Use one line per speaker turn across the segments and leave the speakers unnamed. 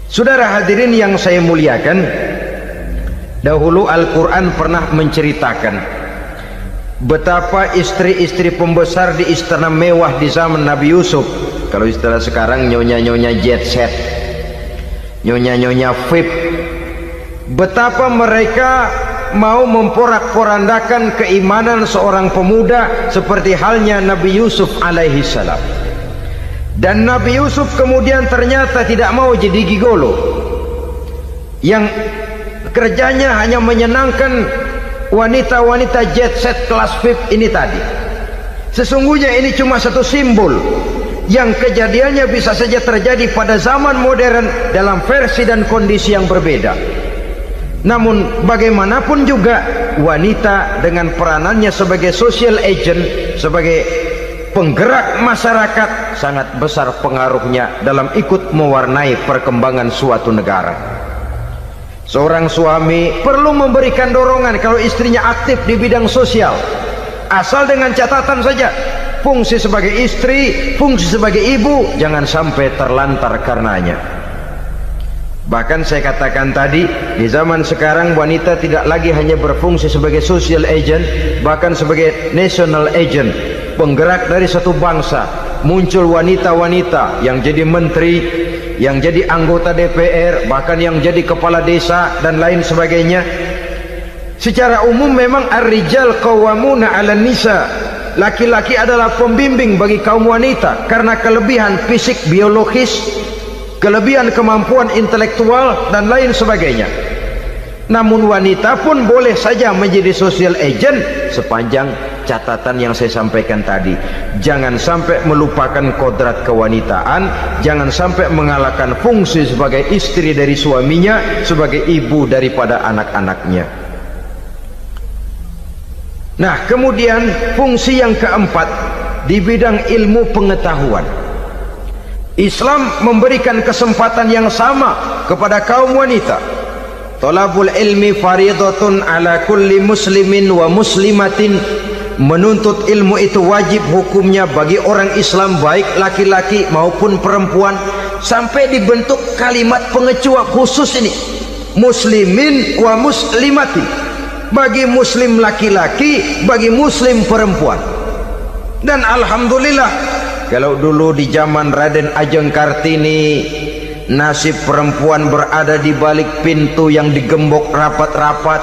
Saudara hadirin yang saya muliakan, dahulu Al-Quran pernah menceritakan betapa istri-istri pembesar di istana mewah di zaman Nabi Yusuf. Kalau istilah sekarang nyonya-nyonya jet set, nyonya-nyonya VIP, betapa mereka mau memporak-porandakan keimanan seorang pemuda seperti halnya Nabi Yusuf alaihi salam. Dan Nabi Yusuf kemudian ternyata tidak mau jadi gigolo yang kerjanya hanya menyenangkan wanita-wanita jet set kelas VIP ini tadi. Sesungguhnya ini cuma satu simbol yang kejadiannya bisa saja terjadi pada zaman modern dalam versi dan kondisi yang berbeda. Namun bagaimanapun juga wanita dengan peranannya sebagai social agent, sebagai penggerak masyarakat, sangat besar pengaruhnya dalam ikut mewarnai perkembangan suatu negara. Seorang suami perlu memberikan dorongan kalau istrinya aktif di bidang sosial, asal dengan catatan saja, fungsi sebagai istri, fungsi sebagai ibu jangan sampai terlantar karenanya. Bahkan saya katakan tadi, di zaman sekarang wanita tidak lagi hanya berfungsi sebagai social agent, bahkan sebagai national agent, penggerak dari satu bangsa. Muncul wanita-wanita yang jadi menteri, yang jadi anggota DPR, bahkan yang jadi kepala desa dan lain sebagainya. Secara umum memang ar-rijal qawwamuna 'alan nisa, laki-laki adalah pembimbing bagi kaum wanita karena kelebihan fisik biologis, kelebihan kemampuan intelektual dan lain sebagainya. Namun wanita pun boleh saja menjadi social agent sepanjang catatan yang saya sampaikan tadi. Jangan sampai melupakan kodrat kewanitaan, jangan sampai mengalahkan fungsi sebagai istri dari suaminya, sebagai ibu daripada anak-anaknya. Nah, kemudian fungsi yang keempat di bidang ilmu pengetahuan. Islam memberikan kesempatan yang sama kepada kaum wanita. Talabul ilmi faridatun ala kulli muslimin wa muslimatin. Menuntut ilmu itu wajib hukumnya bagi orang Islam, baik laki-laki maupun perempuan. Sampai dibentuk kalimat pengecuali khusus ini, muslimin wa muslimatin, bagi muslim laki-laki, bagi muslim perempuan. Dan alhamdulillah, kalau dulu di zaman Raden Ajeng Kartini nasib perempuan berada di balik pintu yang digembok rapat-rapat,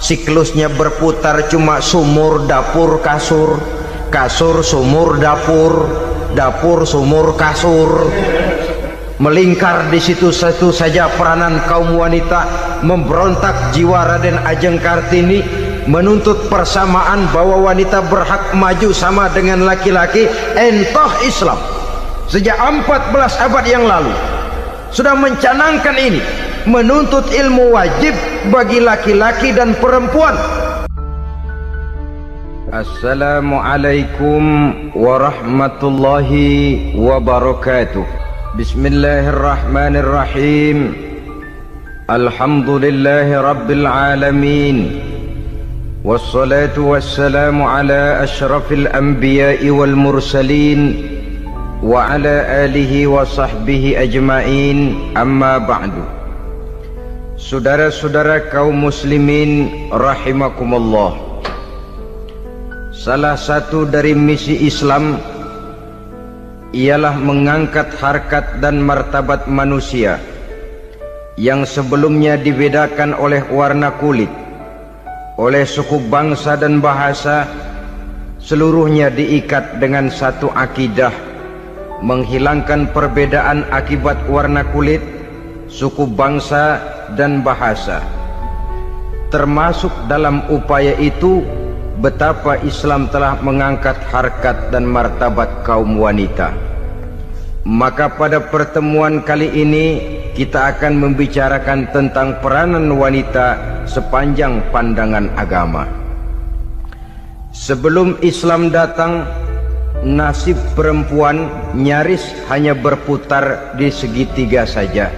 siklusnya berputar cuma sumur dapur kasur, kasur sumur dapur, dapur sumur kasur, melingkar di situ satu saja peranan kaum wanita. Memberontak jiwa Raden Ajeng Kartini, menuntut persamaan bahwa wanita berhak maju sama dengan laki-laki. Entah Islam sejak 14 abad yang lalu sudah mencanangkan ini, menuntut ilmu wajib bagi laki-laki dan perempuan. Assalamualaikum warahmatullahi wabarakatuh. Bismillahirrahmanirrahim. Alhamdulillahi rabbil alamin. Wassalatu wassalamu ala ashrafil anbiya'i wal mursalin wa ala alihi wa sahbihi ajma'in, amma ba'du. Saudara-saudara kaum muslimin rahimakumullah, salah satu dari misi Islam ialah mengangkat harkat dan martabat manusia yang sebelumnya dibedakan oleh warna kulit, oleh suku bangsa dan bahasa. Seluruhnya diikat dengan satu akidah, menghilangkan perbedaan akibat warna kulit, suku bangsa dan bahasa. Termasuk dalam upaya itu betapa Islam telah mengangkat harkat dan martabat kaum wanita. Maka pada pertemuan kali ini kita akan membicarakan tentang peranan wanita sepanjang pandangan agama. Sebelum Islam datang, nasib perempuan nyaris hanya berputar di segitiga saja.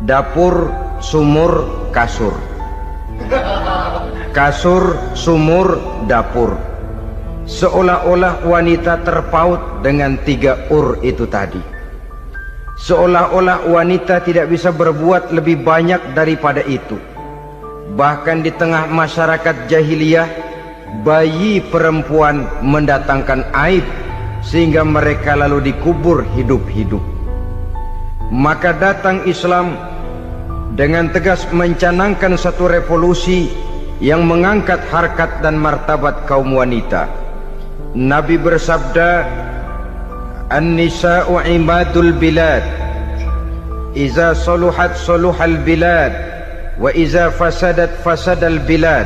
Dapur, sumur, kasur. Kasur, sumur, dapur. Seolah-olah wanita terpaut dengan 3 ur itu tadi. seolah-olah wanita tidak bisa berbuat lebih banyak daripada itu. Bahkan di tengah masyarakat jahiliyah, bayi perempuan mendatangkan aib sehingga mereka lalu dikubur hidup-hidup. Maka datang Islam dengan tegas mencanangkan satu revolusi yang mengangkat harkat dan martabat kaum wanita. Nabi bersabda, "An-nisa'u imadul bilad, iza saluhat saluhal bilad, wa iza fasadat fasadal bilad."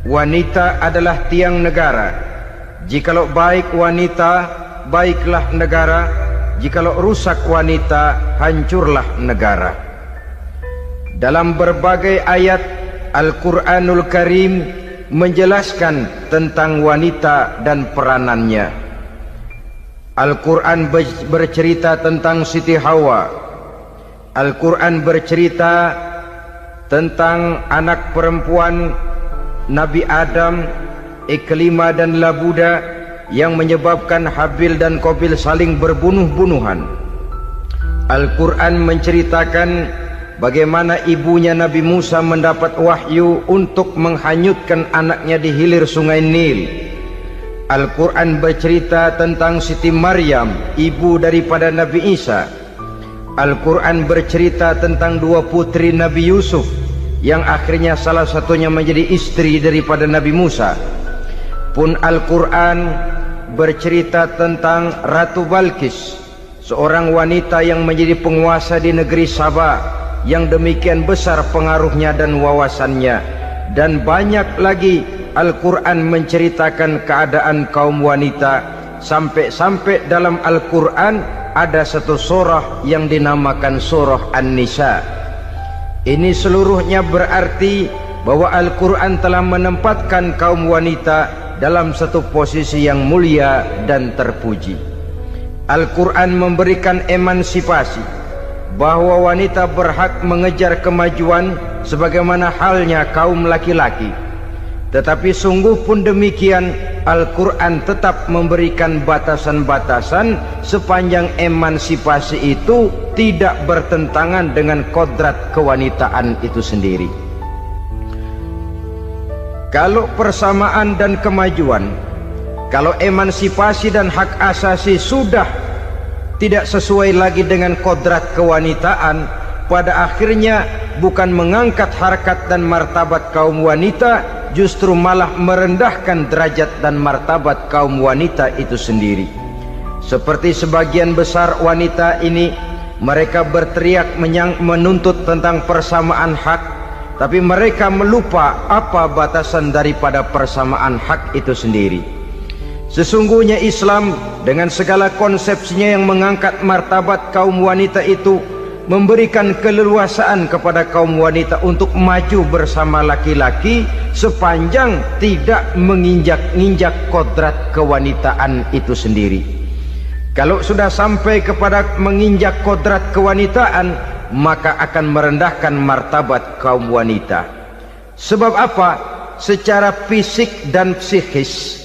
Wanita adalah tiang negara. Jikalau baik wanita, baiklah negara. Jikalau rusak wanita, hancurlah negara. Dalam berbagai ayat Al-Quranul Karim menjelaskan tentang wanita dan peranannya. Al-Quran bercerita tentang Siti Hawa. Al-Quran bercerita tentang anak perempuan Nabi Adam, Iklima dan Labuda, yang menyebabkan Habil dan Qabil saling berbunuh-bunuhan. Al-Quran menceritakan bagaimana ibunya Nabi Musa mendapat wahyu untuk menghanyutkan anaknya di hilir sungai Nil. Al-Quran bercerita tentang Siti Maryam, ibu daripada Nabi Isa. Al-Quran bercerita tentang dua putri Nabi Yusuf, yang akhirnya salah satunya menjadi istri daripada Nabi Musa. Pun Al-Quran bercerita tentang Ratu Balkis, seorang wanita yang menjadi penguasa di negeri Sabah, yang demikian besar pengaruhnya dan wawasannya. Dan banyak lagi Al-Quran menceritakan keadaan kaum wanita, sampai-sampai dalam Al-Quran ada satu surah yang dinamakan surah An-Nisa. Ini seluruhnya berarti bahwa Al-Quran telah menempatkan kaum wanita dalam satu posisi yang mulia dan terpuji. Al-Quran memberikan emansipasi, bahwa wanita berhak mengejar kemajuan sebagaimana halnya kaum laki-laki. Tetapi sungguh pun demikian, Al-Quran tetap memberikan batasan-batasan sepanjang emansipasi itu tidak bertentangan dengan kodrat kewanitaan itu sendiri. Kalau persamaan dan kemajuan, kalau emansipasi dan hak asasi sudah tidak sesuai lagi dengan kodrat kewanitaan, pada akhirnya bukan mengangkat harkat dan martabat kaum wanita, justru malah merendahkan derajat dan martabat kaum wanita itu sendiri. Seperti sebagian besar wanita ini, mereka berteriak menuntut tentang persamaan hak, tapi mereka melupa apa batasan daripada persamaan hak itu sendiri. Sesungguhnya Islam dengan segala konsepsinya yang mengangkat martabat kaum wanita itu, memberikan keleluasaan kepada kaum wanita untuk maju bersama laki-laki sepanjang tidak menginjak-injak kodrat kewanitaan itu sendiri. Kalau sudah sampai kepada menginjak kodrat kewanitaan, maka akan merendahkan martabat kaum wanita. Sebab apa? Secara fisik dan psikis,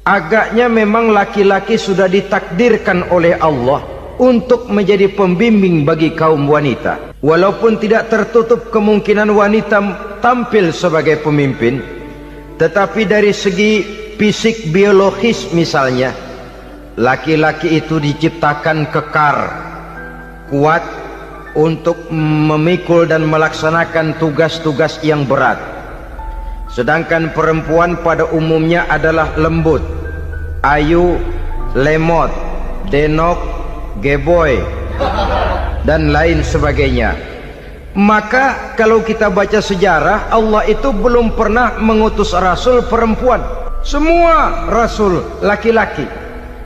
agaknya memang laki-laki sudah ditakdirkan oleh Allah untuk menjadi pembimbing bagi kaum wanita. Walaupun tidak tertutup kemungkinan wanita tampil sebagai pemimpin, tetapi dari segi fisik biologis misalnya, laki-laki itu diciptakan kekar, kuat untuk memikul dan melaksanakan tugas-tugas yang berat. Sedangkan perempuan pada umumnya adalah lembut, ayu, lemot, denok, geboy, dan lain sebagainya. Maka kalau kita baca sejarah, Allah itu belum pernah mengutus rasul perempuan. Semua rasul laki-laki.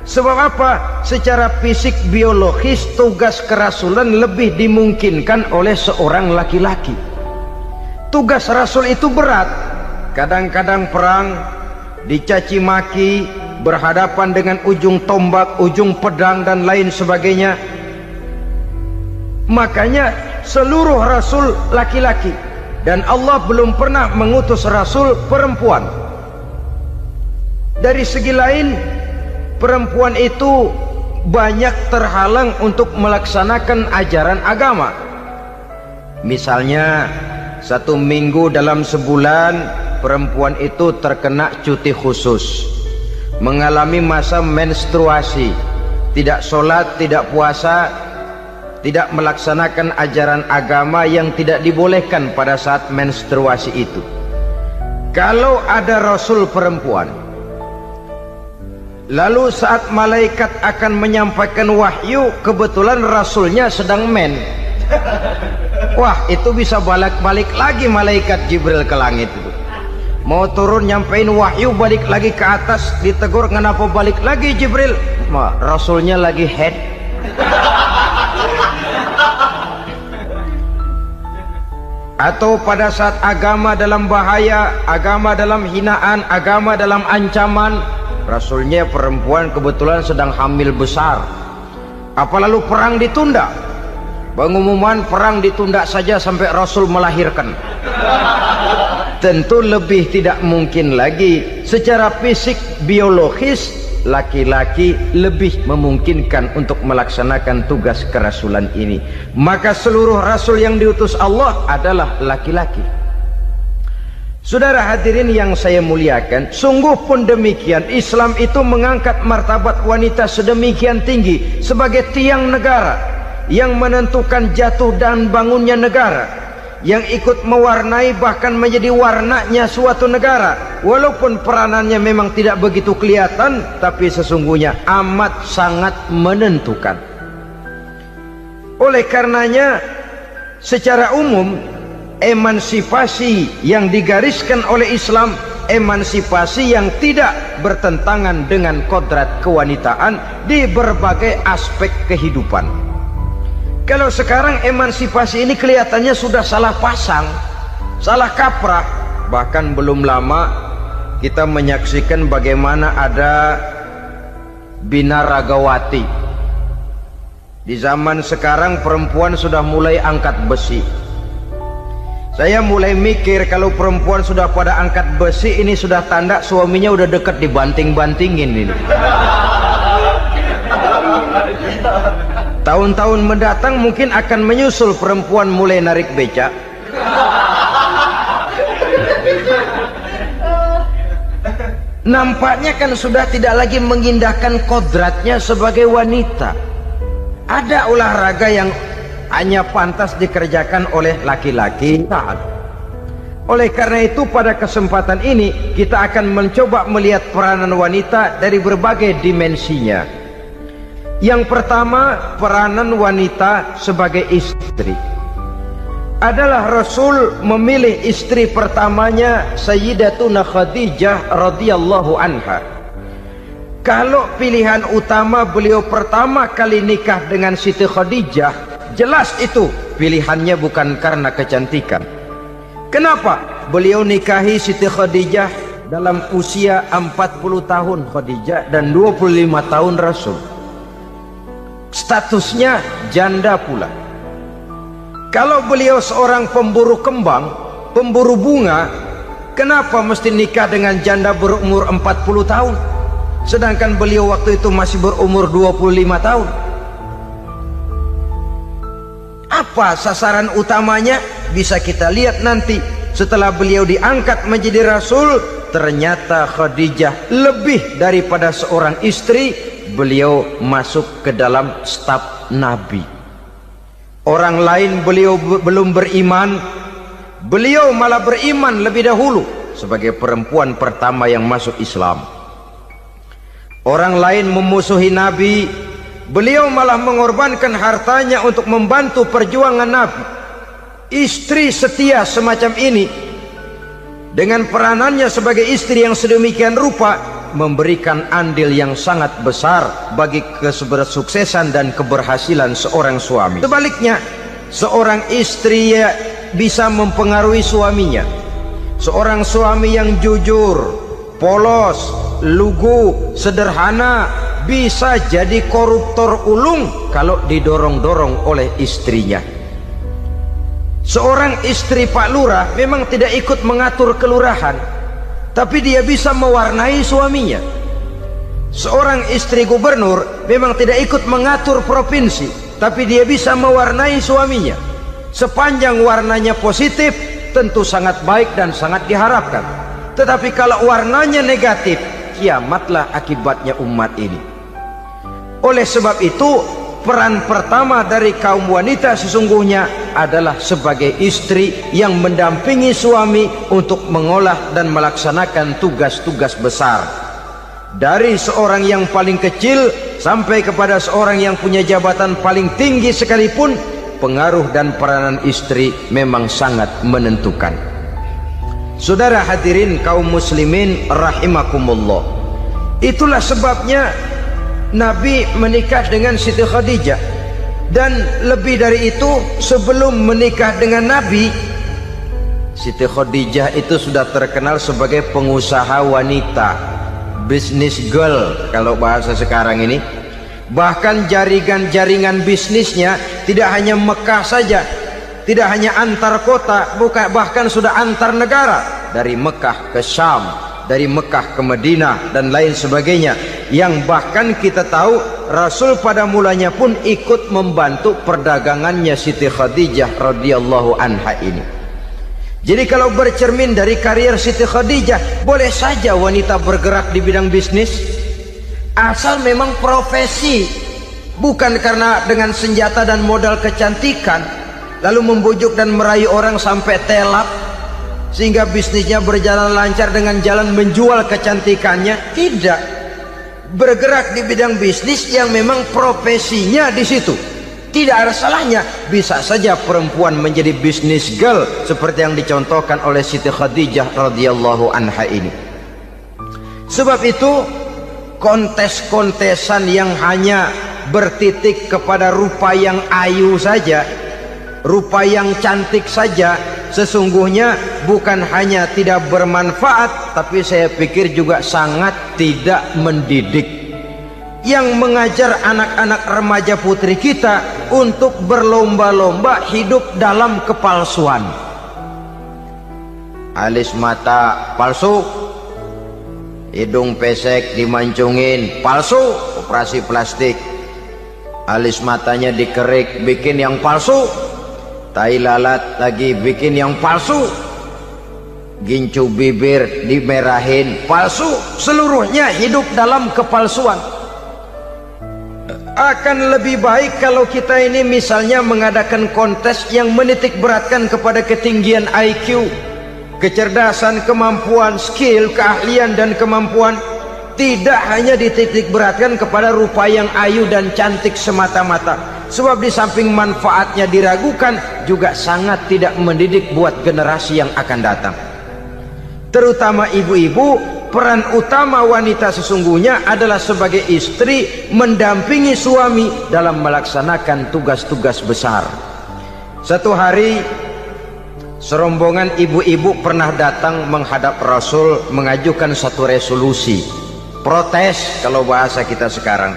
Sebab apa? Secara fisik biologis tugas kerasulan lebih dimungkinkan oleh seorang laki-laki. Tugas rasul itu berat. Kadang-kadang perang, dicaci maki, berhadapan dengan ujung tombak, ujung pedang dan lain sebagainya. Makanya seluruh rasul laki-laki, dan Allah belum pernah mengutus rasul perempuan. Dari segi lain, perempuan itu banyak terhalang untuk melaksanakan ajaran agama. Misalnya 1 minggu dalam sebulan perempuan itu terkena cuti khusus, mengalami masa menstruasi, tidak sholat, tidak puasa, tidak melaksanakan ajaran agama yang tidak dibolehkan pada saat menstruasi itu. Kalau ada rasul perempuan, lalu saat malaikat akan menyampaikan wahyu, kebetulan rasulnya sedang wah, itu bisa balik lagi malaikat Jibril ke langit itu. Mau turun nyampein wahyu, balik lagi ke atas, ditegur, kenapa balik lagi Jibril? Rasulnya lagi head. Atau pada saat agama dalam bahaya, agama dalam hinaan, agama dalam ancaman, rasulnya perempuan kebetulan sedang hamil besar. Apa lalu perang ditunda? Pengumuman perang ditunda saja sampai rasul melahirkan. Tentu lebih tidak mungkin lagi. Secara fisik biologis laki-laki lebih memungkinkan untuk melaksanakan tugas kerasulan ini. Maka seluruh rasul yang diutus Allah adalah laki-laki. Saudara hadirin yang saya muliakan, sungguh pun demikian, Islam itu mengangkat martabat wanita sedemikian tinggi sebagai tiang negara yang menentukan jatuh dan bangunnya negara, yang ikut mewarnai bahkan menjadi warnanya suatu negara. Walaupun peranannya memang tidak begitu kelihatan, tapi sesungguhnya amat sangat menentukan. Oleh karenanya secara umum emansipasi yang digariskan oleh Islam, emansipasi yang tidak bertentangan dengan kodrat kewanitaan di berbagai aspek kehidupan. Kalau sekarang emansipasi ini kelihatannya sudah salah pasang, salah kaprah. Bahkan belum lama kita menyaksikan bagaimana ada binaragawati. Di zaman sekarang perempuan sudah mulai angkat besi. Saya mulai mikir kalau perempuan sudah pada angkat besi, ini sudah tanda suaminya udah dekat dibanting-bantingin ini. Tahun-tahun mendatang mungkin akan menyusul perempuan mulai narik becak. Nampaknya kan sudah tidak lagi mengindahkan kodratnya sebagai wanita. Ada olahraga yang hanya pantas dikerjakan oleh laki-laki. Oleh karena itu pada kesempatan ini kita akan mencoba melihat peranan wanita dari berbagai dimensinya. Yang pertama, peranan wanita sebagai istri. Adalah Rasul memilih istri pertamanya Sayyidatuna Khadijah radhiyallahu anha. Kalau pilihan utama beliau pertama kali nikah dengan Siti Khadijah, jelas itu pilihannya bukan karena kecantikan. Kenapa? Beliau nikahi Siti Khadijah dalam usia 40 tahun Khadijah dan 25 tahun Rasul. Statusnya janda pula. Kalau beliau seorang pemburu kembang, pemburu bunga, kenapa mesti nikah dengan janda berumur 40 tahun? Sedangkan beliau waktu itu masih berumur 25 tahun. Apa sasaran utamanya? Bisa kita lihat nanti. Setelah beliau diangkat menjadi Rasul, ternyata Khadijah lebih daripada seorang istri, beliau masuk ke dalam staf Nabi. Orang lain beliau belum beriman, beliau malah beriman lebih dahulu sebagai perempuan pertama yang masuk Islam. Orang lain memusuhi Nabi, beliau malah mengorbankan hartanya untuk membantu perjuangan Nabi. Istri setia semacam ini dengan peranannya sebagai istri yang sedemikian rupa memberikan andil yang sangat besar bagi kesuksesan dan keberhasilan seorang suami. Sebaliknya, seorang istri bisa mempengaruhi suaminya. Seorang suami yang jujur, polos, lugu, sederhana bisa jadi koruptor ulung kalau didorong-dorong oleh istrinya. Seorang istri Pak Lurah memang tidak ikut mengatur kelurahan, tapi dia bisa mewarnai suaminya. Seorang istri gubernur memang tidak ikut mengatur provinsi, tapi dia bisa mewarnai suaminya. Sepanjang warnanya positif, tentu sangat baik dan sangat diharapkan. Tetapi kalau warnanya negatif, kiamatlah akibatnya umat ini. Oleh sebab itu, peran pertama dari kaum wanita sesungguhnya adalah sebagai istri yang mendampingi suami untuk mengolah dan melaksanakan tugas-tugas besar. Dari seorang yang paling kecil sampai kepada seorang yang punya jabatan paling tinggi sekalipun, pengaruh dan peranan istri memang sangat menentukan. Saudara hadirin kaum muslimin rahimakumullah, itulah sebabnya Nabi menikah dengan Siti Khadijah. Dan lebih dari itu, sebelum menikah dengan Nabi, Siti Khadijah itu sudah terkenal sebagai pengusaha wanita, business girl kalau bahasa sekarang ini. Bahkan jaringan-jaringan bisnisnya tidak hanya Mekah saja, tidak hanya antar kota, bukan, bahkan sudah antar negara, dari Mekah ke Syam, dari Mekah ke Madinah dan lain sebagainya, yang bahkan kita tahu Rasul pada mulanya pun ikut membantu perdagangannya Siti Khadijah radhiyallahu anha ini. Jadi kalau bercermin dari karier Siti Khadijah, boleh saja wanita bergerak di bidang bisnis, asal memang profesi, bukan karena dengan senjata dan modal kecantikan lalu membujuk dan merayu orang sampai telap sehingga bisnisnya berjalan lancar dengan jalan menjual kecantikannya. Tidak, bergerak di bidang bisnis yang memang profesinya di situ. Tidak ada salahnya. Bisa saja perempuan menjadi bisnis girl seperti yang dicontohkan oleh Siti Khadijah radhiyallahu anha ini. Sebab itu, kontes-kontesan yang hanya bertitik kepada rupa yang ayu saja, rupa yang cantik saja, sesungguhnya bukan hanya tidak bermanfaat, tapi saya pikir juga sangat tidak mendidik. Yang mengajar anak-anak remaja putri kita untuk berlomba-lomba hidup dalam kepalsuan. Alis mata palsu, hidung pesek dimancungin, palsu, operasi plastik. Alis matanya dikerik, bikin yang palsu. Tai lalat lagi bikin yang palsu. Gincu bibir dimerahin, palsu. Seluruhnya hidup dalam kepalsuan. Akan lebih baik kalau kita ini misalnya mengadakan kontes yang menitik beratkan kepada ketinggian IQ, kecerdasan, kemampuan, skill, keahlian dan kemampuan. Tidak hanya dititik beratkan kepada rupa yang ayu dan cantik semata-mata. Sebab di samping manfaatnya diragukan, juga sangat tidak mendidik buat generasi yang akan datang. Terutama ibu-ibu, peran utama wanita sesungguhnya adalah sebagai istri mendampingi suami dalam melaksanakan tugas-tugas besar. Satu hari, serombongan ibu-ibu pernah datang menghadap Rasul mengajukan satu resolusi. Protes kalau bahasa kita sekarang.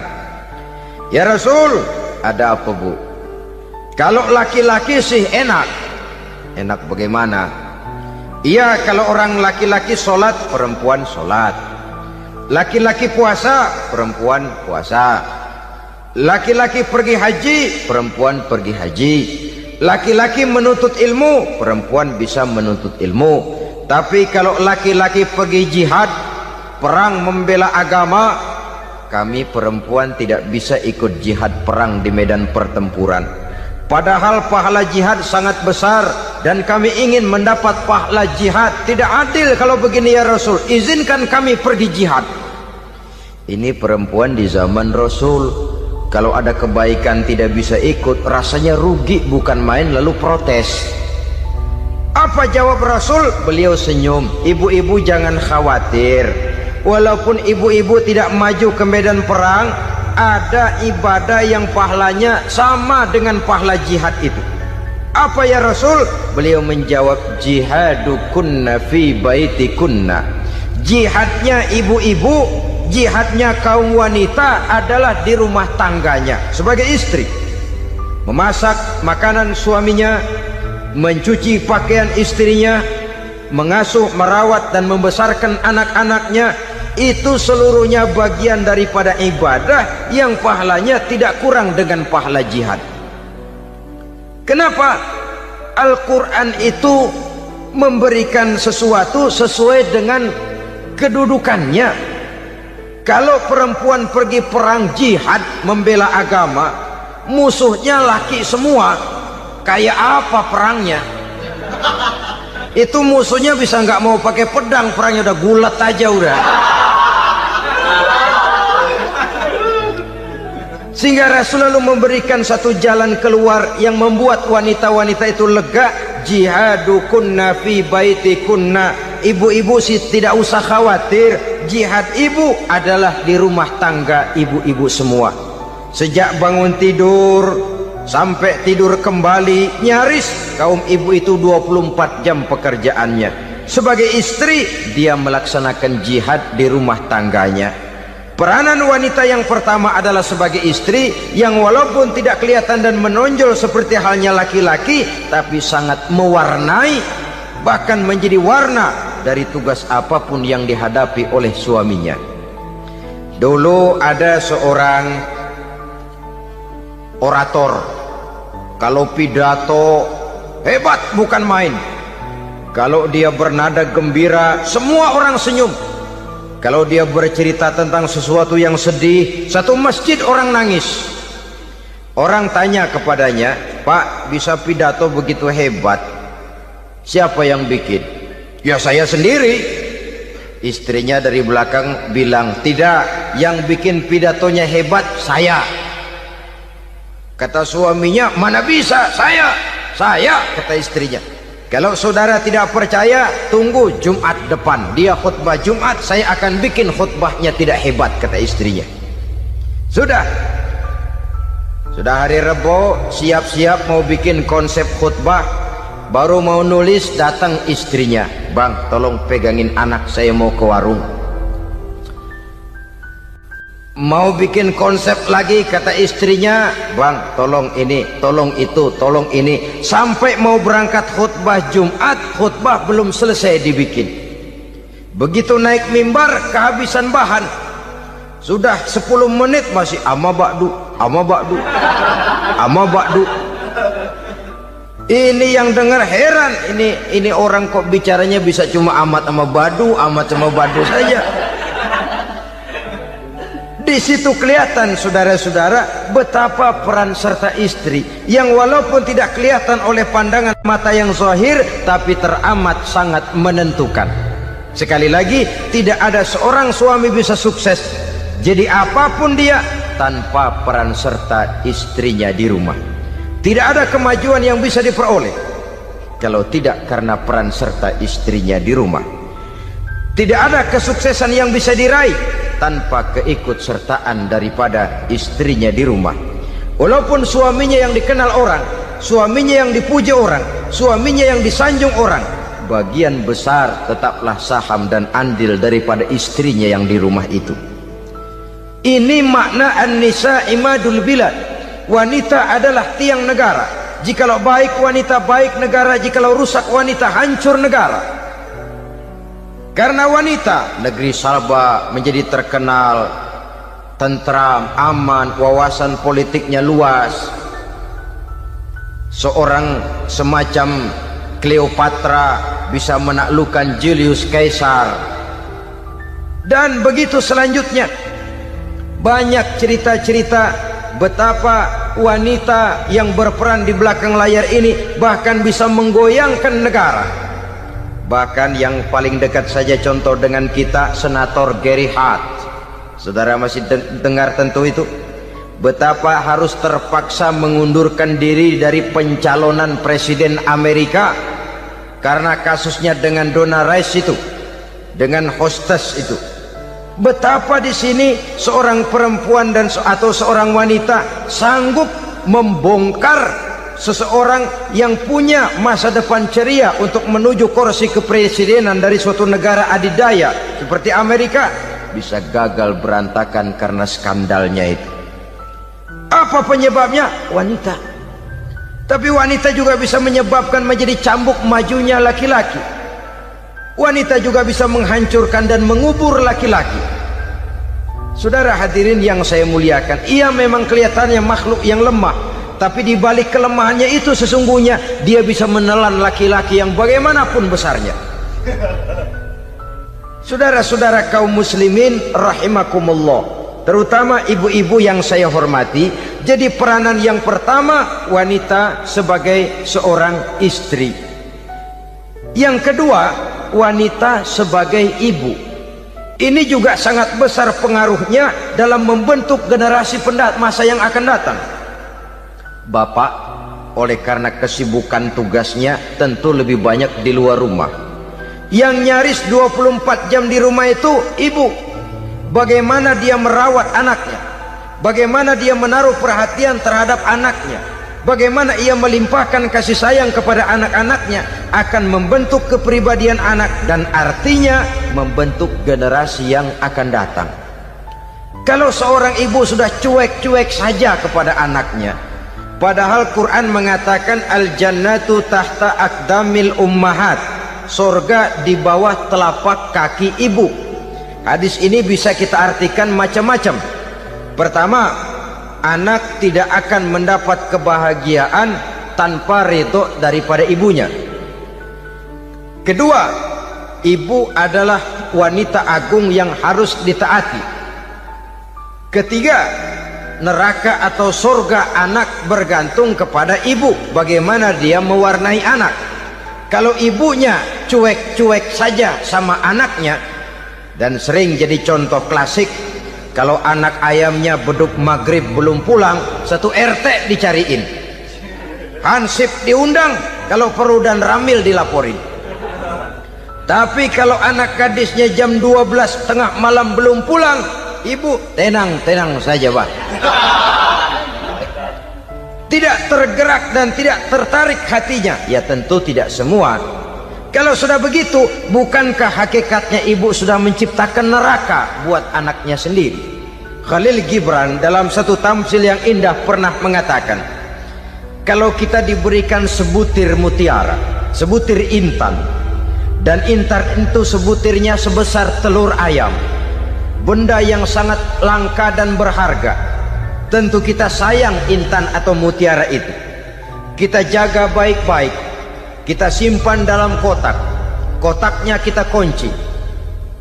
Ya Rasul, ada apa bu? Kalau laki-laki sih enak. Enak bagaimana? Iya, kalau orang laki-laki sholat, perempuan sholat. Laki-laki puasa, perempuan puasa. Laki-laki pergi haji, perempuan pergi haji. Laki-laki menuntut ilmu, perempuan bisa menuntut ilmu. Tapi kalau laki-laki pergi jihad, perang membela agama, kami perempuan tidak bisa ikut jihad perang di medan pertempuran. Padahal pahala jihad sangat besar dan kami ingin mendapat pahala jihad. Tidak adil kalau begini ya Rasul, izinkan kami pergi jihad. Ini perempuan di zaman Rasul, kalau ada kebaikan tidak bisa ikut, rasanya rugi bukan main, lalu protes. Apa jawab Rasul? Beliau senyum. Ibu-ibu jangan khawatir, walaupun ibu-ibu tidak maju ke medan perang, ada ibadah yang pahalanya sama dengan pahala jihad itu. Apa ya Rasul? Beliau menjawab, jihadukunna fi baitikunna. Jihadnya ibu-ibu, jihadnya kaum wanita adalah di rumah tangganya sebagai istri. Memasak makanan suaminya, mencuci pakaian istrinya, mengasuh, merawat dan membesarkan anak-anaknya, itu seluruhnya bagian daripada ibadah yang pahalanya tidak kurang dengan pahala jihad. Kenapa? Al-Quran itu memberikan sesuatu sesuai dengan kedudukannya. Kalau perempuan pergi perang jihad membela agama, musuhnya laki semua, kayak apa perangnya? Itu musuhnya bisa nggak mau pakai pedang, perangnya udah gulat aja udah. Sehingga Rasul lalu memberikan satu jalan keluar yang membuat wanita-wanita itu lega. Jihadukunna fi baitikunna. Ibu-ibu sih tidak usah khawatir, jihad ibu adalah di rumah tangga ibu-ibu semua. Sejak bangun tidur sampai tidur kembali, nyaris kaum ibu itu 24 jam pekerjaannya. Sebagai istri, dia melaksanakan jihad di rumah tangganya. Peranan wanita yang pertama adalah sebagai istri, yang walaupun tidak kelihatan dan menonjol seperti halnya laki-laki, tapi sangat mewarnai, bahkan menjadi warna dari tugas apapun yang dihadapi oleh suaminya. Dulu ada seorang orator, kalau pidato hebat bukan main. Kalau dia bernada gembira, semua orang senyum. Kalau dia bercerita tentang sesuatu yang sedih, satu masjid orang nangis. Orang tanya kepadanya, "Pak, bisa pidato begitu hebat, siapa yang bikin?" "Ya saya sendiri." Istrinya dari belakang bilang, "Tidak, yang bikin pidatonya hebat saya." Kata suaminya, "Mana bisa, saya." Kata istrinya. "Kalau saudara tidak percaya, tunggu Jumat depan, dia khutbah Jumat, saya akan bikin khutbahnya tidak hebat," kata istrinya. Sudah hari Rebo, siap-siap mau bikin konsep khutbah, baru mau nulis, datang istrinya, "Bang, tolong pegangin anak, saya mau ke warung." Mau bikin konsep lagi, kata istrinya, "Bang, tolong ini, tolong itu, tolong ini." Sampai mau berangkat khutbah Jumat, khutbah belum selesai dibikin. Begitu naik mimbar, kehabisan bahan. Sudah 10 menit masih ama ba'du. Ini yang dengar heran, ini orang kok bicaranya bisa cuma amat sama badu saja. Di situ kelihatan saudara-saudara betapa peran serta istri yang walaupun tidak kelihatan oleh pandangan mata yang zahir, tapi teramat sangat menentukan. Sekali lagi, tidak ada seorang suami bisa sukses jadi apapun dia tanpa peran serta istrinya di rumah. Tidak ada kemajuan yang bisa diperoleh kalau tidak karena peran serta istrinya di rumah. Tidak ada kesuksesan yang bisa diraih tanpa keikutsertaan daripada istrinya di rumah. Walaupun suaminya yang dikenal orang, suaminya yang dipuji orang, suaminya yang disanjung orang, bagian besar tetaplah saham dan andil daripada istrinya yang di rumah itu. Ini makna an-nisa imadul bilad. Wanita adalah tiang negara. Jikalau baik wanita, baik negara. Jikalau rusak wanita, hancur negara. Karena wanita, negeri Salba menjadi terkenal tentram, aman, wawasan politiknya luas. Seorang semacam Cleopatra bisa menaklukkan Julius Caesar. Dan begitu selanjutnya. Banyak cerita-cerita betapa wanita yang berperan di belakang layar ini bahkan bisa menggoyangkan negara. Bahkan yang paling dekat saja contoh dengan kita, Senator Gary Hart. Saudara masih dengar tentu itu. Betapa harus terpaksa mengundurkan diri dari pencalonan presiden Amerika karena kasusnya dengan Donna Rice itu, dengan hostess itu. Betapa di sini seorang perempuan atau seorang wanita sanggup membongkar seseorang yang punya masa depan ceria untuk menuju kursi kepresidenan dari suatu negara adidaya seperti Amerika, bisa gagal berantakan karena skandalnya itu. Apa penyebabnya? Wanita. Tapi wanita juga bisa menyebabkan menjadi cambuk majunya laki-laki. Wanita juga bisa menghancurkan dan mengubur laki-laki. Saudara hadirin yang saya muliakan, ia memang kelihatannya makhluk yang lemah, tapi di balik kelemahannya itu sesungguhnya dia bisa menelan laki-laki yang bagaimanapun besarnya. Saudara-saudara kaum muslimin rahimakumullah, terutama ibu-ibu yang saya hormati, jadi peranan yang pertama wanita sebagai seorang istri. Yang kedua, wanita sebagai ibu. Ini juga sangat besar pengaruhnya dalam membentuk generasi masa yang akan datang. Bapak, oleh karena kesibukan tugasnya, tentu lebih banyak di luar rumah. Yang nyaris 24 jam di rumah itu ibu. Bagaimana dia merawat anaknya, bagaimana dia menaruh perhatian terhadap anaknya, bagaimana ia melimpahkan kasih sayang kepada anak-anaknya, akan membentuk kepribadian anak dan artinya membentuk generasi yang akan datang. Kalau seorang ibu sudah cuek-cuek saja kepada anaknya, padahal Quran mengatakan al-jannatu tahta aqdamil ummahat, surga di bawah telapak kaki ibu. Hadis ini bisa kita artikan macam-macam. Pertama, anak tidak akan mendapat kebahagiaan tanpa ridho daripada ibunya. Kedua, ibu adalah wanita agung yang harus ditaati. Ketiga, neraka atau surga anak bergantung kepada ibu, bagaimana dia mewarnai anak. Kalau ibunya cuek-cuek saja sama anaknya, dan sering jadi contoh klasik, kalau anak ayamnya beduk maghrib belum pulang, satu RT dicariin, hansip diundang, kalau perlu dan ramil dilaporin. Tapi kalau anak gadisnya jam 12 tengah malam belum pulang, ibu tenang-tenang saja, Pak. Tidak tergerak dan tidak tertarik hatinya. Ya tentu tidak semua. Kalau sudah begitu, bukankah hakikatnya ibu sudah menciptakan neraka buat anaknya sendiri? Khalil Gibran dalam satu tamsil yang indah pernah mengatakan, kalau kita diberikan sebutir mutiara, sebutir intan, dan intan itu sebutirnya sebesar telur ayam, benda yang sangat langka dan berharga, tentu kita sayang intan atau mutiara itu. Kita jaga baik-baik, kita simpan dalam kotak, kotaknya kita kunci,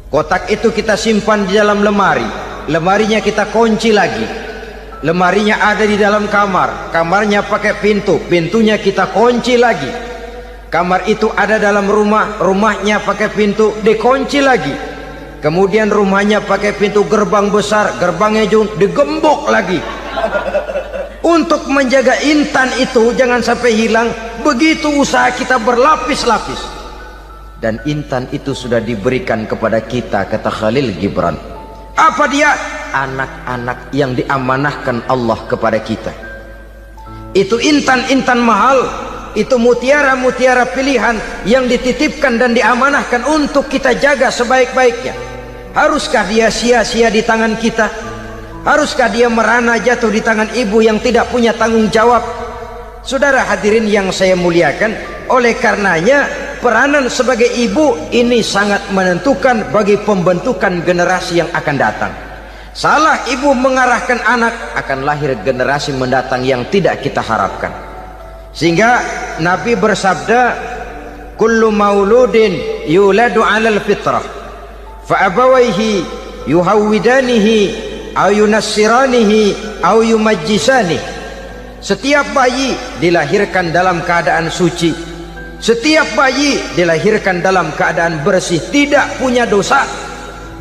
kotak itu kita simpan di dalam lemari, lemarinya kita kunci lagi, lemarinya ada di dalam kamar, kamarnya pakai pintu, pintunya kita kunci lagi, kamar itu ada dalam rumah, rumahnya pakai pintu, dikunci lagi, kemudian rumahnya pakai pintu gerbang besar, gerbangnya juga digembok lagi. Untuk menjaga intan itu jangan sampai hilang, begitu usaha kita berlapis-lapis. Dan intan itu sudah diberikan kepada kita, kata Khalil Gibran. Apa dia? Anak-anak yang diamanahkan Allah kepada kita. Itu intan-intan mahal, itu mutiara-mutiara pilihan yang dititipkan dan diamanahkan untuk kita jaga sebaik-baiknya. Haruskah dia sia-sia di tangan kita? Haruskah dia merana jatuh di tangan ibu yang tidak punya tanggung jawab? Saudara hadirin yang saya muliakan, oleh karenanya peranan sebagai ibu ini sangat menentukan bagi pembentukan generasi yang akan datang. Salah ibu mengarahkan anak, akan lahir generasi mendatang yang tidak kita harapkan. Sehingga Nabi bersabda, kullu mauludin yuladu 'alal fitrah fa abawaihi yuhawwidanihi aw yunassiranihi aw yumajjisanihi. Setiap bayi dilahirkan dalam keadaan suci, setiap bayi dilahirkan dalam keadaan bersih, tidak punya dosa.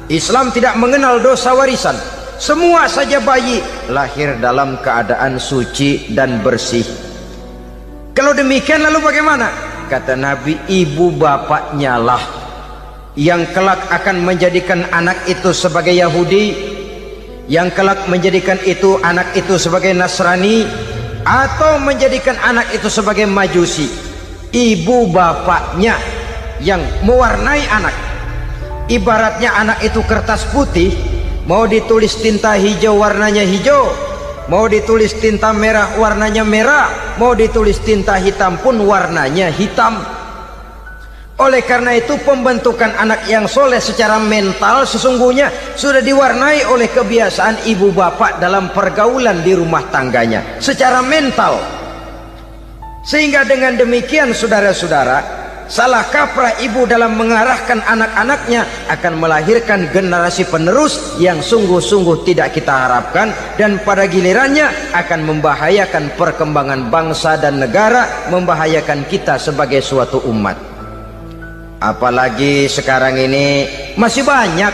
Islam tidak mengenal dosa warisan. Semua saja bayi lahir dalam keadaan suci dan bersih. Kalau demikian lalu bagaimana? Kata Nabi, ibu bapaknya lah yang kelak akan menjadikan anak itu sebagai Yahudi, yang kelak menjadikan itu anak itu sebagai Nasrani, atau menjadikan anak itu sebagai Majusi. Ibu bapaknya yang mewarnai anak. Ibaratnya anak itu kertas putih, mau ditulis tinta hijau warnanya hijau, mau ditulis tinta merah warnanya merah, mau ditulis tinta hitam pun warnanya hitam. Oleh karena itu pembentukan anak yang soleh secara mental sesungguhnya sudah diwarnai oleh kebiasaan ibu bapak dalam pergaulan di rumah tangganya secara mental. Sehingga dengan demikian saudara-saudara, salah kaprah ibu dalam mengarahkan anak-anaknya akan melahirkan generasi penerus yang sungguh-sungguh tidak kita harapkan, dan pada gilirannya akan membahayakan perkembangan bangsa dan negara, membahayakan kita sebagai suatu umat. Apalagi sekarang ini masih banyak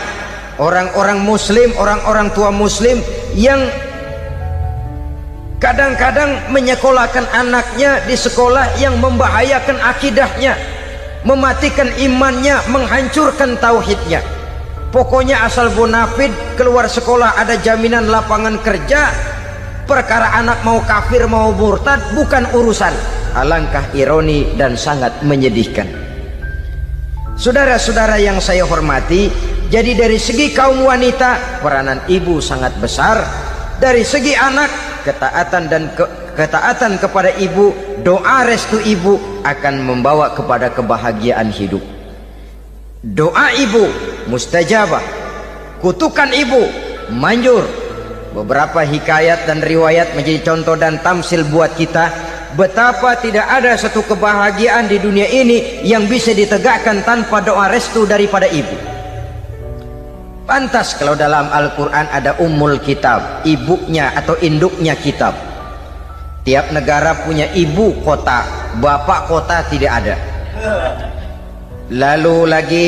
orang-orang muslim, orang-orang tua muslim yang kadang-kadang menyekolahkan anaknya di sekolah yang membahayakan akidahnya, mematikan imannya, menghancurkan tauhidnya. Pokoknya asal bonafid keluar sekolah ada jaminan lapangan kerja, perkara anak mau kafir mau murtad bukan urusan. Alangkah ironi dan sangat menyedihkan. Saudara-saudara yang saya hormati, jadi dari segi kaum wanita peranan ibu sangat besar. Dari segi anak, ketaatan kepada ibu, doa restu ibu akan membawa kepada kebahagiaan hidup. Doa ibu mustajabah, kutukan ibu manjur. Beberapa hikayat dan riwayat menjadi contoh dan tamsil buat kita betapa tidak ada satu kebahagiaan di dunia ini yang bisa ditegakkan tanpa doa restu daripada ibu. Pantas kalau dalam Al-Quran ada ummul kitab, ibunya atau induknya kitab. Tiap negara punya ibu kota, bapak kota tidak ada. Lalu lagi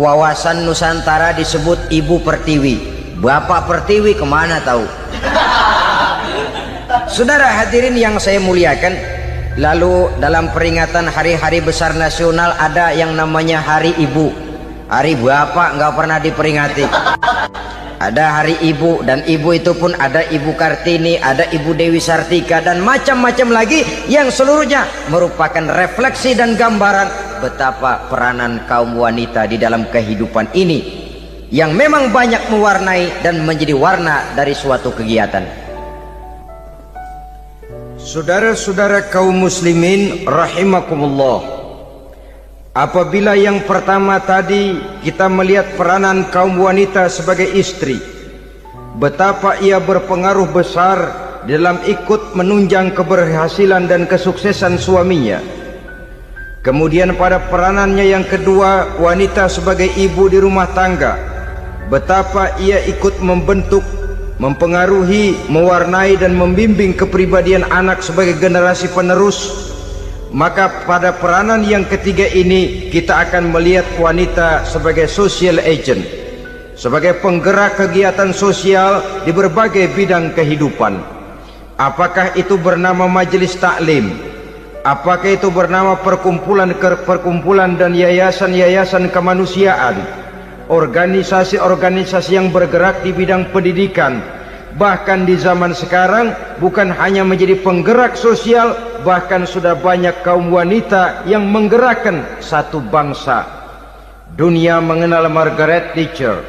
wawasan Nusantara disebut ibu pertiwi, bapak pertiwi kemana tahu. Saudara hadirin yang saya muliakan, lalu dalam peringatan hari-hari besar nasional ada yang namanya Hari Ibu. Hari bapak nggak pernah diperingati. Ada Hari Ibu, dan ibu itu pun ada Ibu Kartini, ada Ibu Dewi Sartika, dan macam-macam lagi yang seluruhnya merupakan refleksi dan gambaran betapa peranan kaum wanita di dalam kehidupan ini yang memang banyak mewarnai dan menjadi warna dari suatu kegiatan. Saudara-saudara kaum muslimin rahimakumullah, apabila yang pertama tadi kita melihat peranan kaum wanita sebagai istri, betapa ia berpengaruh besar dalam ikut menunjang keberhasilan dan kesuksesan suaminya. Kemudian pada peranannya yang kedua, wanita sebagai ibu di rumah tangga, betapa ia ikut membentuk, mempengaruhi, mewarnai dan membimbing kepribadian anak sebagai generasi penerus. Maka pada peranan yang ketiga ini kita akan melihat wanita sebagai social agent, sebagai penggerak kegiatan sosial di berbagai bidang kehidupan. Apakah itu bernama majelis taklim, apakah itu bernama perkumpulan dan yayasan-yayasan kemanusiaan, organisasi-organisasi yang bergerak di bidang pendidikan, bahkan di zaman sekarang bukan hanya menjadi penggerak sosial, bahkan sudah banyak kaum wanita yang menggerakkan satu bangsa. Dunia mengenal Margaret Thatcher,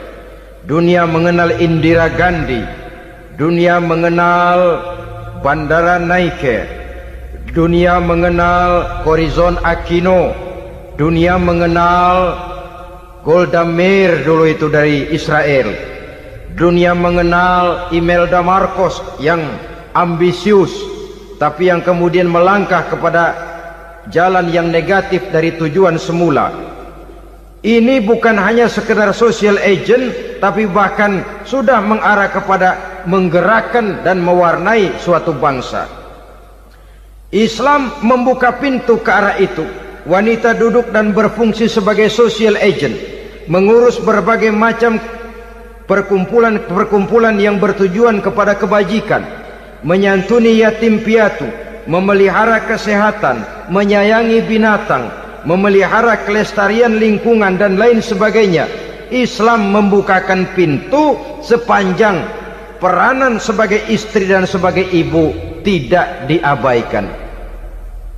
dunia mengenal Indira Gandhi, dunia mengenal Bandara Naike, dunia mengenal Corazon Aquino, dunia mengenal Golda Meir dulu itu dari Israel. Dunia mengenal Imelda Marcos yang ambisius, tapi yang kemudian melangkah kepada jalan yang negatif dari tujuan semula. Ini bukan hanya sekedar social agent, tapi bahkan sudah mengarah kepada menggerakkan dan mewarnai suatu bangsa. Islam membuka pintu ke arah itu. Wanita duduk dan berfungsi sebagai social agent, mengurus berbagai macam perkumpulan yang bertujuan kepada kebajikan, menyantuni yatim piatu, memelihara kesehatan, menyayangi binatang, memelihara kelestarian lingkungan dan lain sebagainya. Islam membukakan pintu sepanjang peranan sebagai istri dan sebagai ibu tidak diabaikan.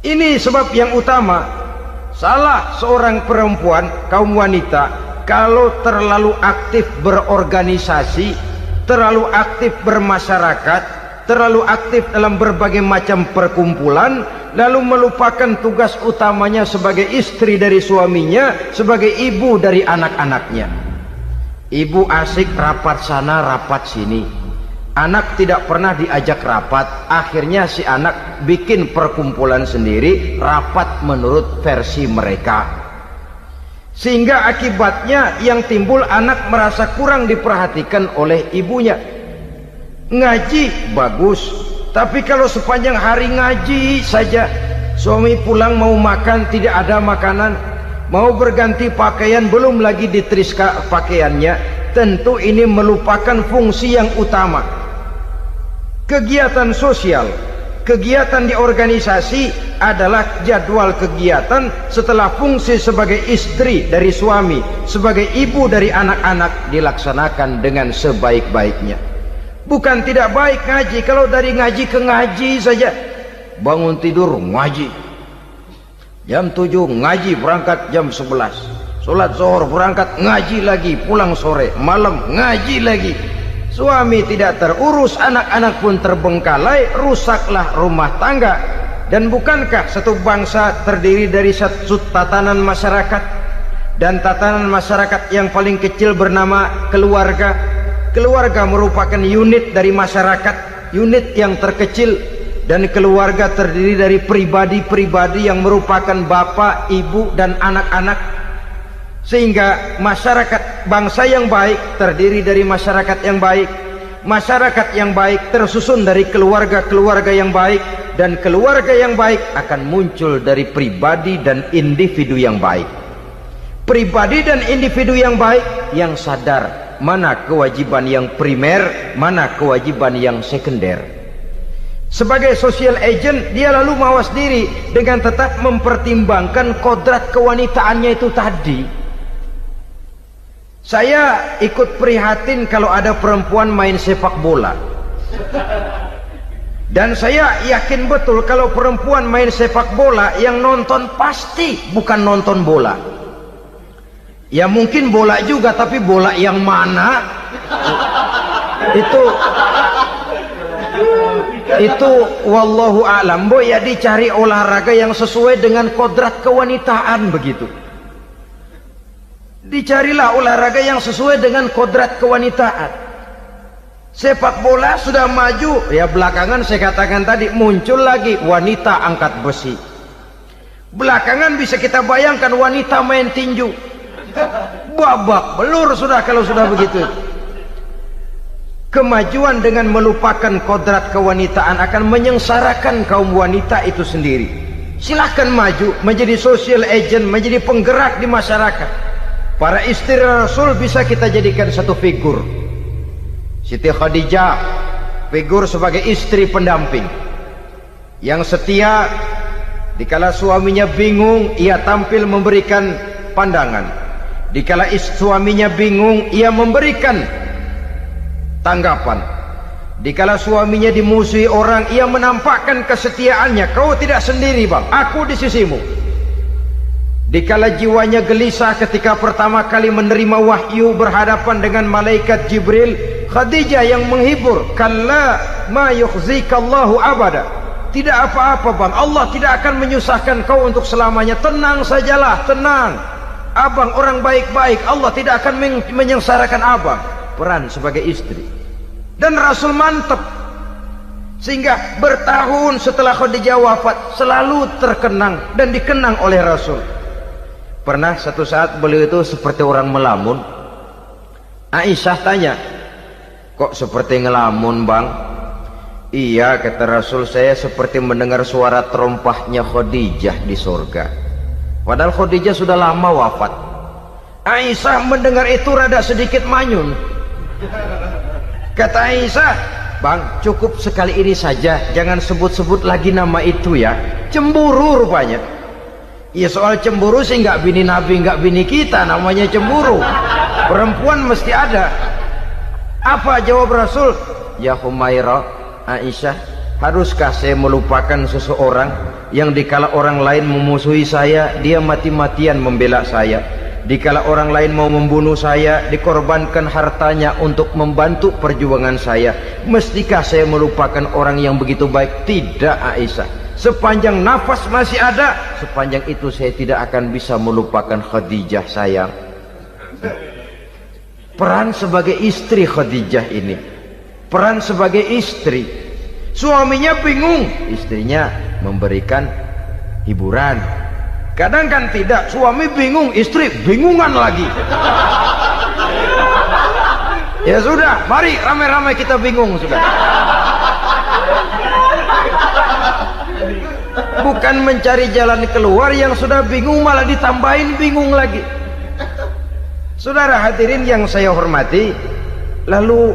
Ini sebab yang utama. Salah seorang perempuan, kaum wanita, kalau terlalu aktif berorganisasi, terlalu aktif bermasyarakat, terlalu aktif dalam berbagai macam perkumpulan, lalu melupakan tugas utamanya sebagai istri dari suaminya, sebagai ibu dari anak-anaknya. Ibu asik rapat sana rapat sini, anak tidak pernah diajak rapat. Akhirnya si anak bikin perkumpulan sendiri, rapat menurut versi mereka. Sehingga akibatnya yang timbul, anak merasa kurang diperhatikan oleh ibunya. Ngaji bagus, tapi kalau sepanjang hari ngaji saja, suami pulang mau makan tidak ada makanan, mau berganti pakaian belum lagi diteriska pakaiannya, tentu ini melupakan fungsi yang utama. Kegiatan sosial, kegiatan di organisasi adalah jadwal kegiatan setelah fungsi sebagai istri dari suami, sebagai ibu dari anak-anak dilaksanakan dengan sebaik-baiknya. Bukan tidak baik ngaji, kalau dari ngaji ke ngaji saja. Bangun tidur ngaji, jam 7 ngaji, berangkat jam 11, sholat zuhur berangkat ngaji lagi, pulang sore, malam ngaji lagi. Suami tidak terurus, anak-anak pun terbengkalai, rusaklah rumah tangga. Dan bukankah satu bangsa terdiri dari satu tatanan masyarakat, dan tatanan masyarakat yang paling kecil bernama keluarga? Keluarga merupakan unit dari masyarakat, unit yang terkecil, dan keluarga terdiri dari pribadi-pribadi yang merupakan bapak, ibu, dan anak-anak. Sehingga masyarakat bangsa yang baik terdiri dari masyarakat yang baik, masyarakat yang baik tersusun dari keluarga-keluarga yang baik, dan keluarga yang baik akan muncul dari pribadi dan individu yang baik. Pribadi dan individu yang baik yang sadar mana kewajiban yang primer, mana kewajiban yang sekunder. Sebagai social agent, dia lalu mawas diri dengan tetap mempertimbangkan kodrat kewanitaannya itu tadi. Saya ikut prihatin kalau ada perempuan main sepak bola, dan saya yakin betul kalau perempuan main sepak bola, yang nonton pasti bukan nonton bola. Ya mungkin bola juga, tapi bola yang mana? Itu wallahu a'lam. Boy, ya dicari olahraga yang sesuai dengan kodrat kewanitaan begitu. Dicarilah olahraga yang sesuai dengan kodrat kewanitaan. Sepak bola sudah maju, ya belakangan saya katakan tadi muncul lagi wanita angkat besi. Belakangan bisa kita bayangkan wanita main tinju. Babak belur sudah kalau sudah begitu. Kemajuan dengan melupakan kodrat kewanitaan akan menyengsarakan kaum wanita itu sendiri. Silahkan maju menjadi social agent, menjadi penggerak di masyarakat. Para istri Rasul bisa kita jadikan satu figur. Siti Khadijah, figur sebagai istri pendamping yang setia. Dikala suaminya bingung, ia tampil memberikan pandangan. Dikala suaminya bingung, ia memberikan tanggapan. Dikala suaminya dimusuhi orang, ia menampakkan kesetiaannya. Kau tidak sendiri bang, aku di sisimu. Dikala jiwanya gelisah ketika pertama kali menerima wahyu berhadapan dengan malaikat Jibril, Khadijah yang menghibur. Kalla ma yukhzikallahu abada. Tidak apa-apa bang, Allah tidak akan menyusahkan kau untuk selamanya. Tenang sajalah, tenang. Abang orang baik-baik, Allah tidak akan menyengsarakan abang. Peran sebagai istri. Dan Rasul mantap, sehingga bertahun setelah Khadijah wafat selalu terkenang dan dikenang oleh Rasul. Pernah satu saat beliau itu seperti orang melamun. Aisyah tanya, kok seperti ngelamun bang? Iya, kata Rasul, saya seperti mendengar suara terompahnya Khadijah di surga. Padahal Khadijah sudah lama wafat. Aisyah mendengar itu rada sedikit manyun. Kata Aisyah, bang cukup sekali ini saja, jangan sebut-sebut lagi nama itu ya. Cemburu rupanya. Ya soal cemburu sih nggak bini Nabi, nggak bini kita, namanya cemburu. Perempuan mesti ada. Apa jawab Rasul? Ya Humairah, Aisyah, haruskah saya melupakan seseorang yang dikala orang lain memusuhi saya, dia mati-matian membela saya? Dikala orang lain mau membunuh saya, dikorbankan hartanya untuk membantu perjuangan saya. Mestikah saya melupakan orang yang begitu baik? Tidak, Aisyah. Sepanjang nafas masih ada, sepanjang itu saya tidak akan bisa melupakan Khadijah sayang. Peran sebagai istri Khadijah ini, peran sebagai istri. Suaminya bingung, istrinya memberikan hiburan. Kadang kan tidak, suami bingung, istri bingungan lagi. Ya sudah, mari ramai-ramai kita bingung sudah. Bukan mencari jalan keluar, yang sudah bingung malah ditambahin bingung lagi. Saudara hadirin yang saya hormati, lalu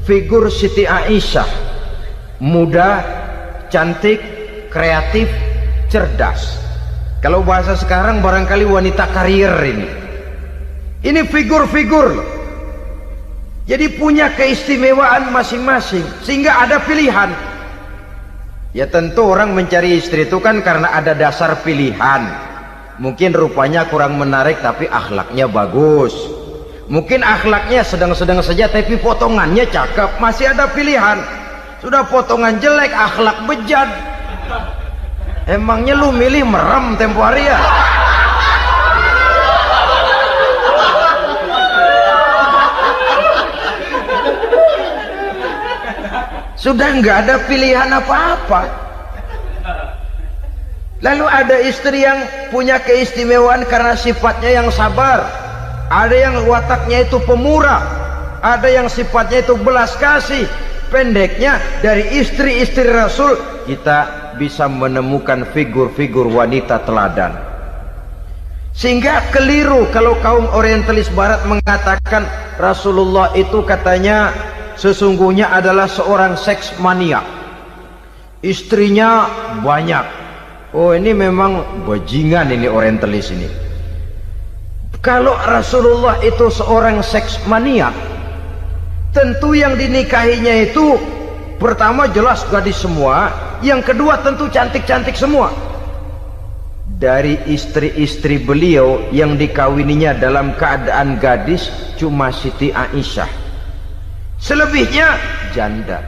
figur Siti Aisyah, muda, cantik, kreatif, cerdas. Kalau bahasa sekarang barangkali wanita karier ini. Ini figur-figur. Jadi punya keistimewaan masing-masing, sehingga ada pilihan. Ya tentu orang mencari istri itu kan karena ada dasar pilihan. Mungkin rupanya kurang menarik tapi akhlaknya bagus. Mungkin akhlaknya sedang-sedang saja tapi potongannya cakep. Masih ada pilihan. Sudah potongan jelek, akhlak bejat. Emangnya lu milih merem tempo hari ya? Sudah nggak ada pilihan apa-apa. Lalu ada istri yang punya keistimewaan karena sifatnya yang sabar, ada yang wataknya itu pemurah, ada yang sifatnya itu belas kasih. Pendeknya, dari istri-istri Rasul kita bisa menemukan figur-figur wanita teladan. Sehingga keliru kalau kaum orientalis barat mengatakan Rasulullah itu katanya sesungguhnya adalah seorang seks mania, istrinya banyak. Oh, ini memang bajingan ini orientalis ini. Kalau Rasulullah itu seorang seks mania, tentu yang dinikahinya itu pertama jelas gadis semua, yang kedua tentu cantik-cantik semua. Dari istri-istri beliau yang dikawininya dalam keadaan gadis cuma Siti Aisyah. Selebihnya janda.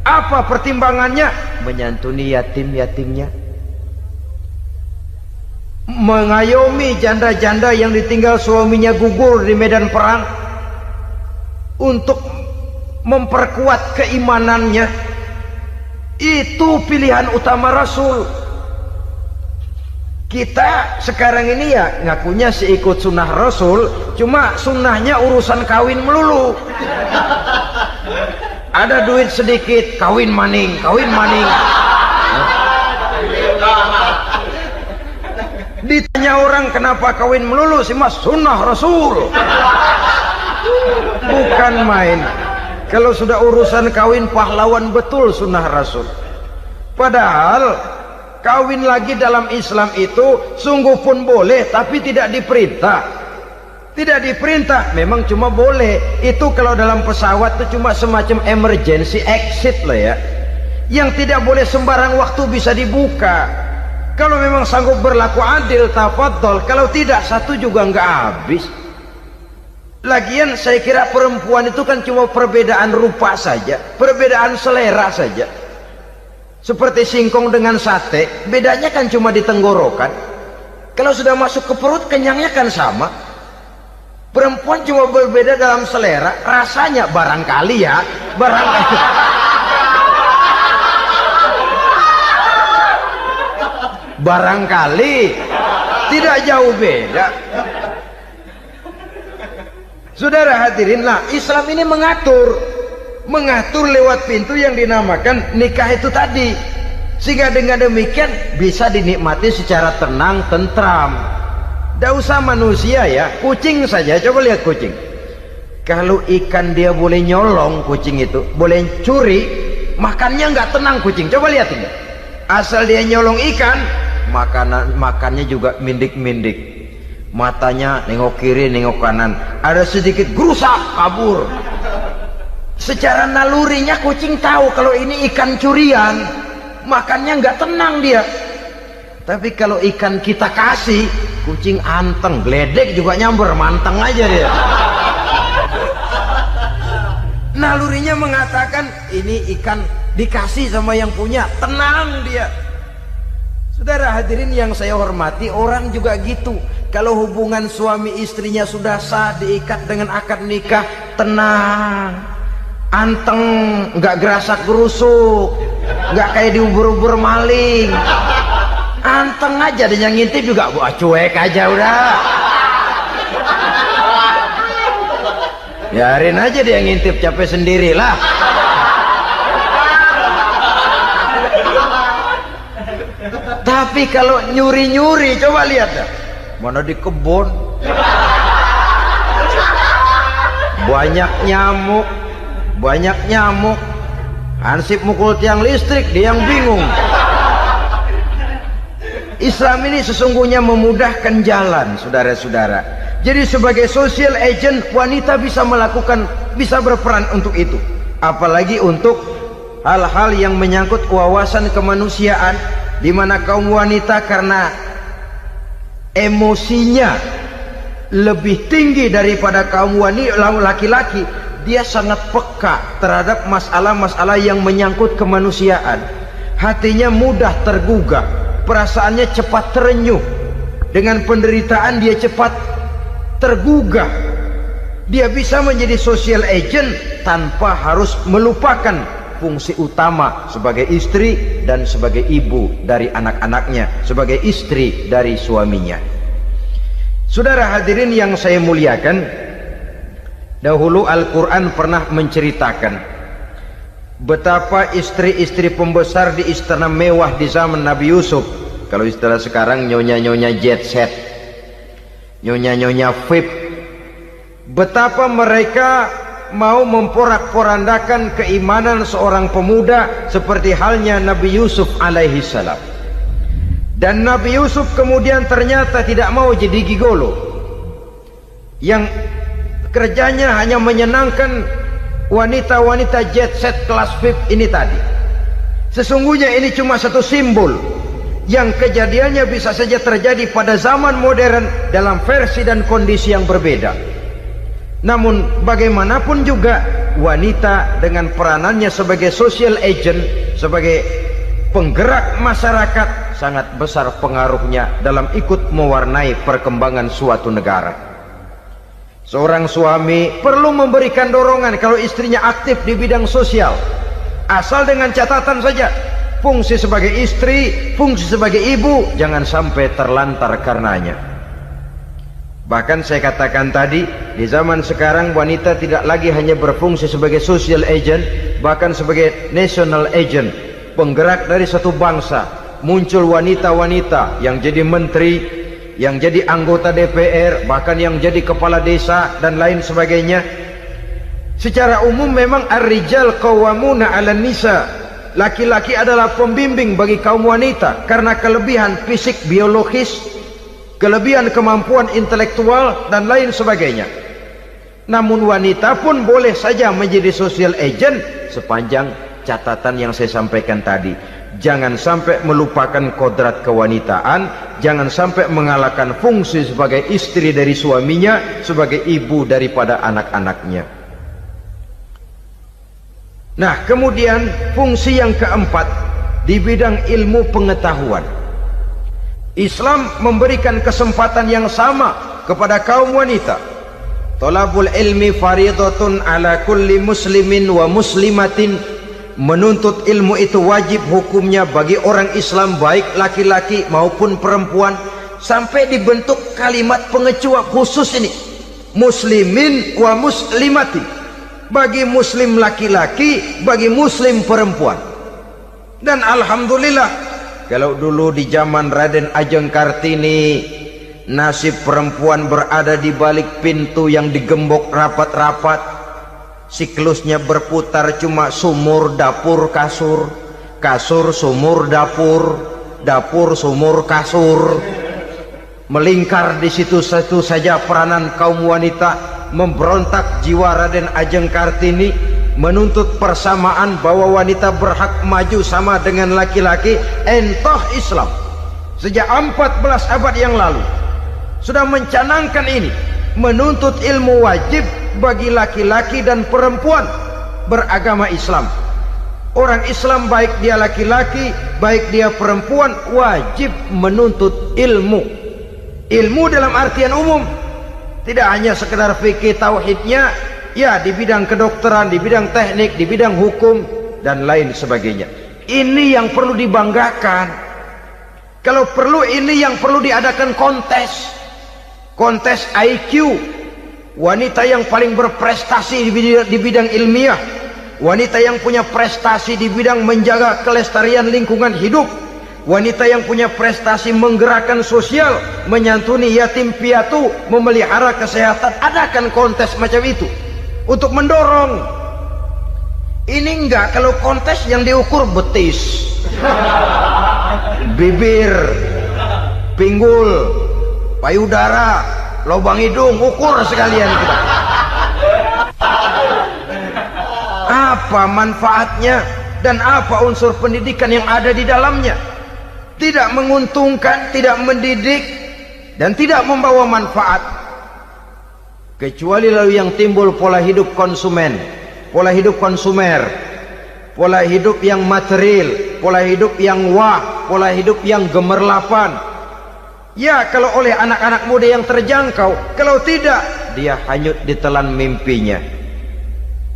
Apa pertimbangannya? Menyantuni yatim-yatimnya, mengayomi janda-janda yang ditinggal suaminya gugur di medan perang, untuk memperkuat keimanannya. Itu pilihan utama Rasul. Kita sekarang ini ya ngakunya sih ikut sunnah Rasul, cuma sunnahnya urusan kawin melulu. Ada duit sedikit, kawin maning, kawin maning. Ditanya orang kenapa kawin melulu, sih mas sunnah Rasul. Bukan main. Kalau sudah urusan kawin pahlawan betul sunnah Rasul. Padahal kawin lagi dalam Islam itu sungguh pun boleh, tapi tidak diperintah. Tidak diperintah, memang cuma boleh. Itu kalau dalam pesawat itu cuma semacam emergency exit lah ya, yang tidak boleh sembarang waktu bisa dibuka. Kalau memang sanggup berlaku adil, tafadhol. Kalau tidak, satu juga nggak habis. Lagian saya kira perempuan itu kan cuma perbedaan rupa saja, perbedaan selera saja. Seperti singkong dengan sate, bedanya kan cuma di tenggorokan. Kalau sudah masuk ke perut, kenyangnya kan sama. Perempuan cuma berbeda dalam selera, rasanya barangkali ya, barangkali. Barangkali tidak jauh beda. Saudara hadirinlah, Islam ini mengatur lewat pintu yang dinamakan nikah itu tadi, sehingga dengan demikian bisa dinikmati secara tenang, tentram. Tidak usah manusia ya, kucing saja. Coba lihat kucing. Kalau ikan dia boleh nyolong, kucing itu boleh curi, makannya nggak tenang kucing. Coba lihat ini. Asal dia nyolong ikan, makannya juga mindik-mindik. Matanya nengok kiri, nengok kanan. Ada sedikit gerusak, kabur. Secara nalurinya kucing tahu kalau ini ikan curian, makannya nggak tenang dia. Tapi kalau ikan kita kasih, kucing anteng, geledek juga nyamber, manteng aja dia. Nalurinya mengatakan ini ikan dikasih sama yang punya, tenang dia. Saudara hadirin yang saya hormati, orang juga gitu. Kalau hubungan suami istrinya sudah sah, diikat dengan akad nikah, tenang, anteng, nggak gerasak gerusuk, nggak kayak diubur-ubur maling, anteng aja. Dan yang ngintip juga buat cuek aja udah. Biarin aja dia ngintip, capek sendirilah. Tapi kalau nyuri-nyuri, coba lihat dah. Mana di kebun banyak nyamuk, Hansip mukul tiang listrik, dia yang bingung. Islam ini sesungguhnya memudahkan jalan, saudara-saudara. Jadi sebagai social agent, wanita bisa berperan untuk itu. Apalagi untuk hal-hal yang menyangkut wawasan kemanusiaan, di mana kaum wanita karena emosinya lebih tinggi daripada kaum laki-laki, dia sangat peka terhadap masalah-masalah yang menyangkut kemanusiaan. Hatinya mudah tergugah, perasaannya cepat terenyuh, dengan penderitaan dia cepat tergugah. Dia bisa menjadi social agent tanpa harus melupakan fungsi utama sebagai istri dan sebagai ibu dari anak-anaknya, sebagai istri dari suaminya. Saudara hadirin yang saya muliakan, dahulu Al-Quran pernah menceritakan betapa istri-istri pembesar di istana mewah di zaman Nabi Yusuf. Kalau istilah sekarang nyonya-nyonya jet set, nyonya-nyonya VIP, betapa mereka mau memporak-porandakan keimanan seorang pemuda seperti halnya Nabi Yusuf alaihi salam. Dan Nabi Yusuf kemudian ternyata tidak mau jadi gigolo yang kerjanya hanya menyenangkan wanita-wanita jet set kelas VIP ini tadi. Sesungguhnya ini cuma satu simbol yang kejadiannya bisa saja terjadi pada zaman modern dalam versi dan kondisi yang berbeda. Namun bagaimanapun juga, wanita dengan peranannya sebagai social agent, sebagai penggerak masyarakat, sangat besar pengaruhnya dalam ikut mewarnai perkembangan suatu negara. Seorang suami perlu memberikan dorongan kalau istrinya aktif di bidang sosial, asal dengan catatan saja, fungsi sebagai istri, fungsi sebagai ibu jangan sampai terlantar karenanya. Bahkan saya katakan tadi, di zaman sekarang wanita tidak lagi hanya berfungsi sebagai social agent, bahkan sebagai national agent, penggerak dari satu bangsa. Muncul wanita-wanita yang jadi menteri, yang jadi anggota DPR, bahkan yang jadi kepala desa dan lain sebagainya. Secara umum memang ar-rijal qawwamuna 'alan nisa. Laki-laki adalah pembimbing bagi kaum wanita karena kelebihan fisik biologis, kelebihan kemampuan intelektual dan lain sebagainya. Namun wanita pun boleh saja menjadi social agent sepanjang catatan yang saya sampaikan tadi. Jangan sampai melupakan kodrat kewanitaan, jangan sampai mengalahkan fungsi sebagai istri dari suaminya, sebagai ibu daripada anak-anaknya. Nah, kemudian fungsi yang keempat di bidang ilmu pengetahuan. Islam memberikan kesempatan yang sama kepada kaum wanita. Thalabul ilmi faridatun ala kulli muslimin wa muslimatin. Menuntut ilmu itu wajib hukumnya bagi orang Islam, baik laki-laki maupun perempuan. Sampai dibentuk kalimat pengecuali khusus ini, muslimin wa muslimatin, bagi muslim laki-laki, bagi muslim perempuan. Dan alhamdulillah, kalau dulu di zaman Raden Ajeng Kartini, nasib perempuan berada di balik pintu yang digembok rapat-rapat, siklusnya berputar cuma sumur, dapur, kasur, kasur, sumur, dapur, dapur, sumur, kasur. Melingkar di situ saja peranan kaum wanita. Memberontak jiwa Raden Ajeng Kartini, menuntut persamaan bahwa wanita berhak maju sama dengan laki-laki. Entah Islam sejak 14 abad yang lalu sudah mencanangkan ini. Menuntut ilmu wajib bagi laki-laki dan perempuan beragama Islam. Orang Islam baik dia laki-laki, baik dia perempuan, wajib menuntut ilmu. Ilmu dalam artian umum, tidak hanya sekedar fikih tauhidnya, ya di bidang kedokteran, di bidang teknik, di bidang hukum dan lain sebagainya. Ini yang perlu dibanggakan. Kalau perlu, ini yang perlu diadakan kontes IQ, wanita yang paling berprestasi di bidang ilmiah, wanita yang punya prestasi di bidang menjaga kelestarian lingkungan hidup, wanita yang punya prestasi menggerakkan sosial, menyantuni yatim piatu, memelihara kesehatan. Adakan kontes macam itu untuk mendorong. Ini enggak, kalau kontes yang diukur betis, bibir, pinggul, payudara, lubang hidung, ukur sekalian kita. Apa manfaatnya dan apa unsur pendidikan yang ada di dalamnya? Tidak menguntungkan, tidak mendidik, dan tidak membawa manfaat. Kecuali lalu yang timbul pola hidup konsumen, pola hidup konsumer, pola hidup yang material, pola hidup yang pola hidup yang gemerlapan. Ya, kalau oleh anak-anak muda yang terjangkau. Kalau tidak, dia hanyut ditelan mimpinya.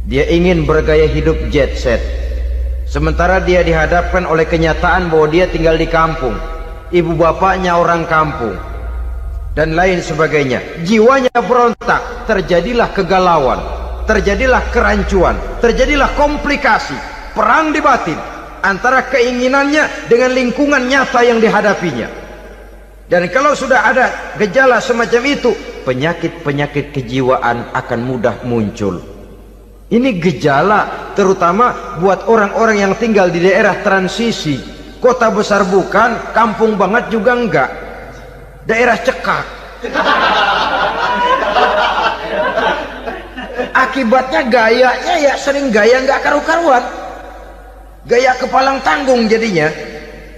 Dia ingin bergaya hidup jet set, sementara dia dihadapkan oleh kenyataan bahwa dia tinggal di kampung, ibu bapaknya orang kampung, dan lain sebagainya. Jiwanya berontak, terjadilah kegalauan, terjadilah kerancuan, terjadilah komplikasi, perang di batin antara keinginannya dengan lingkungan nyata yang dihadapinya. Dan kalau sudah ada gejala semacam itu, penyakit-penyakit kejiwaan akan mudah muncul. Ini gejala terutama buat orang-orang yang tinggal di daerah transisi. Kota besar bukan, kampung banget juga enggak, daerah cekak. Akibatnya gayanya ya sering gaya enggak karu-karuan, gaya kepalang tanggung jadinya.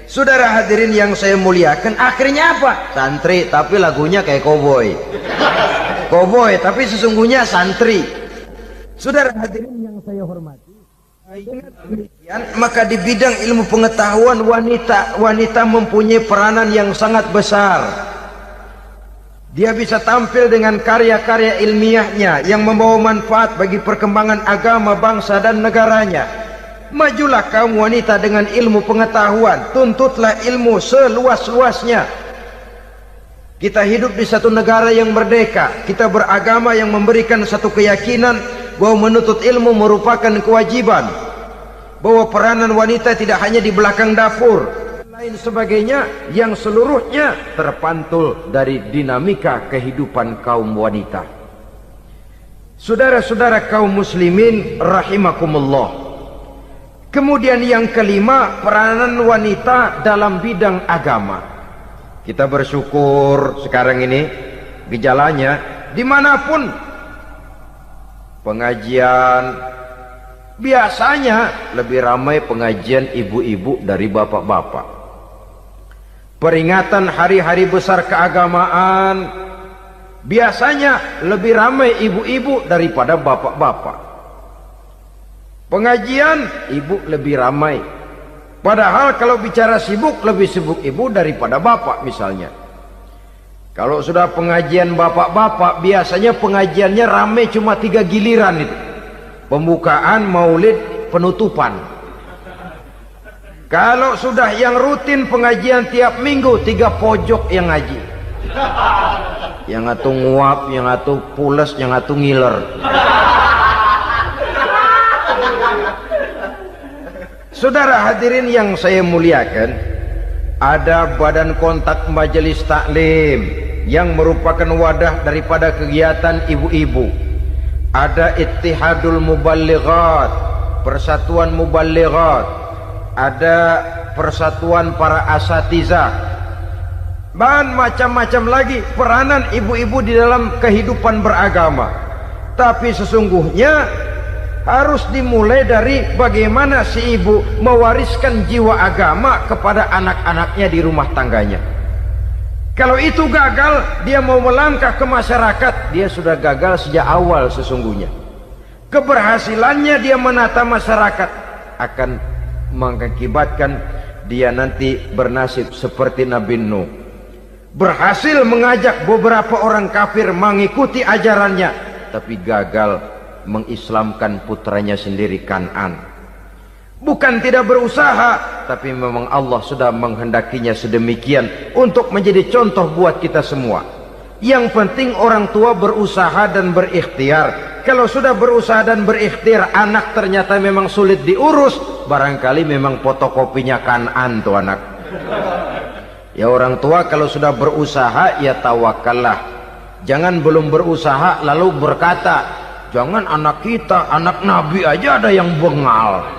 Saudara hadirin yang saya muliakan, akhirnya apa? Santri tapi lagunya kayak koboi, koboi tapi sesungguhnya santri. Saudara hadirin yang saya hormati, dengan demikian maka di bidang ilmu pengetahuan wanita mempunyai peranan yang sangat besar. Dia bisa tampil dengan karya-karya ilmiahnya yang membawa manfaat bagi perkembangan agama, bangsa dan negaranya. Majulah kaum wanita dengan ilmu pengetahuan, tuntutlah ilmu seluas-luasnya. Kita hidup di satu negara yang merdeka, kita beragama yang memberikan satu keyakinan bahwa menuntut ilmu merupakan kewajiban, bahwa peranan wanita tidak hanya di belakang dapur, lain sebagainya, yang seluruhnya terpantul dari dinamika kehidupan kaum wanita. Saudara-saudara kaum muslimin rahimakumullah. Kemudian yang kelima, peranan wanita dalam bidang agama. Kita bersyukur sekarang ini gejalanya dimanapun pengajian, biasanya lebih ramai pengajian ibu-ibu dari bapak-bapak. Peringatan hari-hari besar keagamaan, biasanya lebih ramai ibu-ibu daripada bapak-bapak. Pengajian ibu lebih ramai, padahal kalau bicara sibuk, lebih sibuk ibu daripada bapak misalnya. Kalau sudah pengajian bapak-bapak, biasanya pengajiannya ramai cuma 3 giliran itu: pembukaan, maulid, penutupan. Kalau sudah yang rutin pengajian tiap minggu, 3 pojok yang ngaji, yang atuh nguap, yang atuh pules, yang atuh ngiler. Saudara hadirin yang saya muliakan, ada badan kontak majelis taklim yang merupakan wadah daripada kegiatan ibu-ibu. Ada Ittihadul Muballighat, Persatuan Muballighat, ada Persatuan Para Asatizah, dan macam-macam lagi peranan ibu-ibu di dalam kehidupan beragama. Tapi sesungguhnya harus dimulai dari bagaimana si ibu mewariskan jiwa agama kepada anak-anaknya di rumah tangganya. Kalau itu gagal, dia mau melangkah ke masyarakat, dia sudah gagal sejak awal sesungguhnya. Keberhasilannya dia menata masyarakat akan mengakibatkan dia nanti bernasib seperti Nabi Nuh. Berhasil mengajak beberapa orang kafir mengikuti ajarannya, tapi gagal mengislamkan putranya sendiri Kan'an. Bukan tidak berusaha, tapi memang Allah sudah menghendakinya sedemikian untuk menjadi contoh buat kita semua. Yang penting orang tua berusaha dan berikhtiar. Kalau sudah berusaha dan berikhtiar, anak ternyata memang sulit diurus, barangkali memang fotokopinya Kan'an tuh anak. Ya orang tua kalau sudah berusaha, ya tawakallah. Jangan belum berusaha lalu berkata, jangan anak kita, anak Nabi aja ada yang bengal.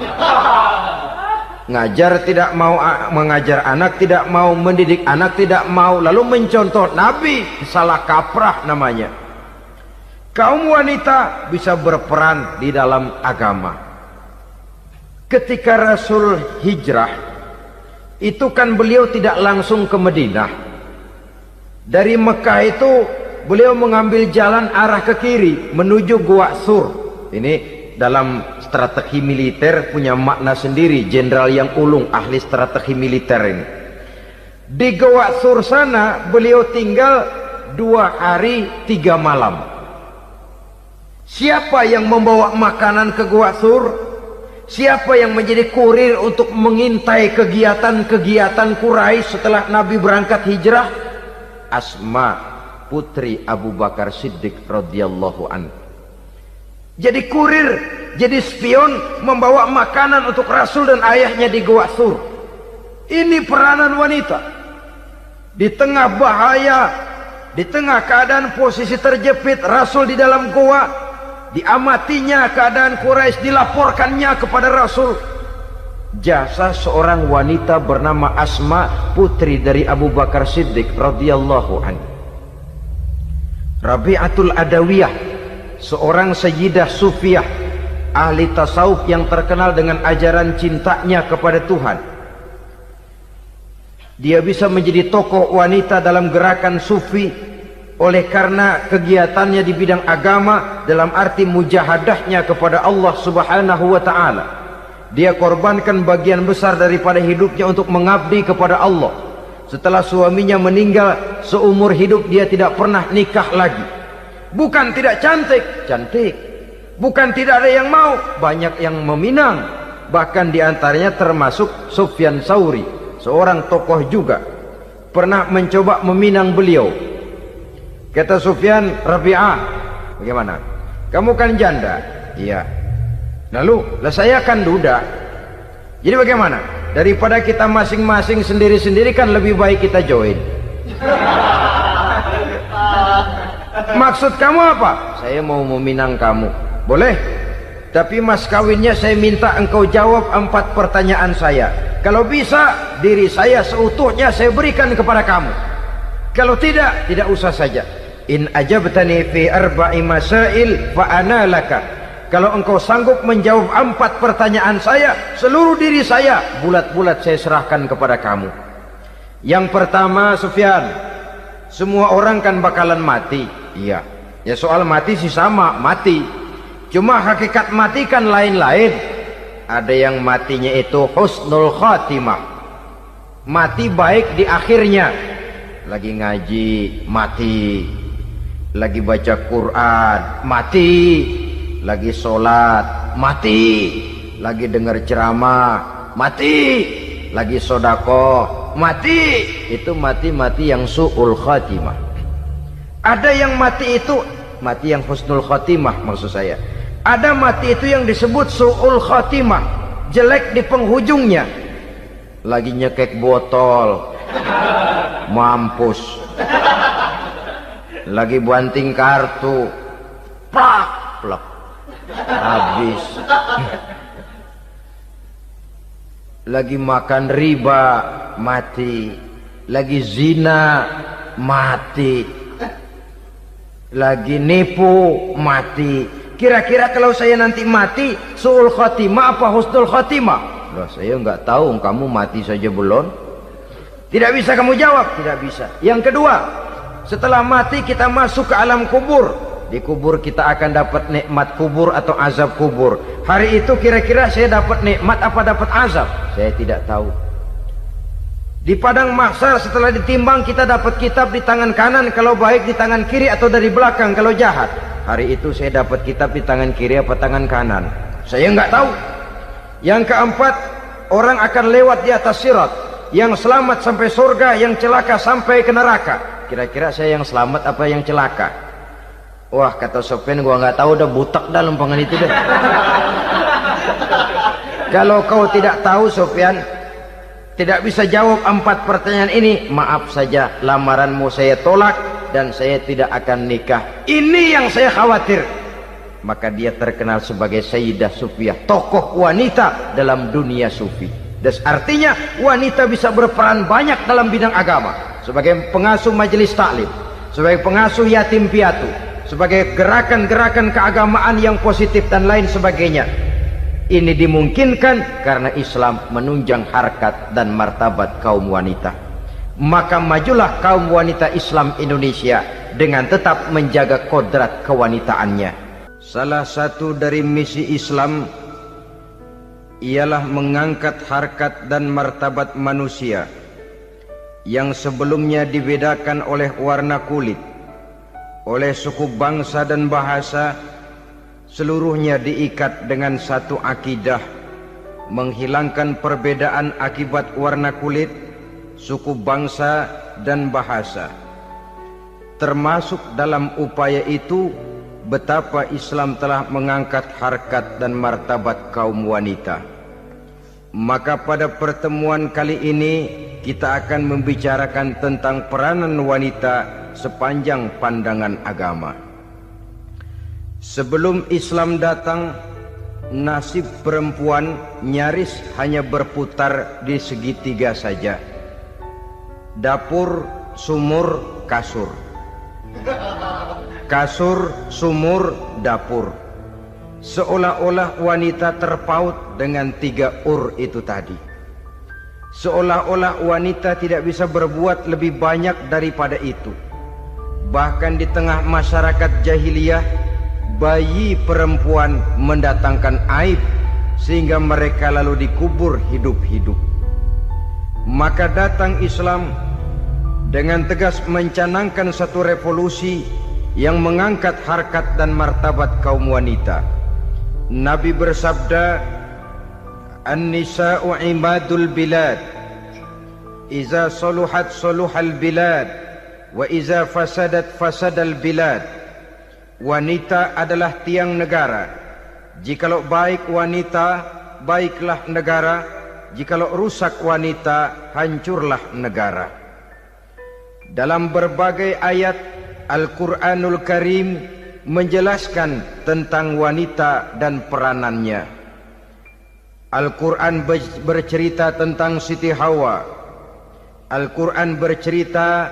Ngajar tidak mau, mengajar anak tidak mau, mendidik anak tidak mau, lalu mencontoh Nabi, salah kaprah namanya. Kaum wanita bisa berperan di dalam agama. Ketika Rasul hijrah, itu kan beliau tidak langsung ke Madinah. Dari Mekah itu beliau mengambil jalan arah ke kiri menuju Gua Sur. Ini dalam strategi militer punya makna sendiri. Jenderal yang ulung, ahli strategi militer ini. Di Gua Sur sana beliau tinggal 2 hari 3 malam. Siapa yang membawa makanan ke Gua Sur? Siapa yang menjadi kurir untuk mengintai kegiatan-kegiatan Quraisy setelah Nabi berangkat hijrah? Asma, putri Abu Bakar Siddiq radhiyallahu anhu. Jadi kurir, jadi spion, membawa makanan untuk Rasul dan ayahnya di Gua Sur. Ini peranan wanita. Di tengah bahaya, di tengah keadaan posisi terjepit, Rasul di dalam gua, diamatinya keadaan Quraisy, dilaporkannya kepada Rasul. Jasa seorang wanita bernama Asma, putri dari Abu Bakar Siddiq radhiyallahu anhu. Rabi'atul Adawiyah, seorang sayyidah sufiyah, ahli tasawuf yang terkenal dengan ajaran cintanya kepada Tuhan. Dia bisa menjadi tokoh wanita dalam gerakan sufi oleh karena kegiatannya di bidang agama dalam arti mujahadahnya kepada Allah Subhanahu wa taala. Dia korbankan bagian besar daripada hidupnya untuk mengabdi kepada Allah. Setelah suaminya meninggal, seumur hidup dia tidak pernah nikah lagi. Bukan tidak cantik, cantik. Bukan tidak ada yang mau, banyak yang meminang. Bahkan diantaranya termasuk Sufyan Tsauri, seorang tokoh juga, pernah mencoba meminang beliau. Kata Sufyan, Rabi'ah, bagaimana? Kamu kan janda? Iya. Lalu, lah saya kan duda. Jadi bagaimana? Daripada kita masing-masing sendiri-sendiri kan lebih baik kita join. Maksud kamu apa? Saya mau meminang kamu. Boleh? Tapi mas kawinnya saya minta engkau jawab 4 pertanyaan saya. Kalau bisa, diri saya seutuhnya saya berikan kepada kamu. Kalau tidak, tidak usah saja. In ajabtani fi 4 masail fa ana laka. Kalau engkau sanggup menjawab 4 pertanyaan saya, seluruh diri saya bulat-bulat saya serahkan kepada kamu. Yang pertama, Sufyan, semua orang kan bakalan mati. Iya. Ya soal mati sih sama, mati. Cuma hakikat mati kan lain-lain. Ada yang matinya itu husnul khatimah, mati baik di akhirnya. Lagi ngaji, mati. Lagi baca Quran, mati. Lagi sholat, mati. Lagi dengar ceramah, mati. Lagi sodakoh, mati. Itu mati-mati yang su'ul khatimah. Ada yang mati itu mati yang husnul khatimah, maksud saya. Ada mati itu yang disebut su'ul khatimah, jelek di penghujungnya. Lagi nyekek botol, mampus. Lagi banting kartu, plak plak, habis. Lagi makan riba, mati. Lagi zina, mati. Lagi nipu, mati. Kira-kira kalau saya nanti mati, su'ul khatimah apa husnul khatimah? Loh, saya nggak tahu, kamu mati saja belum. Tidak bisa kamu jawab, tidak bisa. Yang kedua, setelah mati kita masuk ke alam kubur. Di kubur kita akan dapat nikmat kubur atau azab kubur. Hari itu kira-kira saya dapat nikmat apa dapat azab? Saya tidak tahu. Di padang mahsyar setelah ditimbang kita dapat kitab di tangan kanan kalau baik, di tangan kiri atau dari belakang kalau jahat. Hari itu saya dapat kitab di tangan kiri apa tangan kanan? Saya enggak tahu. Yang keempat, orang akan lewat di atas sirat. Yang selamat sampai surga, yang celaka sampai ke neraka. Kira-kira saya yang selamat apa yang celaka? Wah, kata Sofyan, gua nggak tahu, udah butak dah lempangan itu deh. Kalau kau tidak tahu Sofyan, tidak bisa jawab 4 pertanyaan ini, maaf saja, lamaranmu saya tolak dan saya tidak akan nikah. Ini yang saya khawatir. Maka dia terkenal sebagai Sayyidah Sufiyah, tokoh wanita dalam dunia sufi. Dan artinya wanita bisa berperan banyak dalam bidang agama, sebagai pengasuh majelis taklim, sebagai pengasuh yatim piatu, sebagai gerakan-gerakan keagamaan yang positif dan lain sebagainya. Ini dimungkinkan karena Islam menunjang harkat dan martabat kaum wanita. Maka majulah kaum wanita Islam Indonesia dengan tetap menjaga kodrat kewanitaannya. Salah satu dari misi Islam ialah mengangkat harkat dan martabat manusia yang sebelumnya dibedakan oleh warna kulit, oleh suku bangsa dan bahasa. Seluruhnya diikat dengan satu akidah, menghilangkan perbedaan akibat warna kulit, suku bangsa dan bahasa. Termasuk dalam upaya itu betapa Islam telah mengangkat harkat dan martabat kaum wanita. Maka pada pertemuan kali ini kita akan membicarakan tentang peranan wanita sepanjang pandangan agama. Sebelum Islam datang, nasib perempuan nyaris hanya berputar di segitiga saja. Dapur, sumur, kasur. Kasur, sumur, dapur. Seolah-olah wanita terpaut dengan 3 itu tadi. Seolah-olah wanita tidak bisa berbuat lebih banyak daripada itu. Bahkan di tengah masyarakat jahiliyah, bayi perempuan mendatangkan aib sehingga mereka lalu dikubur hidup-hidup. Maka datang Islam dengan tegas mencanangkan satu revolusi yang mengangkat harkat dan martabat kaum wanita. Nabi bersabda, "An-nisa'u imadul bilad, iza saluhat saluhal bilad, wa iza fasadat fasadal bilad." Wanita adalah tiang negara. Jikalau baik wanita, baiklah negara. Jikalau rusak wanita, hancurlah negara. Dalam berbagai ayat, Al-Quranul Karim menjelaskan tentang wanita dan peranannya. Al-Quran bercerita tentang Siti Hawa. Al-Quran bercerita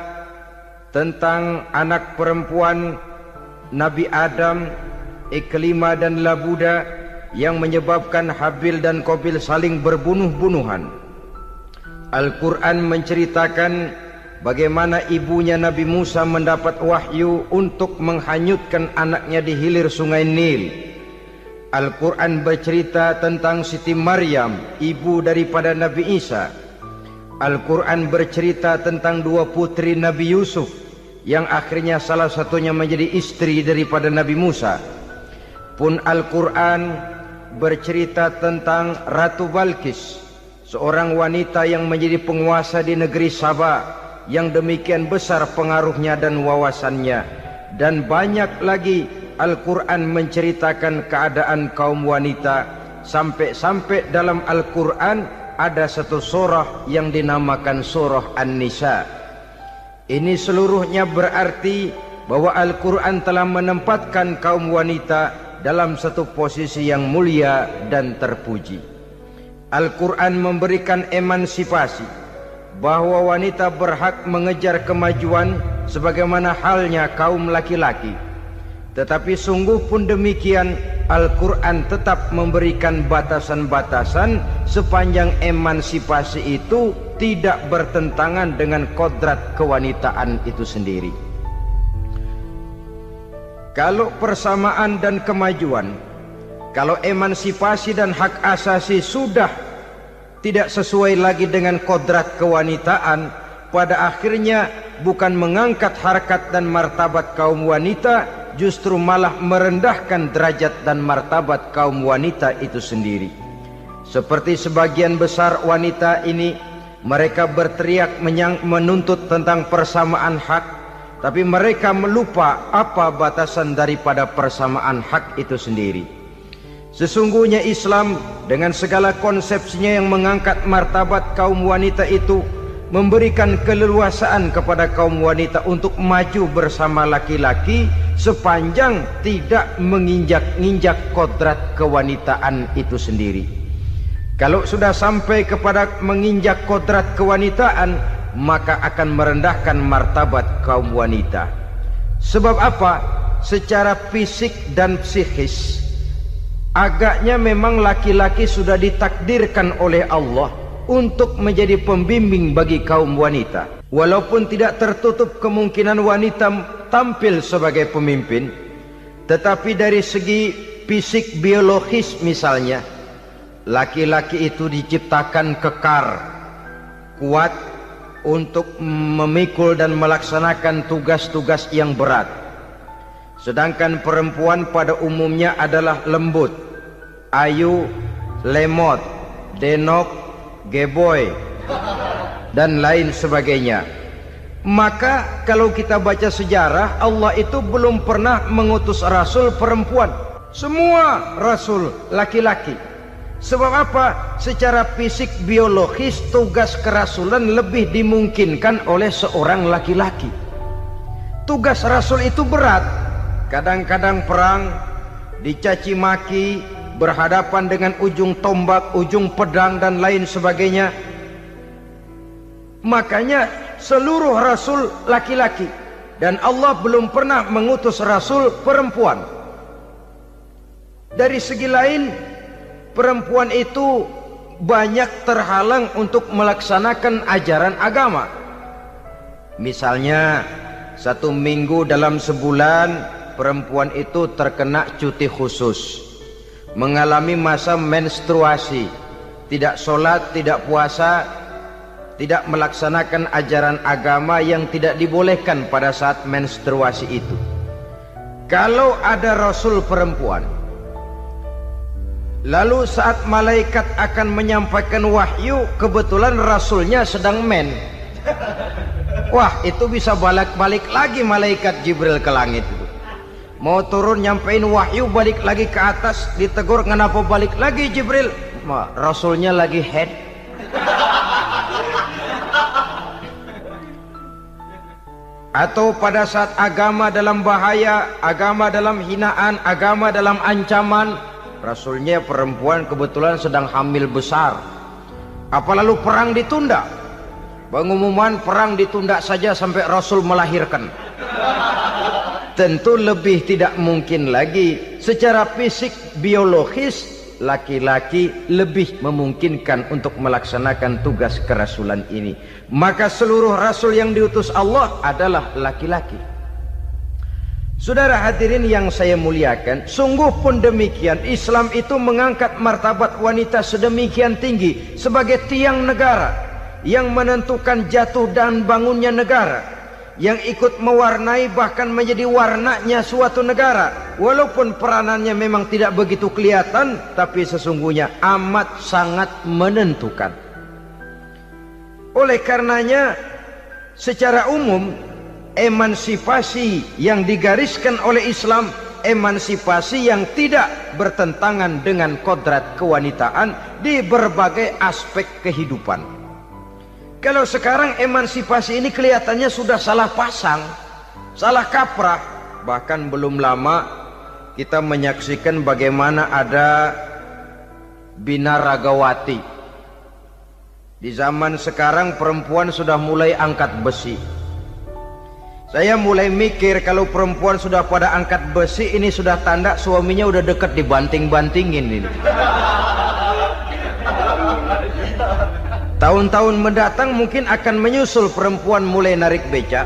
tentang anak perempuan Nabi Adam, Iklimah dan Labuda yang menyebabkan Habil dan Qabil saling berbunuh-bunuhan. Al-Quran menceritakan bagaimana ibunya Nabi Musa mendapat wahyu untuk menghanyutkan anaknya di hilir sungai Nil. Al-Quran bercerita tentang Siti Maryam, ibu daripada Nabi Isa. Al-Quran bercerita tentang 2 putri Nabi Yusuf, yang akhirnya salah satunya menjadi istri daripada Nabi Musa. Pun Al-Quran bercerita tentang Ratu Balkis, seorang wanita yang menjadi penguasa di negeri Sabah, yang demikian besar pengaruhnya dan wawasannya. Dan banyak lagi Al-Quran menceritakan keadaan kaum wanita, sampai-sampai dalam Al-Quran ada satu surah yang dinamakan surah An-Nisa. Ini seluruhnya berarti bahwa Al-Quran telah menempatkan kaum wanita dalam satu posisi yang mulia dan terpuji. Al-Quran memberikan emansipasi, bahwa wanita berhak mengejar kemajuan sebagaimana halnya kaum laki-laki. Tetapi sungguh pun demikian, Al-Quran tetap memberikan batasan-batasan sepanjang emansipasi itu tidak bertentangan dengan kodrat kewanitaan itu sendiri. Kalau persamaan dan kemajuan, kalau emansipasi dan hak asasi sudah tidak sesuai lagi dengan kodrat kewanitaan, pada akhirnya bukan mengangkat harkat dan martabat kaum wanita, justru malah merendahkan derajat dan martabat kaum wanita itu sendiri. Seperti sebagian besar wanita ini, mereka berteriak menuntut tentang persamaan hak, tapi mereka melupa apa batasan daripada persamaan hak itu sendiri. Sesungguhnya Islam dengan segala konsepsinya yang mengangkat martabat kaum wanita itu memberikan keleluasaan kepada kaum wanita untuk maju bersama laki-laki sepanjang tidak menginjak-injak kodrat kewanitaan itu sendiri. Kalau sudah sampai kepada menginjak kodrat kewanitaan, maka akan merendahkan martabat kaum wanita. Sebab apa? Secara fisik dan psikis, agaknya memang laki-laki sudah ditakdirkan oleh Allah untuk menjadi pembimbing bagi kaum wanita. Walaupun tidak tertutup kemungkinan wanita tampil sebagai pemimpin, tetapi dari segi fisik biologis misalnya, laki-laki itu diciptakan kekar, kuat untuk memikul dan melaksanakan tugas-tugas yang berat. Sedangkan perempuan pada umumnya adalah lembut, ayu, lemot, denok, geboy, dan lain sebagainya. Maka kalau kita baca sejarah, Allah itu belum pernah mengutus rasul perempuan. Semua rasul laki-laki. Sebab apa? Secara fisik biologis tugas kerasulan lebih dimungkinkan oleh seorang laki-laki. Tugas rasul itu berat. Kadang-kadang perang, dicaci maki, berhadapan dengan ujung tombak, ujung pedang dan lain sebagainya. Makanya seluruh rasul laki-laki, dan Allah belum pernah mengutus rasul perempuan. Dari segi lain, perempuan itu banyak terhalang untuk melaksanakan ajaran agama. Misalnya 1 minggu dalam sebulan perempuan itu terkena cuti khusus, mengalami masa menstruasi, tidak sholat, tidak puasa, tidak melaksanakan ajaran agama yang tidak dibolehkan pada saat menstruasi itu. Kalau ada rasul perempuan, lalu saat malaikat akan menyampaikan wahyu, kebetulan rasulnya sedang wah, itu bisa balik-balik lagi malaikat Jibril ke langit itu. Mau turun nyampein wahyu, balik lagi ke atas, ditegur, kenapa balik lagi Jibril? Rasulnya lagi head. Atau pada saat agama dalam bahaya, agama dalam hinaan, agama dalam ancaman, rasulnya perempuan kebetulan sedang hamil besar. Apa lalu perang ditunda? Pengumuman perang ditunda saja sampai rasul melahirkan. Tentu lebih tidak mungkin lagi. Secara fisik biologis, laki-laki lebih memungkinkan untuk melaksanakan tugas kerasulan ini. Maka seluruh rasul yang diutus Allah adalah laki-laki. Saudara hadirin yang saya muliakan, sungguh pun demikian, Islam itu mengangkat martabat wanita sedemikian tinggi sebagai tiang negara yang menentukan jatuh dan bangunnya negara, yang ikut mewarnai bahkan menjadi warnanya suatu negara. Walaupun peranannya memang tidak begitu kelihatan, tapi sesungguhnya amat sangat menentukan. Oleh karenanya, secara umum, emansipasi yang digariskan oleh Islam, emansipasi yang tidak bertentangan dengan kodrat kewanitaan di berbagai aspek kehidupan. Kalau sekarang emansipasi ini kelihatannya sudah salah pasang, salah kaprah. Bahkan belum lama kita menyaksikan bagaimana ada binaragawati. Di zaman sekarang perempuan sudah mulai angkat besi. Saya mulai mikir kalau perempuan sudah pada angkat besi, ini sudah tanda suaminya udah dekat dibanting-bantingin ini. Tahun-tahun mendatang mungkin akan menyusul perempuan mulai narik becak.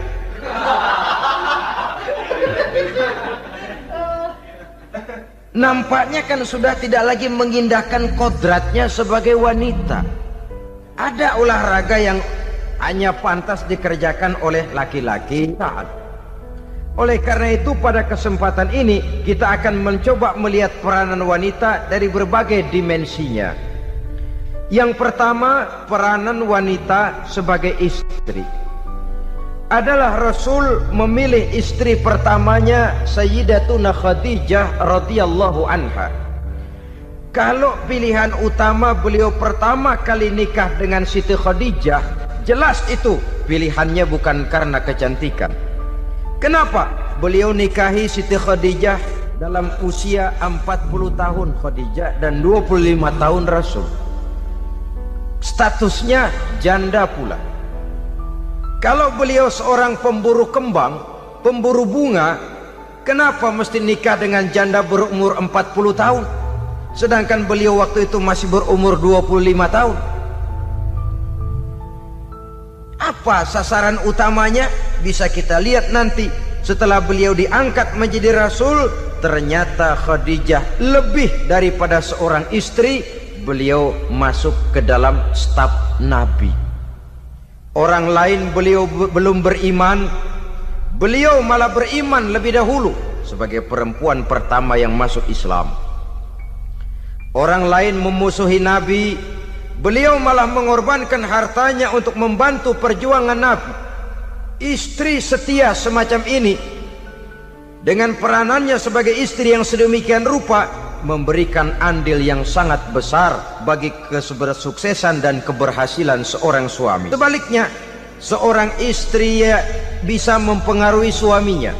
Nampaknya kan sudah tidak lagi mengindahkan kodratnya sebagai wanita. Ada olahraga yang hanya pantas dikerjakan oleh laki-laki. Oleh karena itu pada kesempatan ini kita akan mencoba melihat peranan wanita dari berbagai dimensinya. Yang pertama, peranan wanita sebagai istri. Adalah Rasul memilih istri pertamanya Sayyidatuna Khadijah radhiyallahu anha. Kalau pilihan utama beliau pertama kali nikah dengan Siti Khadijah, jelas itu pilihannya bukan karena kecantikan. Kenapa? Beliau nikahi Siti Khadijah dalam usia 40 tahun Khadijah dan 25 tahun Rasul. Statusnya janda pula. Kalau beliau seorang pemburu kembang, pemburu bunga, kenapa mesti nikah dengan janda berumur 40 tahun? Sedangkan beliau waktu itu masih berumur 25 tahun. Apa sasaran utamanya? Bisa kita lihat nanti. Setelah beliau diangkat menjadi Rasul, ternyata Khadijah lebih daripada seorang istri. Beliau masuk ke dalam staf Nabi. Orang lain beliau belum beriman, beliau malah beriman lebih dahulu sebagai perempuan pertama yang masuk Islam. Orang lain memusuhi Nabi, beliau malah mengorbankan hartanya untuk membantu perjuangan Nabi. Istri setia semacam ini dengan peranannya sebagai istri yang sedemikian rupa memberikan andil yang sangat besar bagi kesuksesan dan keberhasilan seorang suami. Sebaliknya, seorang istri bisa mempengaruhi suaminya.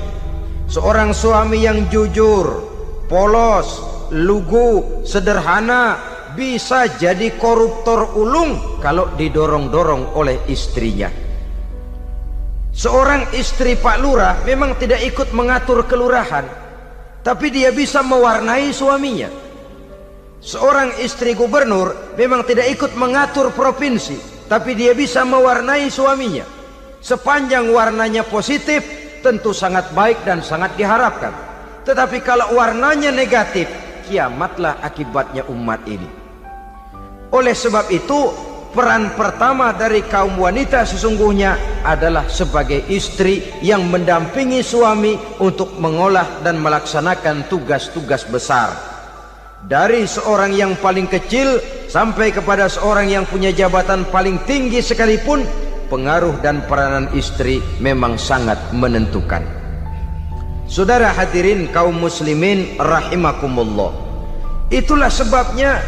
Seorang suami yang jujur, polos, lugu, sederhana bisa jadi koruptor ulung kalau didorong-dorong oleh istrinya. Seorang istri Pak Lurah memang tidak ikut mengatur kelurahan, tapi dia bisa mewarnai suaminya. Seorang istri gubernur memang tidak ikut mengatur provinsi, tapi dia bisa mewarnai suaminya. Sepanjang warnanya positif, tentu sangat baik dan sangat diharapkan. Tetapi kalau warnanya negatif, kiamatlah akibatnya umat ini. Oleh sebab itu, peran pertama dari kaum wanita sesungguhnya adalah sebagai istri yang mendampingi suami untuk mengolah dan melaksanakan tugas-tugas besar. Dari seorang yang paling kecil sampai kepada seorang yang punya jabatan paling tinggi sekalipun, pengaruh dan peranan istri memang sangat menentukan. Saudara hadirin kaum muslimin rahimakumullah. Itulah sebabnya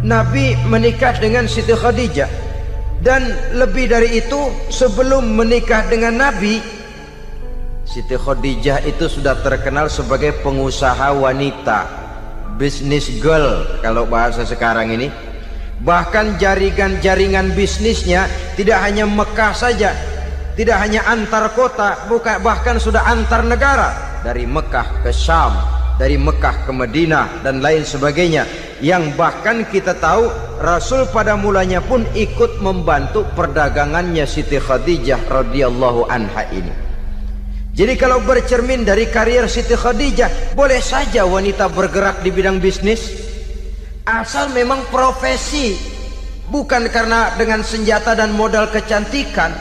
Nabi menikah dengan Siti Khadijah. Dan lebih dari itu, sebelum menikah dengan Nabi, Siti Khadijah itu sudah terkenal sebagai pengusaha wanita, business girl kalau bahasa sekarang ini. Bahkan jaringan bisnisnya tidak hanya Mekah saja, tidak hanya antar kota, bahkan sudah antar negara, dari Mekah ke Syam, dari Mekah ke Madinah dan lain sebagainya, yang bahkan kita tahu Rasul pada mulanya pun ikut membantu perdagangannya Siti Khadijah radhiyallahu anha ini. Jadi kalau bercermin dari karier Siti Khadijah, boleh saja wanita bergerak di bidang bisnis, asal memang profesi, bukan karena dengan senjata dan modal kecantikan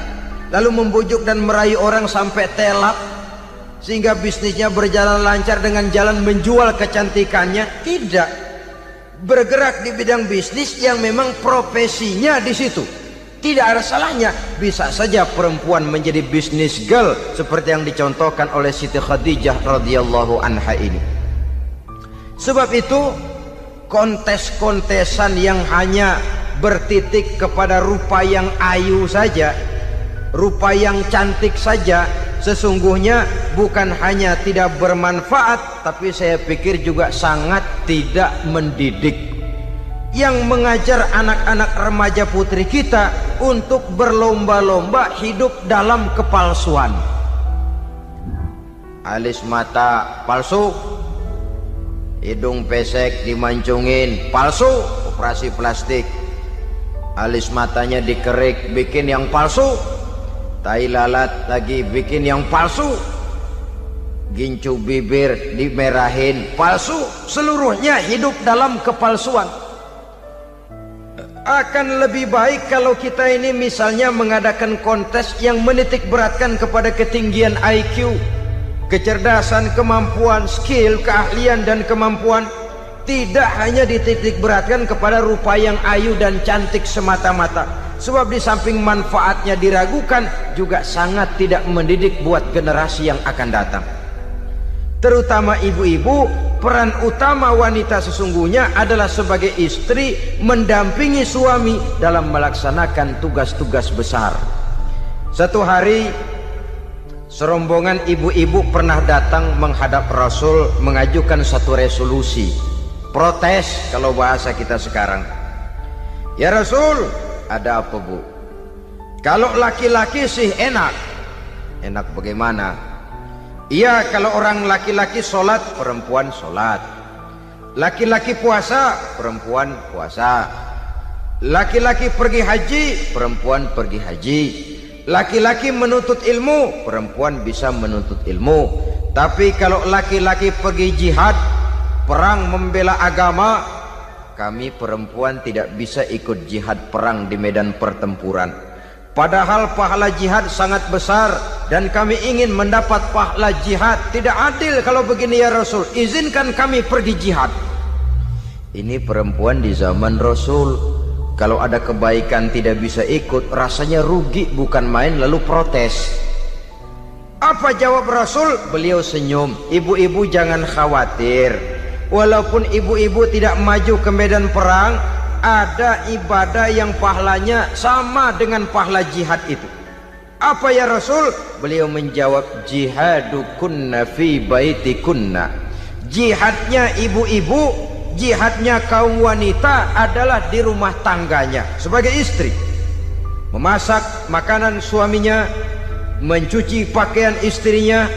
lalu membujuk dan merayu orang sampai telap sehingga bisnisnya berjalan lancar dengan jalan menjual kecantikannya. Tidak, bergerak di bidang bisnis yang memang profesinya di situ. Tidak ada salahnya. Bisa saja perempuan menjadi bisnis girl seperti yang dicontohkan oleh Siti Khadijah radhiyallahu anha ini. Sebab itu, kontes-kontesan yang hanya bertitik kepada rupa yang ayu saja, rupa yang cantik saja, sesungguhnya bukan hanya tidak bermanfaat, tapi saya pikir juga sangat tidak mendidik. Yang mengajar anak-anak remaja putri kita untuk berlomba-lomba hidup dalam kepalsuan. Alis mata palsu, hidung pesek dimancungin palsu, operasi plastik. alis matanya dikerik, bikin yang palsu, tai lalat lagi bikin yang palsu, gincu bibir dimerahin, palsu. Seluruhnya hidup dalam kepalsuan. Akan lebih baik kalau kita ini misalnya mengadakan kontes yang menitik beratkan kepada ketinggian IQ, kecerdasan, kemampuan, skill, keahlian dan kemampuan. Tidak hanya dititik beratkan kepada rupa yang ayu dan cantik semata-mata. Sebab di samping manfaatnya diragukan, juga sangat tidak mendidik buat generasi yang akan datang. Terutama ibu-ibu, peran utama wanita sesungguhnya adalah sebagai istri mendampingi suami dalam melaksanakan tugas-tugas besar. Satu hari serombongan ibu-ibu pernah datang menghadap Rasul mengajukan satu resolusi, protes kalau bahasa kita sekarang. Ya Rasul, ada apa bu? Kalau laki-laki sih enak. Enak bagaimana? Iya, kalau orang laki-laki sholat, perempuan sholat. Laki-laki puasa, perempuan puasa. Laki-laki pergi haji, perempuan pergi haji. Laki-laki menuntut ilmu, perempuan bisa menuntut ilmu. Tapi kalau laki-laki pergi jihad, perang membela agama, kami perempuan tidak bisa ikut jihad perang di medan pertempuran. Padahal pahala jihad sangat besar dan kami ingin mendapat pahala jihad. Tidak adil kalau begini ya Rasul, izinkan kami pergi jihad. Ini perempuan di zaman Rasul, kalau ada kebaikan tidak bisa ikut, rasanya rugi bukan main, lalu protes. Apa jawab Rasul? Beliau senyum. Ibu-ibu jangan khawatir, walaupun ibu-ibu tidak maju ke medan perang, ada ibadah yang pahalanya sama dengan pahala jihad itu. Apa ya Rasul? Beliau menjawab, jihadukunna fi baitikunna. Jihadnya ibu-ibu, jihadnya kaum wanita adalah di rumah tangganya sebagai istri. Memasak makanan suaminya, mencuci pakaian istrinya,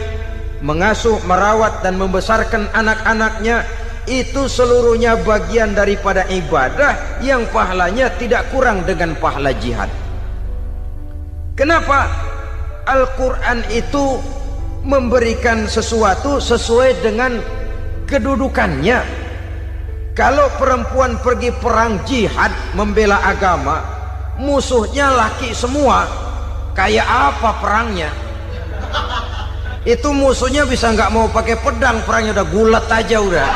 mengasuh, merawat dan membesarkan anak-anaknya. Itu seluruhnya bagian daripada ibadah yang pahalanya tidak kurang dengan pahala jihad. Kenapa? Al-Quran itu memberikan sesuatu sesuai dengan kedudukannya. Kalau perempuan pergi perang jihad membela agama, musuhnya laki semua, kayak apa perangnya? Itu musuhnya bisa nggak mau pakai pedang, perangnya udah gulat aja udah.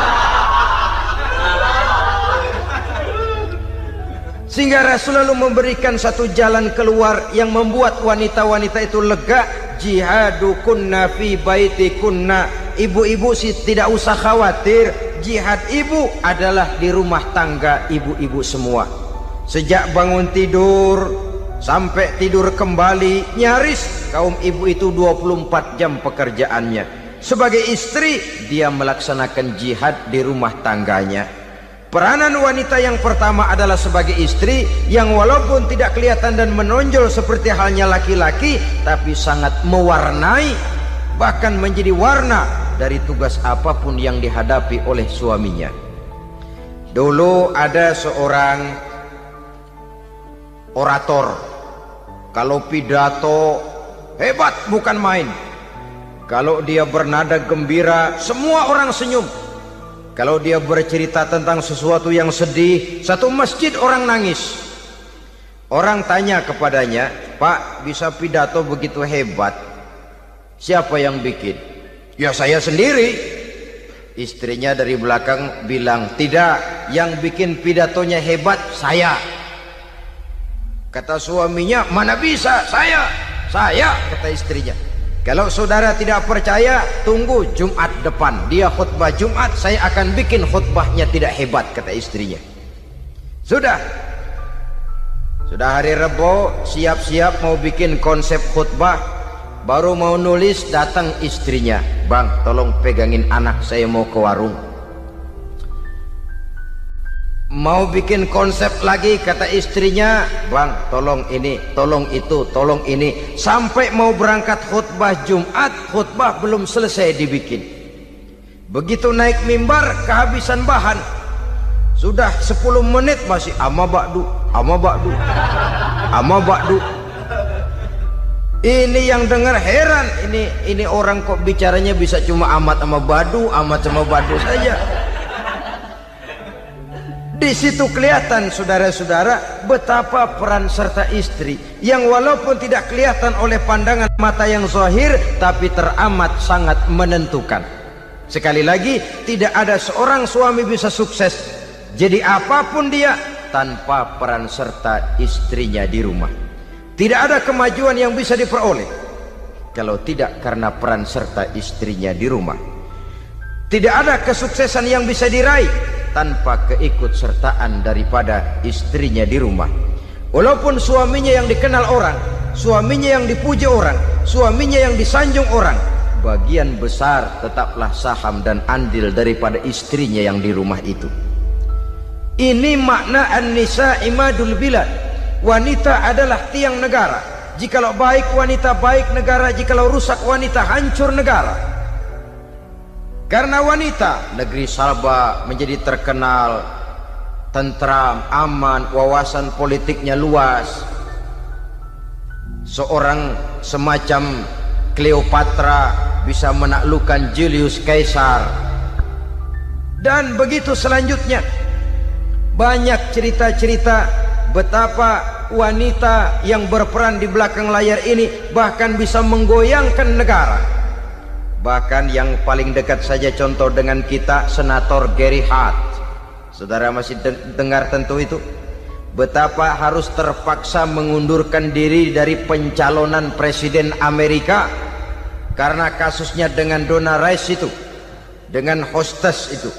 Sehingga Rasul lalu memberikan satu jalan keluar yang membuat wanita-wanita itu lega. Jihadukunna fi baitikunna. Ibu-ibu sih tidak usah khawatir, jihad ibu adalah di rumah tangga ibu-ibu semua. Sejak bangun tidur sampai tidur kembali, nyaris kaum ibu itu 24 jam pekerjaannya. Sebagai istri, dia melaksanakan jihad di rumah tangganya. Peranan wanita yang pertama adalah sebagai istri yang walaupun tidak kelihatan dan menonjol seperti halnya laki-laki, tapi sangat mewarnai, bahkan menjadi warna dari tugas apapun yang dihadapi oleh suaminya. Dulu ada seorang orator, kalau pidato hebat bukan main. Kalau dia bernada gembira, semua orang senyum. Kalau dia bercerita tentang sesuatu yang sedih, satu masjid orang nangis. Orang tanya kepadanya, Pak, bisa pidato begitu hebat, siapa yang bikin? Ya saya sendiri. Istrinya dari belakang bilang, tidak, yang bikin pidatonya hebat saya. Kata suaminya, mana bisa, saya, kata istrinya. Kalau saudara tidak percaya, tunggu Jumat depan, dia khutbah Jumat, saya akan bikin khutbahnya tidak hebat, kata istrinya. Sudah hari Rebo, siap-siap mau bikin konsep khutbah, baru mau nulis, datang istrinya, Bang, tolong pegangin anak, saya mau ke warung. Mau bikin konsep lagi, kata istrinya, Bang, tolong ini, tolong itu, tolong ini. Sampai mau berangkat khutbah Jumat, khutbah belum selesai dibikin. Begitu naik mimbar, kehabisan bahan. Sudah 10 menit masih amma ba'du, ama ba'du. Ini yang dengar heran, ini orang kok bicaranya bisa cuma amat sama badu saja. Di situ kelihatan saudara-saudara betapa peran serta istri yang walaupun tidak kelihatan oleh pandangan mata yang zahir tapi teramat sangat menentukan. Sekali lagi, tidak ada seorang suami bisa sukses jadi apapun dia tanpa peran serta istrinya di rumah. Tidak ada kemajuan yang bisa diperoleh kalau tidak karena peran serta istrinya di rumah. Tidak ada kesuksesan yang bisa diraih tanpa keikutsertaan daripada istrinya di rumah. Walaupun suaminya yang dikenal orang, suaminya yang dipuji orang, suaminya yang disanjung orang, bagian besar tetaplah saham dan andil daripada istrinya yang di rumah itu. Ini makna an-nisa imadul bilad. Wanita adalah tiang negara. Jikalau baik wanita, baik negara. Jikalau rusak wanita, hancur negara. Karena wanita, negeri Sabah menjadi terkenal tentram, aman, wawasan politiknya luas. Seorang semacam Cleopatra bisa menaklukkan Julius Caesar. Dan begitu selanjutnya. Banyak cerita-cerita betapa wanita yang berperan di belakang layar ini bahkan bisa menggoyangkan negara. Bahkan yang paling dekat saja contoh dengan kita, Senator Gary Hart. Saudara masih dengar tentu itu. Betapa harus terpaksa mengundurkan diri dari pencalonan presiden Amerika karena kasusnya dengan Donna Rice itu, dengan hostess itu.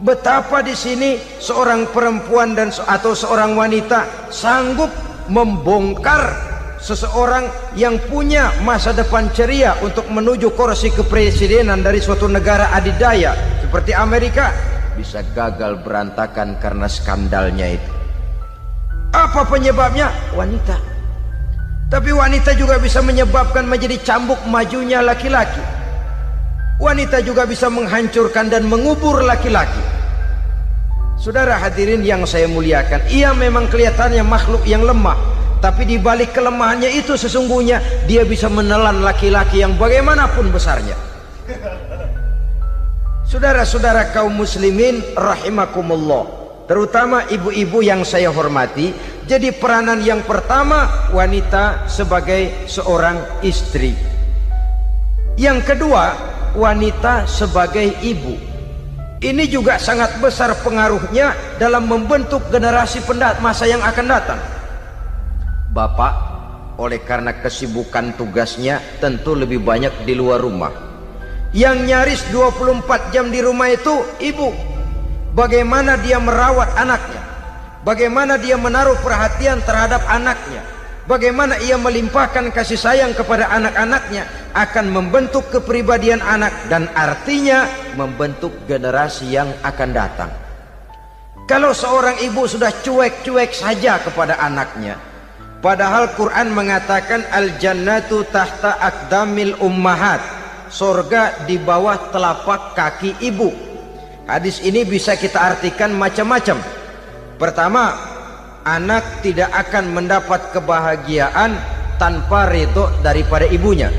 Betapa di sini seorang perempuan atau seorang wanita sanggup membongkar seseorang yang punya masa depan ceria untuk menuju kursi kepresidenan dari suatu negara adidaya seperti Amerika bisa gagal berantakan karena skandalnya itu. Apa penyebabnya? Wanita. Tapi wanita juga bisa menyebabkan menjadi cambuk majunya laki-laki. Wanita juga bisa menghancurkan dan mengubur laki-laki. Saudara hadirin yang saya muliakan, ia memang kelihatannya makhluk yang lemah, tapi di balik kelemahannya itu sesungguhnya dia bisa menelan laki-laki yang bagaimanapun besarnya. Saudara-saudara kaum muslimin rahimakumullah, terutama ibu-ibu yang saya hormati, jadi peranan yang pertama wanita sebagai seorang istri. Yang kedua, wanita sebagai ibu. Ini juga sangat besar pengaruhnya dalam membentuk generasi masa yang akan datang. Bapak, oleh karena kesibukan tugasnya tentu lebih banyak di luar rumah. Yang nyaris 24 jam di rumah itu ibu. Bagaimana dia merawat anaknya, bagaimana dia menaruh perhatian terhadap anaknya, bagaimana ia melimpahkan kasih sayang kepada anak-anaknya akan membentuk kepribadian anak dan artinya membentuk generasi yang akan datang. Kalau seorang ibu sudah cuek-cuek saja kepada anaknya, padahal Quran mengatakan al-jannatu tahta aqdamil ummahat, surga di bawah telapak kaki ibu. Hadis ini bisa kita artikan macam-macam. Pertama, anak tidak akan mendapat kebahagiaan tanpa ridho daripada ibunya.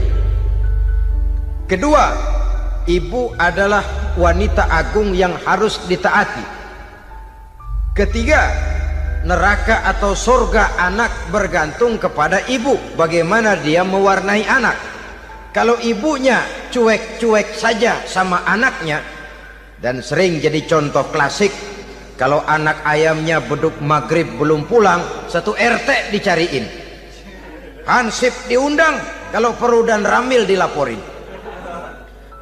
Kedua, ibu adalah wanita agung yang harus ditaati. Ketiga, neraka atau surga anak bergantung kepada ibu, bagaimana dia mewarnai anak. Kalau ibunya cuek-cuek saja sama anaknya, dan sering jadi contoh klasik, kalau anak ayamnya beduk maghrib belum pulang, satu RT dicariin, hansip diundang, kalau perlu dan ramil dilaporin.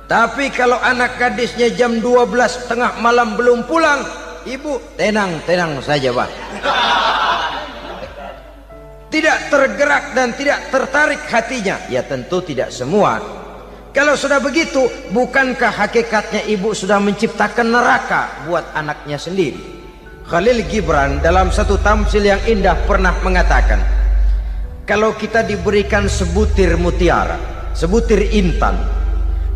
Tapi kalau anak gadisnya jam 12 tengah malam belum pulang, ibu tenang saja Pak. Tidak tergerak dan tidak tertarik hatinya. Ya tentu tidak semua. Kalau sudah begitu, bukankah hakikatnya ibu sudah menciptakan neraka buat anaknya sendiri? Khalil Gibran dalam satu tamsil yang indah pernah mengatakan, kalau kita diberikan sebutir mutiara, sebutir intan,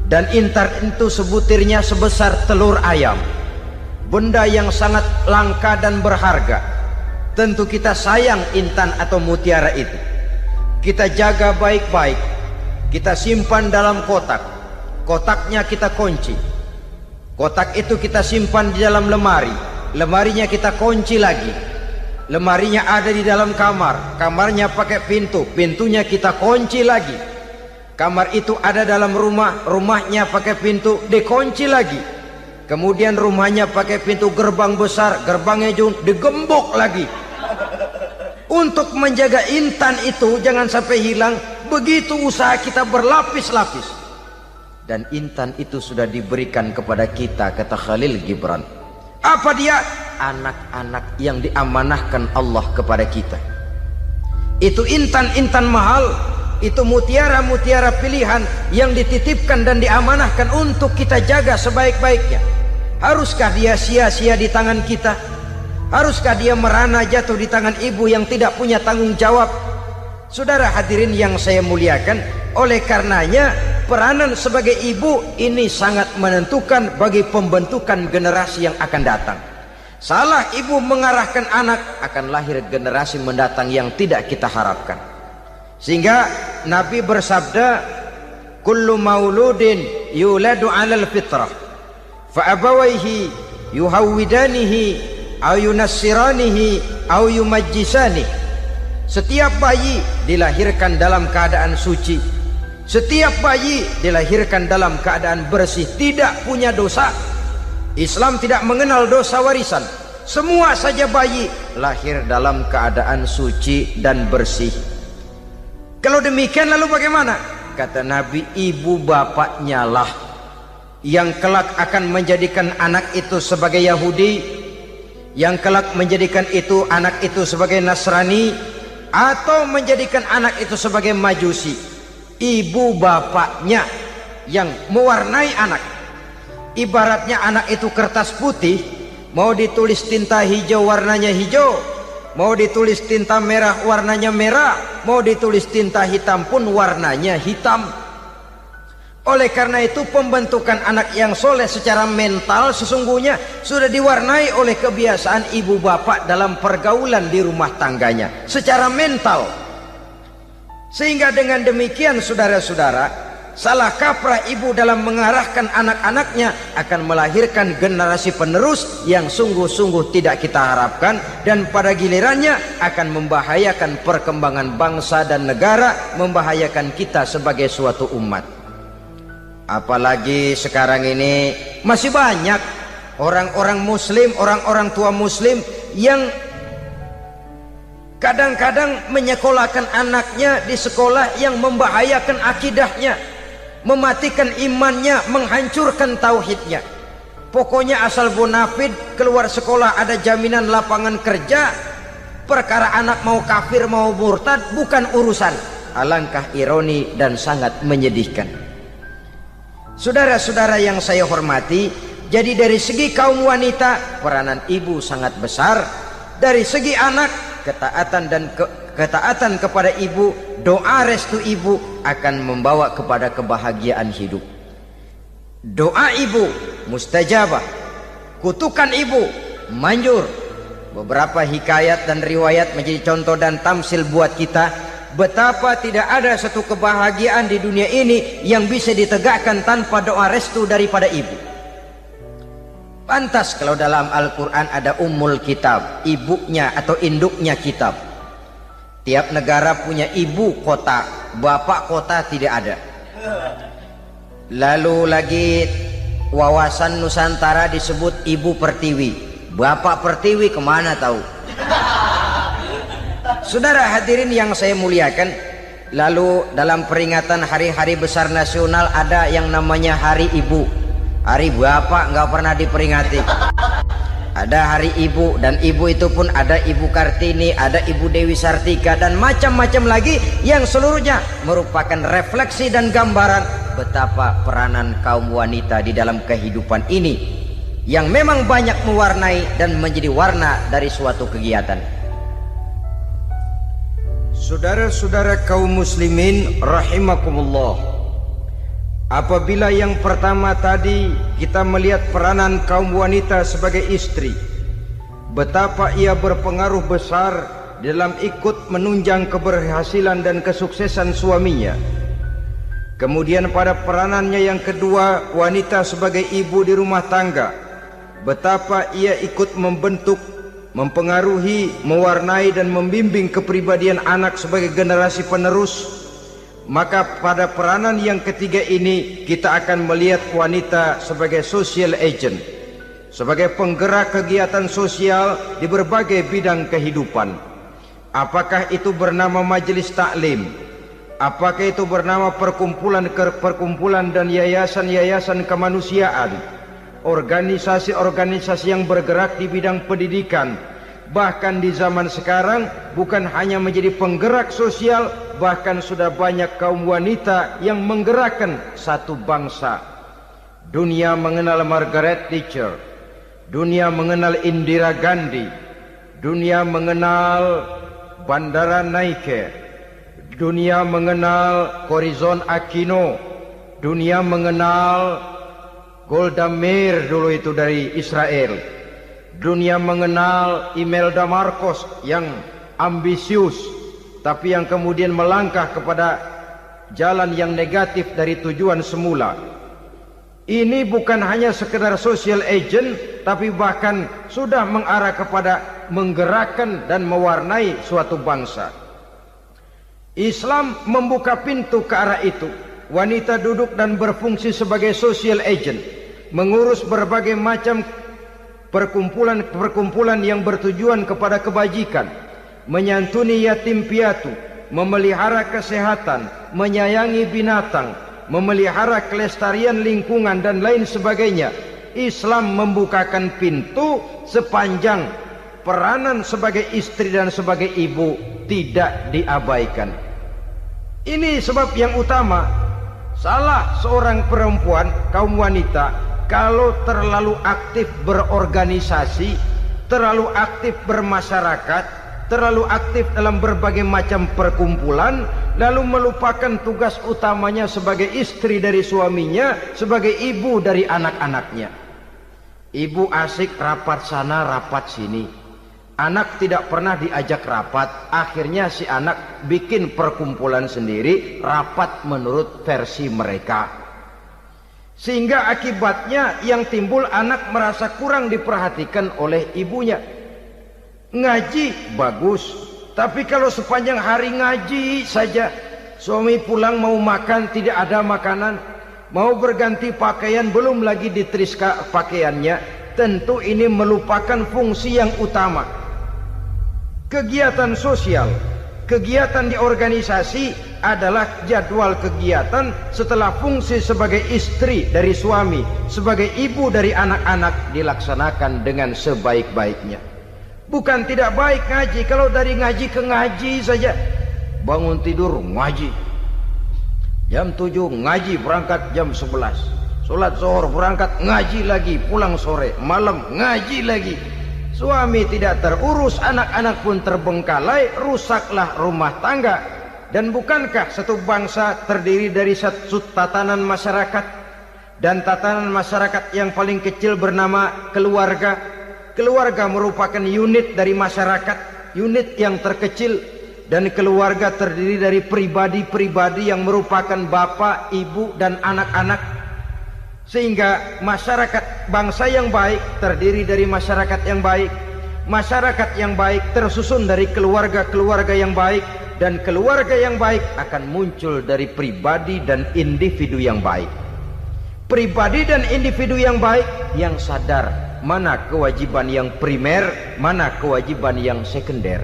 dan intan itu sebutirnya sebesar telur ayam, benda yang sangat langka dan berharga, tentu kita sayang intan atau mutiara itu. Kita jaga baik-baik, kita simpan dalam kotak. Kotaknya kita kunci. Kotak itu kita simpan di dalam lemari. Lemarinya kita kunci lagi. Lemarinya ada di dalam kamar. Kamarnya pakai pintu. Pintunya kita kunci lagi. Kamar itu ada dalam rumah. Rumahnya pakai pintu, dikunci lagi. Kemudian rumahnya pakai pintu gerbang besar. Gerbangnya juga digembok lagi. Untuk menjaga intan itu jangan sampai hilang, begitu usaha kita berlapis-lapis. Dan intan itu sudah diberikan kepada kita, kata Khalil Gibran. Apa dia? Anak-anak yang diamanahkan Allah kepada kita. Itu intan-intan mahal, itu mutiara-mutiara pilihan yang dititipkan dan diamanahkan untuk kita jaga sebaik-baiknya. Haruskah dia sia-sia di tangan kita? Haruskah dia merana jatuh di tangan ibu yang tidak punya tanggung jawab? Saudara hadirin yang saya muliakan, oleh karenanya peranan sebagai ibu ini sangat menentukan bagi pembentukan generasi yang akan datang. Salah ibu mengarahkan anak, akan lahir generasi mendatang yang tidak kita harapkan. Sehingga Nabi bersabda, kullu mauludin yuladu 'alal fitrah fa abawaihi yuhawwidanihi aw yunassiranihi aw yumajjisanihi. Setiap bayi dilahirkan dalam keadaan suci. Setiap bayi dilahirkan dalam keadaan bersih, tidak punya dosa. Islam tidak mengenal dosa warisan. Semua saja bayi lahir dalam keadaan suci dan bersih. Kalau demikian lalu bagaimana? Kata Nabi, ibu bapaknya lah yang kelak akan menjadikan anak itu sebagai Yahudi, yang kelak menjadikan itu anak itu sebagai Nasrani, atau menjadikan anak itu sebagai Majusi. Ibu bapaknya yang mewarnai anak. Ibaratnya anak itu kertas putih, mau ditulis tinta hijau warnanya hijau, mau ditulis tinta merah warnanya merah, mau ditulis tinta hitam pun warnanya hitam. Oleh karena itu pembentukan anak yang soleh secara mental sesungguhnya sudah diwarnai oleh kebiasaan ibu bapak dalam pergaulan di rumah tangganya secara mental. Sehingga dengan demikian saudara-saudara, salah kaprah ibu dalam mengarahkan anak-anaknya akan melahirkan generasi penerus yang sungguh-sungguh tidak kita harapkan, dan pada gilirannya akan membahayakan perkembangan bangsa dan negara, membahayakan kita sebagai suatu umat. Apalagi sekarang ini masih banyak orang-orang muslim, orang-orang tua muslim yang kadang-kadang menyekolahkan anaknya di sekolah yang membahayakan akidahnya, mematikan imannya, menghancurkan tauhidnya. Pokoknya asal bonafid keluar sekolah ada jaminan lapangan kerja. Perkara anak mau kafir mau murtad bukan urusan. Alangkah ironi dan sangat menyedihkan. Saudara-saudara yang saya hormati, jadi dari segi kaum wanita peranan ibu sangat besar. Dari segi anak, ketaatan kepada ibu, doa restu ibu akan membawa kepada kebahagiaan hidup. Doa ibu mustajabah, kutukan ibu manjur. Beberapa hikayat dan riwayat menjadi contoh dan tamsil buat kita betapa tidak ada satu kebahagiaan di dunia ini yang bisa ditegakkan tanpa doa restu daripada ibu. Pantas kalau dalam Al-Quran ada ummul kitab, ibunya atau induknya kitab. Tiap negara punya ibu kota, bapak kota tidak ada. Lalu lagi wawasan Nusantara disebut ibu pertiwi, bapak pertiwi kemana tahu. Saudara hadirin yang saya muliakan, lalu dalam peringatan hari-hari besar nasional ada yang namanya Hari Ibu. Hari bapak nggak pernah diperingati. Ada Hari Ibu, dan ibu itu pun ada Ibu Kartini, ada Ibu Dewi Sartika, dan macam-macam lagi yang seluruhnya merupakan refleksi dan gambaran betapa peranan kaum wanita di dalam kehidupan ini yang memang banyak mewarnai dan menjadi warna dari suatu kegiatan. Saudara-saudara kaum muslimin rahimakumullah, apabila yang pertama tadi kita melihat peranan kaum wanita sebagai istri, betapa ia berpengaruh besar dalam ikut menunjang keberhasilan dan kesuksesan suaminya. Kemudian pada peranannya yang kedua, wanita sebagai ibu di rumah tangga, betapa ia ikut membentuk, mempengaruhi, mewarnai dan membimbing kepribadian anak sebagai generasi penerus. Maka pada peranan yang ketiga ini kita akan melihat wanita sebagai social agent, sebagai penggerak kegiatan sosial di berbagai bidang kehidupan. Apakah itu bernama majelis taklim, apakah itu bernama perkumpulan dan yayasan-yayasan kemanusiaan, organisasi-organisasi yang bergerak di bidang pendidikan. Bahkan di zaman sekarang bukan hanya menjadi penggerak sosial, bahkan sudah banyak kaum wanita yang menggerakkan satu bangsa. Dunia mengenal Margaret Thatcher, dunia mengenal Indira Gandhi, dunia mengenal Bandara Naike, dunia mengenal Corazon Aquino, dunia mengenal Golda Meir dulu itu dari Israel. Dunia mengenal Imelda Marcos yang ambisius, tapi yang kemudian melangkah kepada jalan yang negatif dari tujuan semula. Ini bukan hanya sekedar social agent, tapi bahkan sudah mengarah kepada menggerakkan dan mewarnai suatu bangsa. Islam membuka pintu ke arah itu. Wanita duduk dan berfungsi sebagai social agent, mengurus berbagai macam perkumpulan yang bertujuan kepada kebajikan, menyantuni yatim piatu, memelihara kesehatan, menyayangi binatang, memelihara kelestarian lingkungan dan lain sebagainya. Islam membukakan pintu sepanjang peranan sebagai istri dan sebagai ibu tidak diabaikan. Ini sebab yang utama, salah seorang perempuan, kaum wanita, kalau terlalu aktif berorganisasi, terlalu aktif bermasyarakat, terlalu aktif dalam berbagai macam perkumpulan, lalu melupakan tugas utamanya sebagai istri dari suaminya, sebagai ibu dari anak-anaknya. Ibu asik rapat sana rapat sini, anak tidak pernah diajak rapat, akhirnya si anak bikin perkumpulan sendiri, rapat menurut versi mereka. Sehingga akibatnya yang timbul anak merasa kurang diperhatikan oleh ibunya. Ngaji bagus, tapi kalau sepanjang hari ngaji saja, suami pulang mau makan tidak ada makanan, mau berganti pakaian belum lagi diteriska pakaiannya, tentu ini melupakan fungsi yang utama. Kegiatan sosial, kegiatan di organisasi adalah jadwal kegiatan setelah fungsi sebagai istri dari suami, sebagai ibu dari anak-anak dilaksanakan dengan sebaik-baiknya. Bukan tidak baik ngaji, kalau dari ngaji ke ngaji saja. Bangun tidur ngaji, jam 7 ngaji, berangkat jam 11, sholat zuhur berangkat ngaji lagi, pulang sore, malam ngaji lagi. Suami tidak terurus, anak-anak pun terbengkalai, rusaklah rumah tangga. Dan bukankah satu bangsa terdiri dari satu tatanan masyarakat, dan tatanan masyarakat yang paling kecil bernama keluarga. Keluarga merupakan unit dari masyarakat, unit yang terkecil, dan keluarga terdiri dari pribadi-pribadi yang merupakan bapak, ibu, dan anak-anak. Sehingga masyarakat bangsa yang baik terdiri dari masyarakat yang baik. Masyarakat yang baik tersusun dari keluarga-keluarga yang baik, dan keluarga yang baik akan muncul dari pribadi dan individu yang baik. Pribadi dan individu yang baik yang sadar mana kewajiban yang primer, mana kewajiban yang sekunder.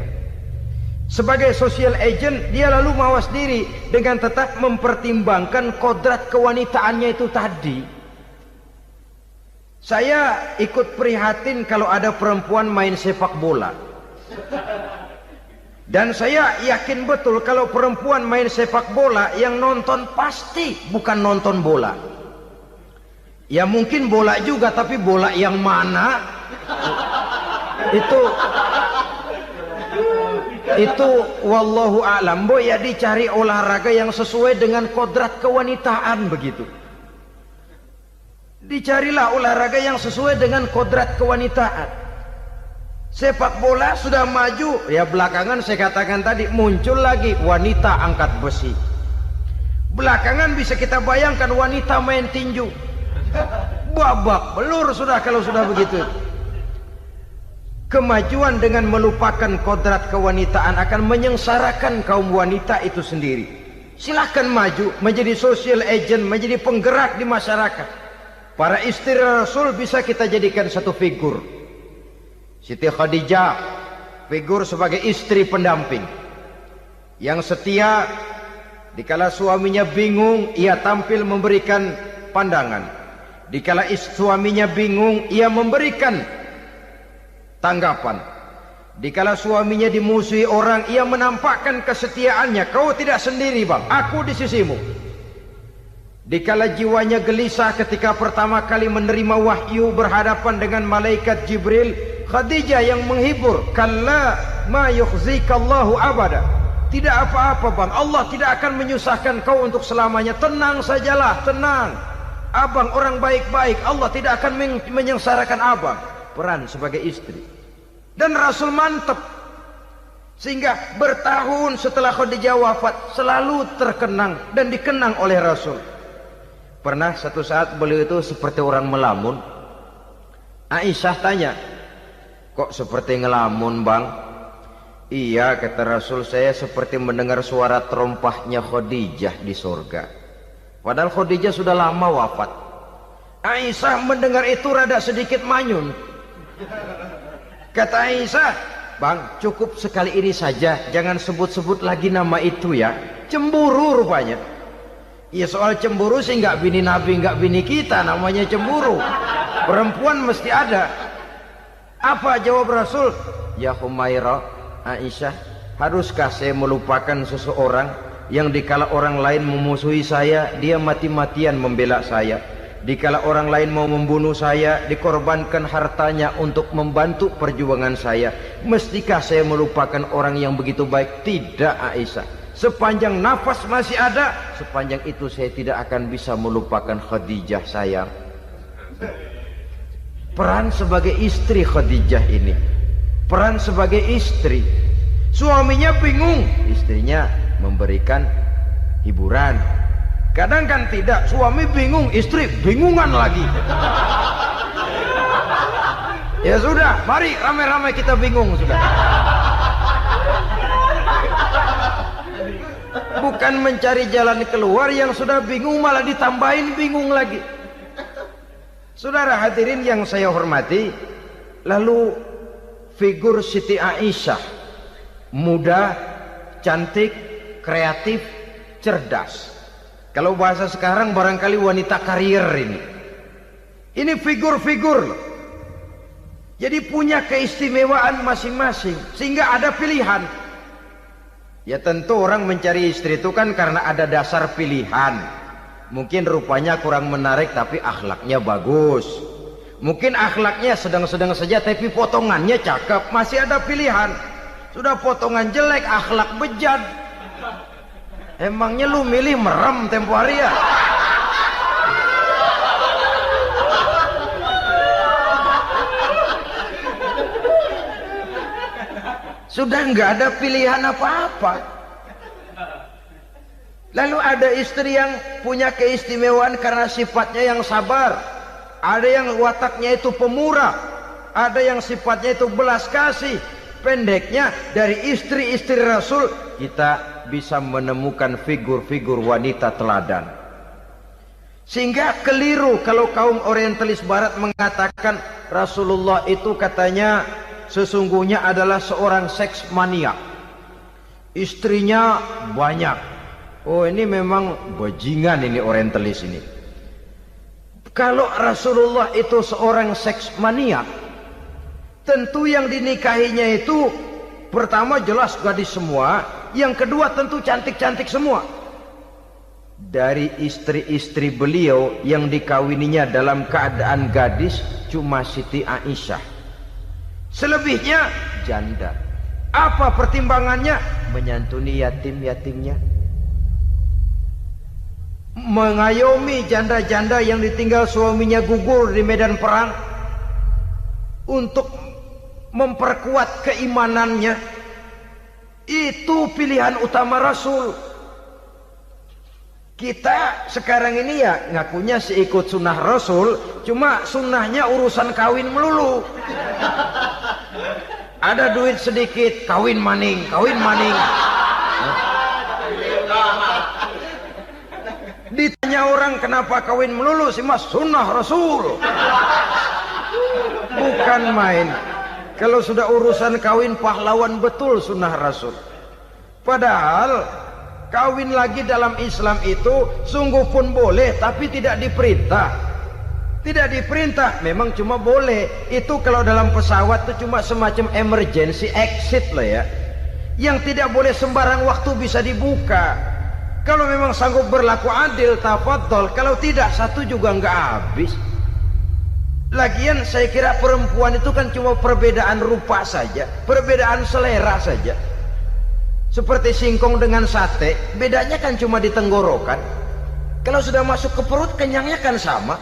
Sebagai social agent, dia lalu mawas diri dengan tetap mempertimbangkan kodrat kewanitaannya itu tadi. Saya ikut prihatin kalau ada perempuan main sepak bola. Dan saya yakin betul kalau perempuan main sepak bola, yang nonton pasti bukan nonton bola. Ya mungkin bola juga, tapi bola yang mana? Itu wallahu a'lam. Ya dicari olahraga yang sesuai dengan kodrat kewanitaan begitu. Dicarilah olahraga yang sesuai dengan kodrat kewanitaan. Sepak bola sudah maju, ya belakangan saya katakan tadi muncul lagi wanita angkat besi. Belakangan bisa kita bayangkan wanita main tinju. Babak belur sudah kalau sudah begitu. Kemajuan dengan melupakan kodrat kewanitaan akan menyengsarakan kaum wanita itu sendiri. Silahkan maju menjadi social agent, menjadi penggerak di masyarakat. Para istri Rasul bisa kita jadikan satu figur. Siti Khadijah, figur sebagai istri pendamping yang setia. Dikala suaminya bingung, ia tampil memberikan pandangan. Dikala suaminya bingung, ia memberikan tanggapan. Dikala suaminya dimusuhi orang, ia menampakkan kesetiaannya. Kau tidak sendiri bang, aku di sisimu. Dikala jiwanya gelisah ketika pertama kali menerima wahyu berhadapan dengan malaikat Jibril, Khadijah yang menghibur. Kalla ma yukhzikallahu abada. Tidak apa-apa bang, Allah tidak akan menyusahkan kau untuk selamanya. Tenang sajalah, tenang. Abang orang baik-baik, Allah tidak akan menyengsarakan abang. Peran sebagai istri. Dan Rasul mantap. Sehingga bertahun setelah Khadijah wafat, selalu terkenang dan dikenang oleh Rasul. Pernah satu saat beliau itu seperti orang melamun. Aisyah tanya, kok seperti ngelamun bang? Iya, kata Rasul, saya seperti mendengar suara terompahnya Khadijah di surga. Padahal Khadijah sudah lama wafat. Aisyah mendengar itu rada sedikit manyun. Kata Aisyah, bang, cukup sekali ini saja, jangan sebut-sebut lagi nama itu ya. Cemburu rupanya. Ya soal cemburu sih nggak bini Nabi, nggak bini kita, namanya cemburu. Perempuan mesti ada. Apa jawab Rasul? Ya Humairah, Aisyah, haruskah saya melupakan seseorang yang dikala orang lain memusuhi saya, dia mati-matian membela saya. Dikala orang lain mau membunuh saya, dikorbankan hartanya untuk membantu perjuangan saya. Mestikah saya melupakan orang yang begitu baik? Tidak Aisyah. Sepanjang nafas masih ada, sepanjang itu saya tidak akan bisa melupakan Khadijah sayang. Peran sebagai istri Khadijah ini, peran sebagai istri. Suaminya bingung, istrinya memberikan hiburan. Kadang kan tidak, suami bingung, istri bingungan lagi. Ya sudah, mari ramai-ramai kita bingung sudah. Bukan mencari jalan keluar, yang sudah bingung malah ditambahin bingung lagi. Saudara hadirin yang saya hormati, lalu figur Siti Aisyah, muda, cantik, kreatif, cerdas. Kalau bahasa sekarang barangkali wanita karier ini. Ini figur-figur. Jadi punya keistimewaan masing-masing, sehingga ada pilihan. Ya tentu orang mencari istri itu kan karena ada dasar pilihan. Mungkin rupanya kurang menarik tapi akhlaknya bagus. Mungkin akhlaknya sedang-sedang saja tapi potongannya cakep, masih ada pilihan. Sudah potongan jelek, akhlak bejat, emangnya lu milih merem tempo hari ya? Sudah nggak ada pilihan apa-apa. Lalu ada istri yang punya keistimewaan karena sifatnya yang sabar. Ada yang wataknya itu pemurah. Ada yang sifatnya itu belas kasih. Pendeknya, dari istri-istri Rasul kita bisa menemukan figur-figur wanita teladan. Sehingga keliru kalau kaum orientalis barat mengatakan Rasulullah itu katanya sesungguhnya adalah seorang seks mania. Istrinya banyak. Oh ini memang bajingan ini orientalis ini. Kalau Rasulullah itu seorang seks mania, tentu yang dinikahinya itu pertama jelas gadis semua, yang kedua tentu cantik-cantik semua. Dari istri-istri beliau yang dikawininya dalam keadaan gadis cuma Siti Aisyah. Selebihnya janda. Apa pertimbangannya? Menyantuni yatim-yatimnya, mengayomi janda-janda yang ditinggal suaminya gugur di medan perang, untuk memperkuat keimanannya. Itu pilihan utama Rasul. Kita sekarang ini ya ngakunya sih ikut sunnah Rasul, cuma sunnahnya urusan kawin melulu. Ada duit sedikit, kawin maning, kawin maning. Ditanya orang kenapa kawin melulu, sih mas sunnah Rasul. Bukan main. Kalau sudah urusan kawin pahlawan betul sunnah Rasul. Padahal kawin lagi dalam Islam itu sungguh pun boleh, tapi tidak diperintah. Tidak diperintah, memang cuma boleh. Itu kalau dalam pesawat itu cuma semacam emergency exit lah ya. Yang tidak boleh sembarang waktu bisa dibuka. Kalau memang sanggup berlaku adil, tafadhol. Kalau tidak, satu juga nggak habis. Lagian saya kira perempuan itu kan cuma perbedaan rupa saja, perbedaan selera saja. Seperti singkong dengan sate, bedanya kan cuma di tenggorokan. Kalau sudah masuk ke perut, kenyangnya kan sama.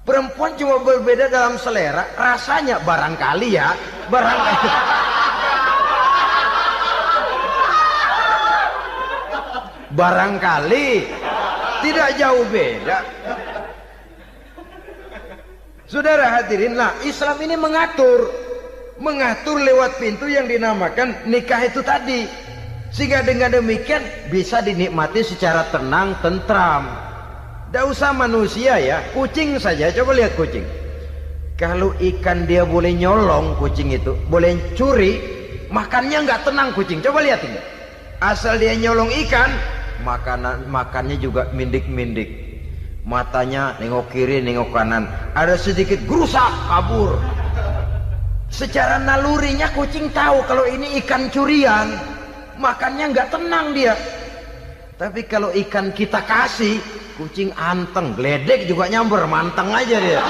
Perempuan cuma berbeda dalam selera, rasanya barangkali ya, barangkali. Barangkali tidak jauh beda. Saudara hadirin, nah Islam ini mengatur lewat pintu yang dinamakan nikah itu tadi, sehingga dengan demikian bisa dinikmati secara tenang, tentram. Tidak usah manusia ya, kucing saja. Coba lihat kucing. Kalau ikan dia boleh nyolong, kucing itu boleh curi, makannya nggak tenang kucing. Coba lihat ini. Asal dia nyolong ikan, makannya juga mindik-mindik. Matanya nengok kiri, nengok kanan. Ada sedikit gerusak, kabur. Secara nalurinya kucing tahu kalau ini ikan curian, makannya nggak tenang dia. Tapi kalau ikan kita kasih, kucing anteng, geledek juga nyamber, manteng aja dia.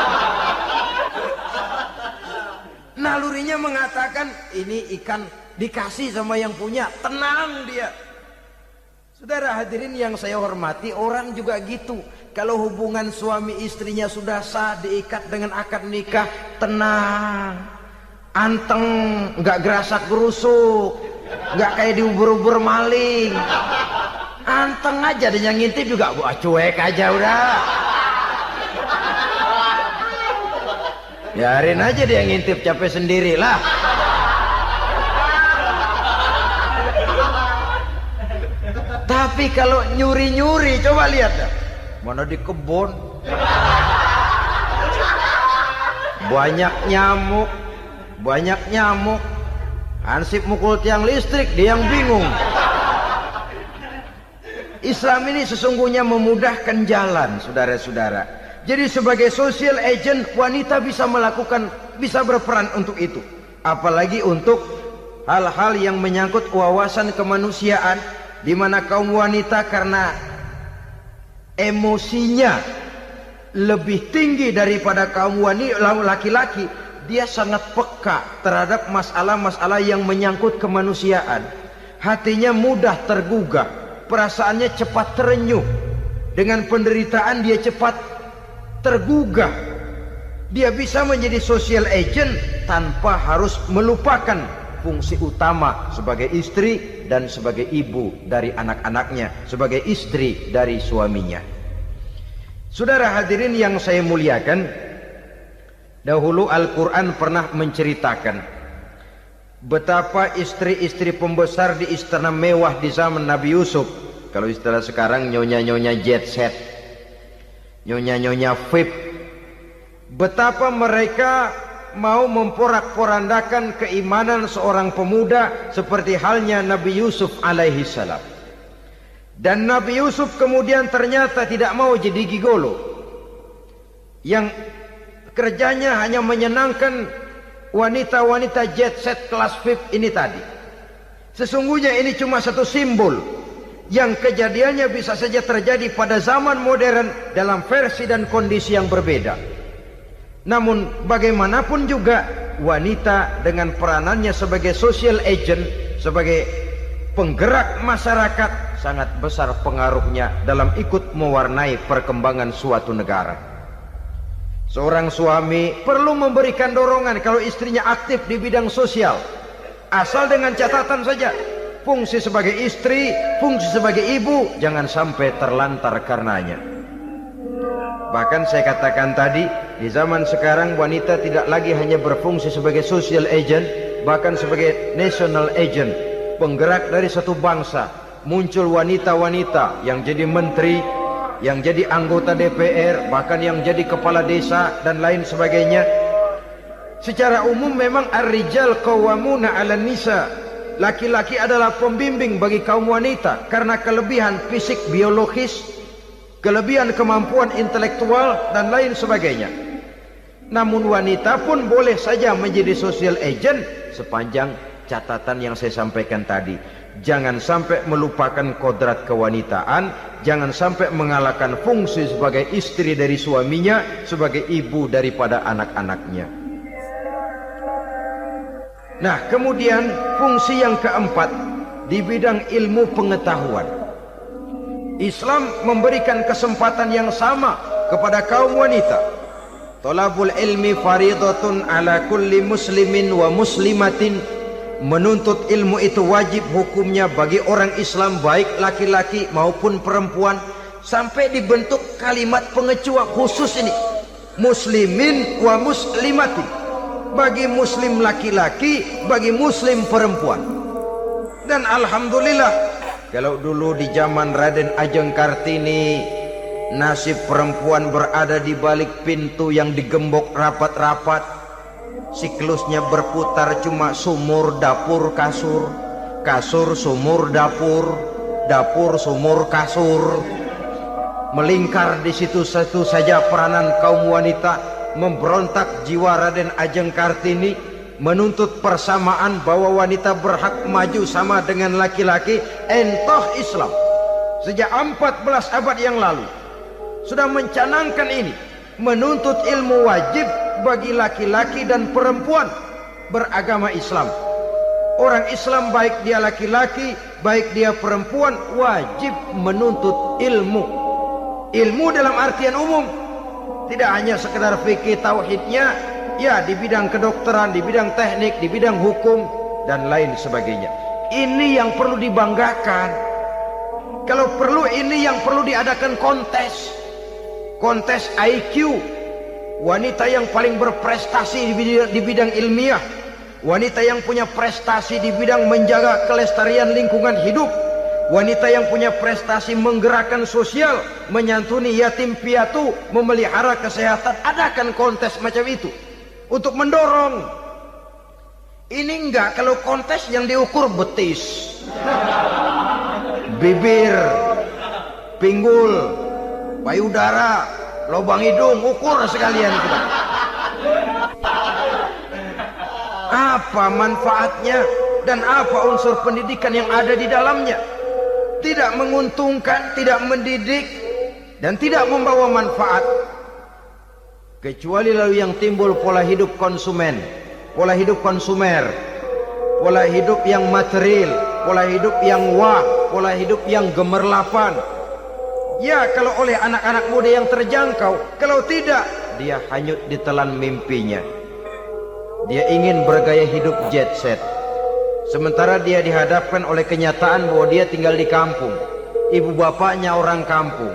Nalurinya mengatakan ini ikan dikasih sama yang punya, tenang dia. Saudara hadirin yang saya hormati, orang juga gitu. Kalau hubungan suami istrinya sudah sah, diikat dengan akad nikah, tenang, anteng, nggak gerasak gerusuk, nggak kayak diubur-ubur maling, anteng aja. Dan yang ngintip juga gua cuek aja udah. Biarin aja dia ngintip, capek sendirilah. Tapi kalau nyuri-nyuri, coba lihat dah. Mana di kebun banyak nyamuk, hansip mukul tiang listrik, dia yang bingung. Islam ini sesungguhnya memudahkan jalan, saudara-saudara. Jadi sebagai social agent, wanita bisa berperan untuk itu. Apalagi untuk hal-hal yang menyangkut wawasan kemanusiaan, di mana kaum wanita karena emosinya lebih tinggi daripada kaum laki-laki, dia sangat peka terhadap masalah-masalah yang menyangkut kemanusiaan. Hatinya mudah tergugah, perasaannya cepat terenyuh. Dengan penderitaan dia cepat tergugah. Dia bisa menjadi social agent tanpa harus melupakan fungsi utama sebagai istri dan sebagai ibu dari anak-anaknya, sebagai istri dari suaminya. Saudara hadirin yang saya muliakan, dahulu Al-Quran pernah menceritakan betapa istri-istri pembesar di istana mewah di zaman Nabi Yusuf. Kalau istilah sekarang nyonya-nyonya jet set, nyonya-nyonya VIP, betapa mereka mau memporak-porandakan keimanan seorang pemuda seperti halnya Nabi Yusuf alaihi salam. Dan Nabi Yusuf kemudian ternyata tidak mau jadi gigolo yang kerjanya hanya menyenangkan wanita-wanita jet set kelas VIP ini tadi. Sesungguhnya ini cuma satu simbol yang kejadiannya bisa saja terjadi pada zaman modern dalam versi dan kondisi yang berbeda. Namun bagaimanapun juga wanita dengan peranannya sebagai social agent, sebagai penggerak masyarakat, sangat besar pengaruhnya dalam ikut mewarnai perkembangan suatu negara. Seorang suami perlu memberikan dorongan kalau istrinya aktif di bidang sosial, asal dengan catatan saja, fungsi sebagai istri, fungsi sebagai ibu jangan sampai terlantar karenanya. Bahkan saya katakan tadi, di zaman sekarang wanita tidak lagi hanya berfungsi sebagai social agent, bahkan sebagai national agent, penggerak dari satu bangsa. Muncul wanita-wanita yang jadi menteri, yang jadi anggota DPR, bahkan yang jadi kepala desa dan lain sebagainya. Secara umum memang ar-rijal qawwamuna 'alan nisa. Laki-laki adalah pembimbing bagi kaum wanita karena kelebihan fisik biologis, kelebihan kemampuan intelektual dan lain sebagainya. Namun wanita pun boleh saja menjadi social agent sepanjang catatan yang saya sampaikan tadi. Jangan sampai melupakan kodrat kewanitaan, jangan sampai mengalahkan fungsi sebagai istri dari suaminya, sebagai ibu daripada anak-anaknya. Nah, kemudian fungsi yang keempat di bidang ilmu pengetahuan. Islam memberikan kesempatan yang sama kepada kaum wanita. Thalabul ilmi faridatun ala kulli muslimin wa muslimatin. Menuntut ilmu itu wajib hukumnya bagi orang Islam, baik laki-laki maupun perempuan. Sampai dibentuk kalimat pengecuali khusus ini, muslimin wa muslimatin, bagi muslim laki-laki, bagi muslim perempuan. Dan alhamdulillah, kalau dulu di zaman Raden Ajeng Kartini, nasib perempuan berada di balik pintu yang digembok rapat-rapat, siklusnya berputar cuma sumur, dapur, kasur, kasur, sumur, dapur, dapur, sumur, kasur. Melingkar di situ satu saja peranan kaum wanita. Memberontak jiwa Raden Ajeng Kartini, menuntut persamaan bahwa wanita berhak maju sama dengan laki-laki. Entah Islam sejak 14 abad yang lalu sudah mencanangkan ini, menuntut ilmu wajib bagi laki-laki dan perempuan beragama Islam. Orang Islam baik dia laki-laki, baik dia perempuan, wajib menuntut ilmu. Ilmu dalam artian umum, tidak hanya sekedar fikih tauhidnya, ya di bidang kedokteran, di bidang teknik, di bidang hukum dan lain sebagainya. Ini yang perlu dibanggakan. Kalau perlu, ini yang perlu diadakan kontes. Kontes IQ, wanita yang paling berprestasi di bidang ilmiah, wanita yang punya prestasi di bidang menjaga kelestarian lingkungan hidup, wanita yang punya prestasi menggerakkan sosial, menyantuni yatim piatu, memelihara kesehatan. Adakan kontes macam itu untuk mendorong. Ini enggak, kalau kontes yang diukur betis, bibir, pinggul, payudara, lubang hidung, ukur sekalian kita. Apa manfaatnya dan apa unsur pendidikan yang ada di dalamnya? Tidak menguntungkan, tidak mendidik, dan tidak membawa manfaat. Kecuali lalu yang timbul pola hidup konsumen, pola hidup konsumer, pola hidup yang material, pola hidup yang wah, pola hidup yang gemerlapan. Ya, kalau oleh anak-anak muda yang terjangkau. Kalau tidak, dia hanyut ditelan mimpinya. Dia ingin bergaya hidup jet set, sementara dia dihadapkan oleh kenyataan bahwa dia tinggal di kampung, ibu bapaknya orang kampung,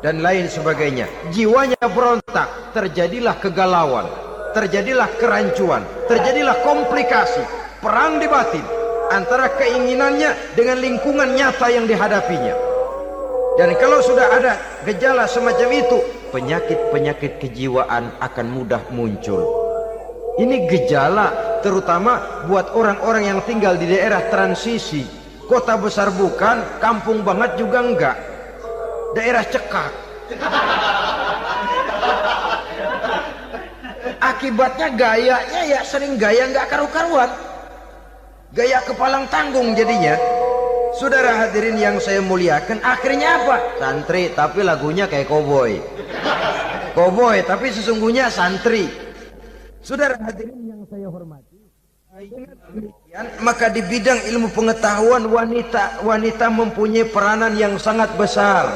dan lain sebagainya. Jiwanya berontak, terjadilah kegalauan, terjadilah kerancuan, terjadilah komplikasi, perang di batin antara keinginannya dengan lingkungan nyata yang dihadapinya. Dan kalau sudah ada gejala semacam itu, penyakit-penyakit kejiwaan akan mudah muncul. Ini gejala terutama buat orang-orang yang tinggal di daerah transisi. Kota besar bukan, kampung banget juga enggak, daerah cekak. Akibatnya gayanya ya sering gaya enggak karu-karuan, gaya kepalang tanggung jadinya. Saudara hadirin yang saya muliakan, akhirnya apa? Santri tapi lagunya kayak koboi. Koboi tapi sesungguhnya santri. Saudara hadirin yang saya hormati, maka di bidang ilmu pengetahuan wanita mempunyai peranan yang sangat besar.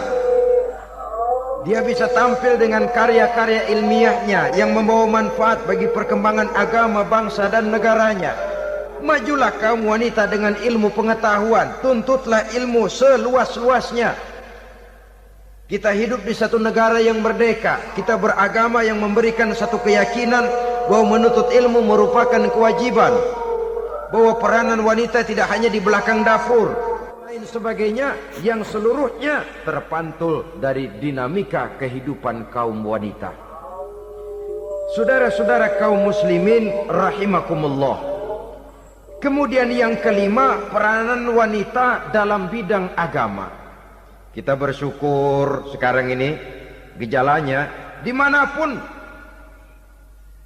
Dia bisa tampil dengan karya-karya ilmiahnya yang membawa manfaat bagi perkembangan agama, bangsa dan negaranya. Majulah kaum wanita dengan ilmu pengetahuan, tuntutlah ilmu seluas-luasnya. Kita hidup di satu negara yang merdeka, kita beragama yang memberikan satu keyakinan bahwa menuntut ilmu merupakan kewajiban, bahwa peranan wanita tidak hanya di belakang dapur, lain sebagainya yang seluruhnya terpantul dari dinamika kehidupan kaum wanita. Saudara-saudara kaum muslimin rahimakumullah. Kemudian yang kelima, peranan wanita dalam bidang agama. Kita bersyukur sekarang ini gejalanya dimanapun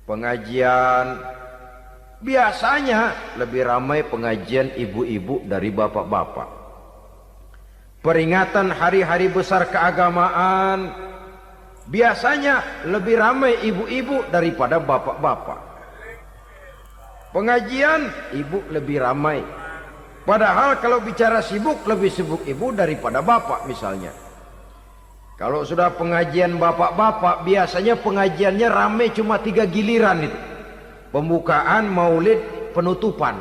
pengajian, biasanya lebih ramai pengajian ibu-ibu dari bapak-bapak. Peringatan hari-hari besar keagamaan, biasanya lebih ramai ibu-ibu daripada bapak-bapak. Pengajian ibu lebih ramai. Padahal kalau bicara sibuk, lebih sibuk ibu daripada bapak misalnya. Kalau sudah pengajian bapak-bapak, biasanya pengajiannya ramai cuma 3 giliran itu. Pembukaan, maulid, penutupan.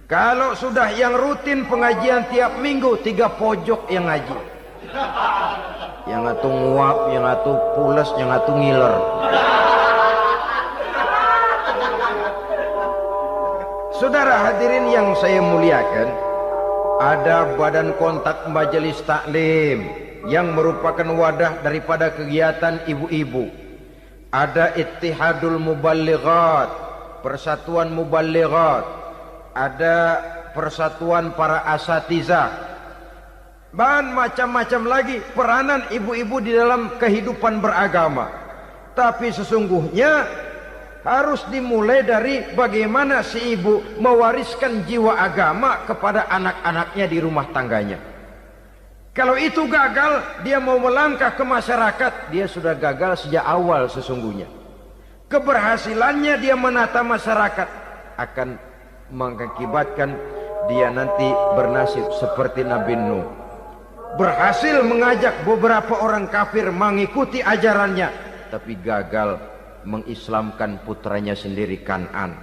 Kalau sudah yang rutin pengajian tiap minggu, 3 pojok yang ngaji. Yang atu nguap, yang atu pules, yang atu ngiler. Saudara hadirin yang saya muliakan, ada Badan Kontak Majelis Taklim yang merupakan wadah daripada kegiatan ibu-ibu. Ada Ittihadul Muballighat, Persatuan Muballighat. Ada Persatuan Para Asatizah. Dan macam-macam lagi peranan ibu-ibu di dalam kehidupan beragama. Tapi sesungguhnya harus dimulai dari bagaimana si ibu mewariskan jiwa agama kepada anak-anaknya di rumah tangganya. Kalau itu gagal, dia mau melangkah ke masyarakat, dia sudah gagal sejak awal sesungguhnya. Keberhasilannya dia menata masyarakat akan mengakibatkan dia nanti bernasib seperti Nabi Nuh. Berhasil mengajak beberapa orang kafir mengikuti ajarannya, tapi gagal mengislamkan putranya sendiri Kan'an.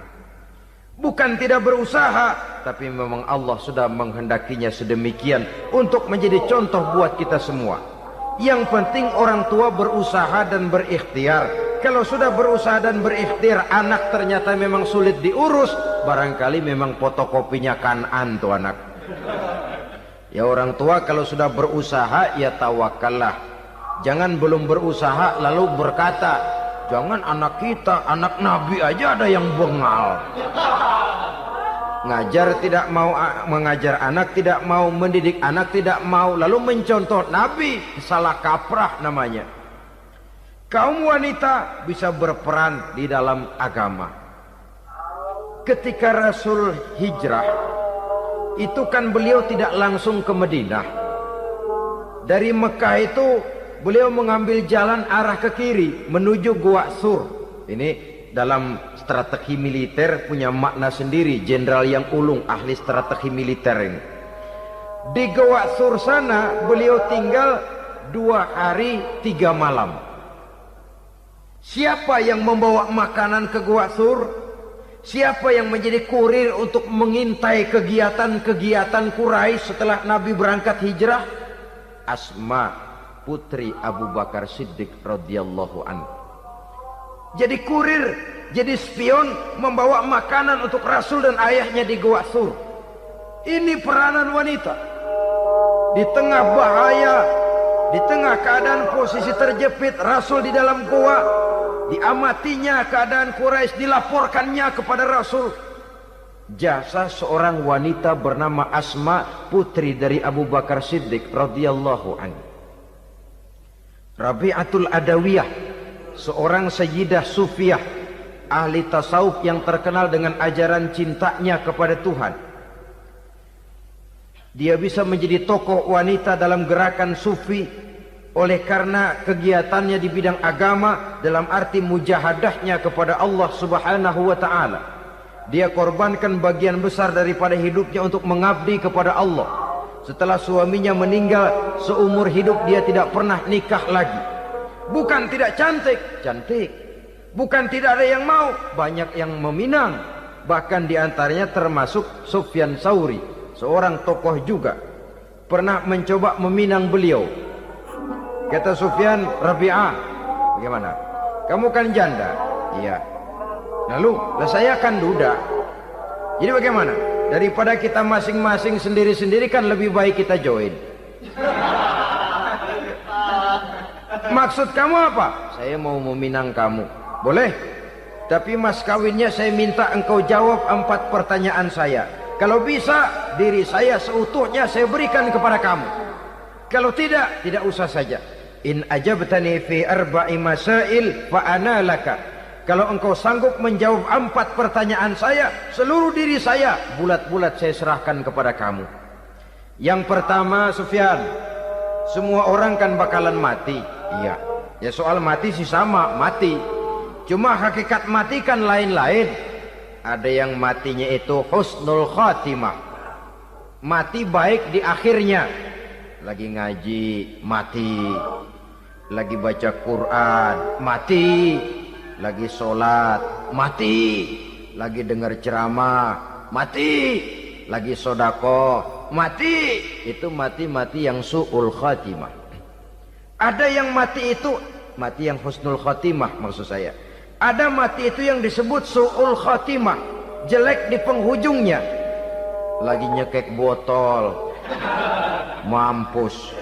Bukan tidak berusaha, tapi memang Allah sudah menghendakinya sedemikian untuk menjadi contoh buat kita semua. Yang penting orang tua berusaha dan berikhtiar. Kalau sudah berusaha dan berikhtiar, anak ternyata memang sulit diurus, barangkali memang fotokopinya Kan'an tuh anak. Ya orang tua kalau sudah berusaha, ya tawakallah. Jangan belum berusaha lalu berkata, jangan anak kita, anak Nabi aja ada yang bengal. Ngajar tidak mau, mengajar anak tidak mau, mendidik anak tidak mau, lalu mencontoh Nabi, salah kaprah namanya. Kaum wanita bisa berperan di dalam agama. Ketika Rasul hijrah, itu kan beliau tidak langsung ke Madinah. Dari Mekah itu beliau mengambil jalan arah ke kiri menuju Gua Sur. Ini dalam strategi militer punya makna sendiri. Jenderal yang ulung, ahli strategi militer ini. Di Gua Sur sana beliau tinggal 2 hari 3 malam. Siapa yang membawa makanan ke Gua Sur? Siapa yang menjadi kurir untuk mengintai kegiatan-kegiatan Quraisy setelah Nabi berangkat hijrah? Asma, putri Abu Bakar Siddiq radhiyallahu anhu. Jadi kurir, jadi spion, membawa makanan untuk Rasul dan ayahnya di Gua Sur. Ini peranan wanita. Di tengah bahaya, di tengah keadaan posisi terjepit, Rasul di dalam gua, diamatinya keadaan Quraisy, dilaporkannya kepada Rasul. Jasa seorang wanita bernama Asma, putri dari Abu Bakar Siddiq radhiyallahu anhu. Rabi'atul Adawiyah, seorang sayyidah sufiyah, ahli tasawuf yang terkenal dengan ajaran cintanya kepada Tuhan. Dia bisa menjadi tokoh wanita dalam gerakan sufi oleh karena kegiatannya di bidang agama, dalam arti mujahadahnya kepada Allah Subhanahu wa taala. Dia korbankan bagian besar daripada hidupnya untuk mengabdi kepada Allah. Setelah suaminya meninggal, seumur hidup dia tidak pernah nikah lagi. Bukan tidak cantik, cantik. Bukan tidak ada yang mau, banyak yang meminang. Bahkan diantaranya termasuk Sufyan Tsauri, seorang tokoh juga. Pernah mencoba meminang beliau. Kata Sufyan, Rabi'ah, bagaimana? Kamu kan janda? Iya. Lalu, saya kan duda. Jadi bagaimana? Daripada kita masing-masing sendiri-sendiri kan lebih baik kita join. Maksud kamu apa? Saya mau meminang kamu. Boleh? Tapi mas kawinnya saya minta engkau jawab 4 pertanyaan saya. Kalau bisa, diri saya seutuhnya saya berikan kepada kamu. Kalau tidak, tidak usah saja. In ajabtani fi 4 masail fa ana laka. Kalau engkau sanggup menjawab 4 pertanyaan saya, seluruh diri saya bulat-bulat saya serahkan kepada kamu. Yang pertama, Sufyan, semua orang kan bakalan mati. Iya. Ya soal mati sih sama, mati. Cuma hakikat mati kan lain-lain. Ada yang matinya itu husnul khatimah. Mati baik di akhirnya. Lagi ngaji, mati. Lagi baca Quran, mati. Lagi sholat, mati. Lagi dengar ceramah, mati. Lagi sodakoh, mati. Itu mati-mati yang su'ul khatimah. Ada yang mati itu mati yang husnul khatimah, maksud saya. Ada mati itu yang disebut su'ul khatimah, jelek di penghujungnya. Lagi nyekek botol, mampus.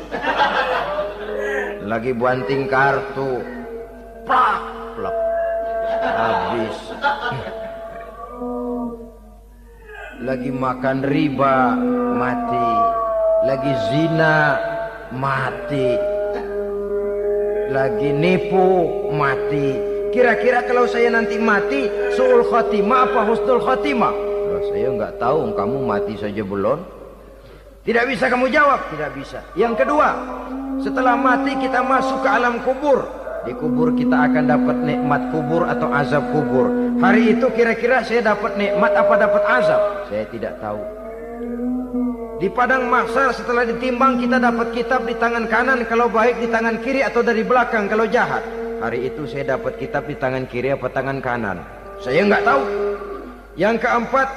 Lagi banting kartu, plak plak, habis. Lagi makan riba, mati. Lagi zina, mati. Lagi nipu, mati. Kira-kira kalau saya nanti mati, su'ul khatimah apa husnul khatimah? Loh, saya nggak tahu, kamu mati saja belum. Tidak bisa kamu jawab, tidak bisa. Yang kedua, setelah mati kita masuk ke alam kubur. Di kubur kita akan dapat nikmat kubur atau azab kubur. Hari itu kira-kira saya dapat nikmat apa dapat azab? Saya tidak tahu. Di padang mahsyar setelah ditimbang kita dapat kitab di tangan kanan kalau baik, di tangan kiri atau dari belakang kalau jahat. Hari itu saya dapat kitab di tangan kiri apa tangan kanan? Saya nggak tahu. Yang keempat,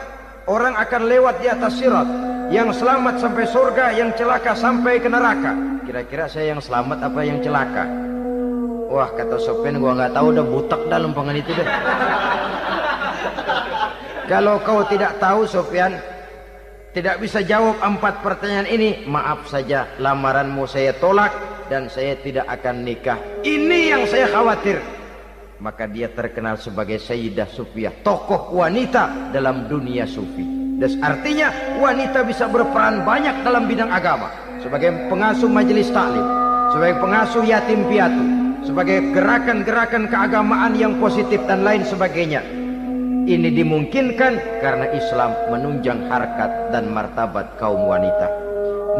orang akan lewat di atas sirat. Yang selamat sampai surga, yang celaka sampai ke neraka. Kira-kira saya yang selamat apa yang celaka? Wah, kata Sofyan, gua nggak tahu, udah butek dah lempengan itu deh. Kalau kau tidak tahu, Sofyan, tidak bisa jawab 4 pertanyaan ini, maaf saja, lamaranmu saya tolak dan saya tidak akan nikah. Ini yang saya khawatir. Maka dia terkenal sebagai Sayyidah Sufiyah, tokoh wanita dalam dunia sufi. Dan artinya wanita bisa berperan banyak dalam bidang agama, sebagai pengasuh majelis taklim, sebagai pengasuh yatim piatu, sebagai gerakan-gerakan keagamaan yang positif dan lain sebagainya. Ini dimungkinkan karena Islam menunjang harkat dan martabat kaum wanita.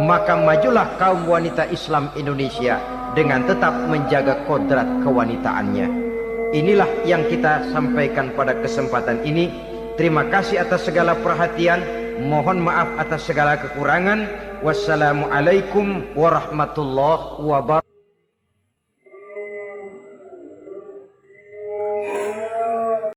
Maka majulah kaum wanita Islam Indonesia dengan tetap menjaga kodrat kewanitaannya. Inilah yang kita sampaikan pada kesempatan ini. Terima kasih atas segala perhatian. Mohon maaf atas segala kekurangan. Wassalamualaikum warahmatullahi wabarakatuh.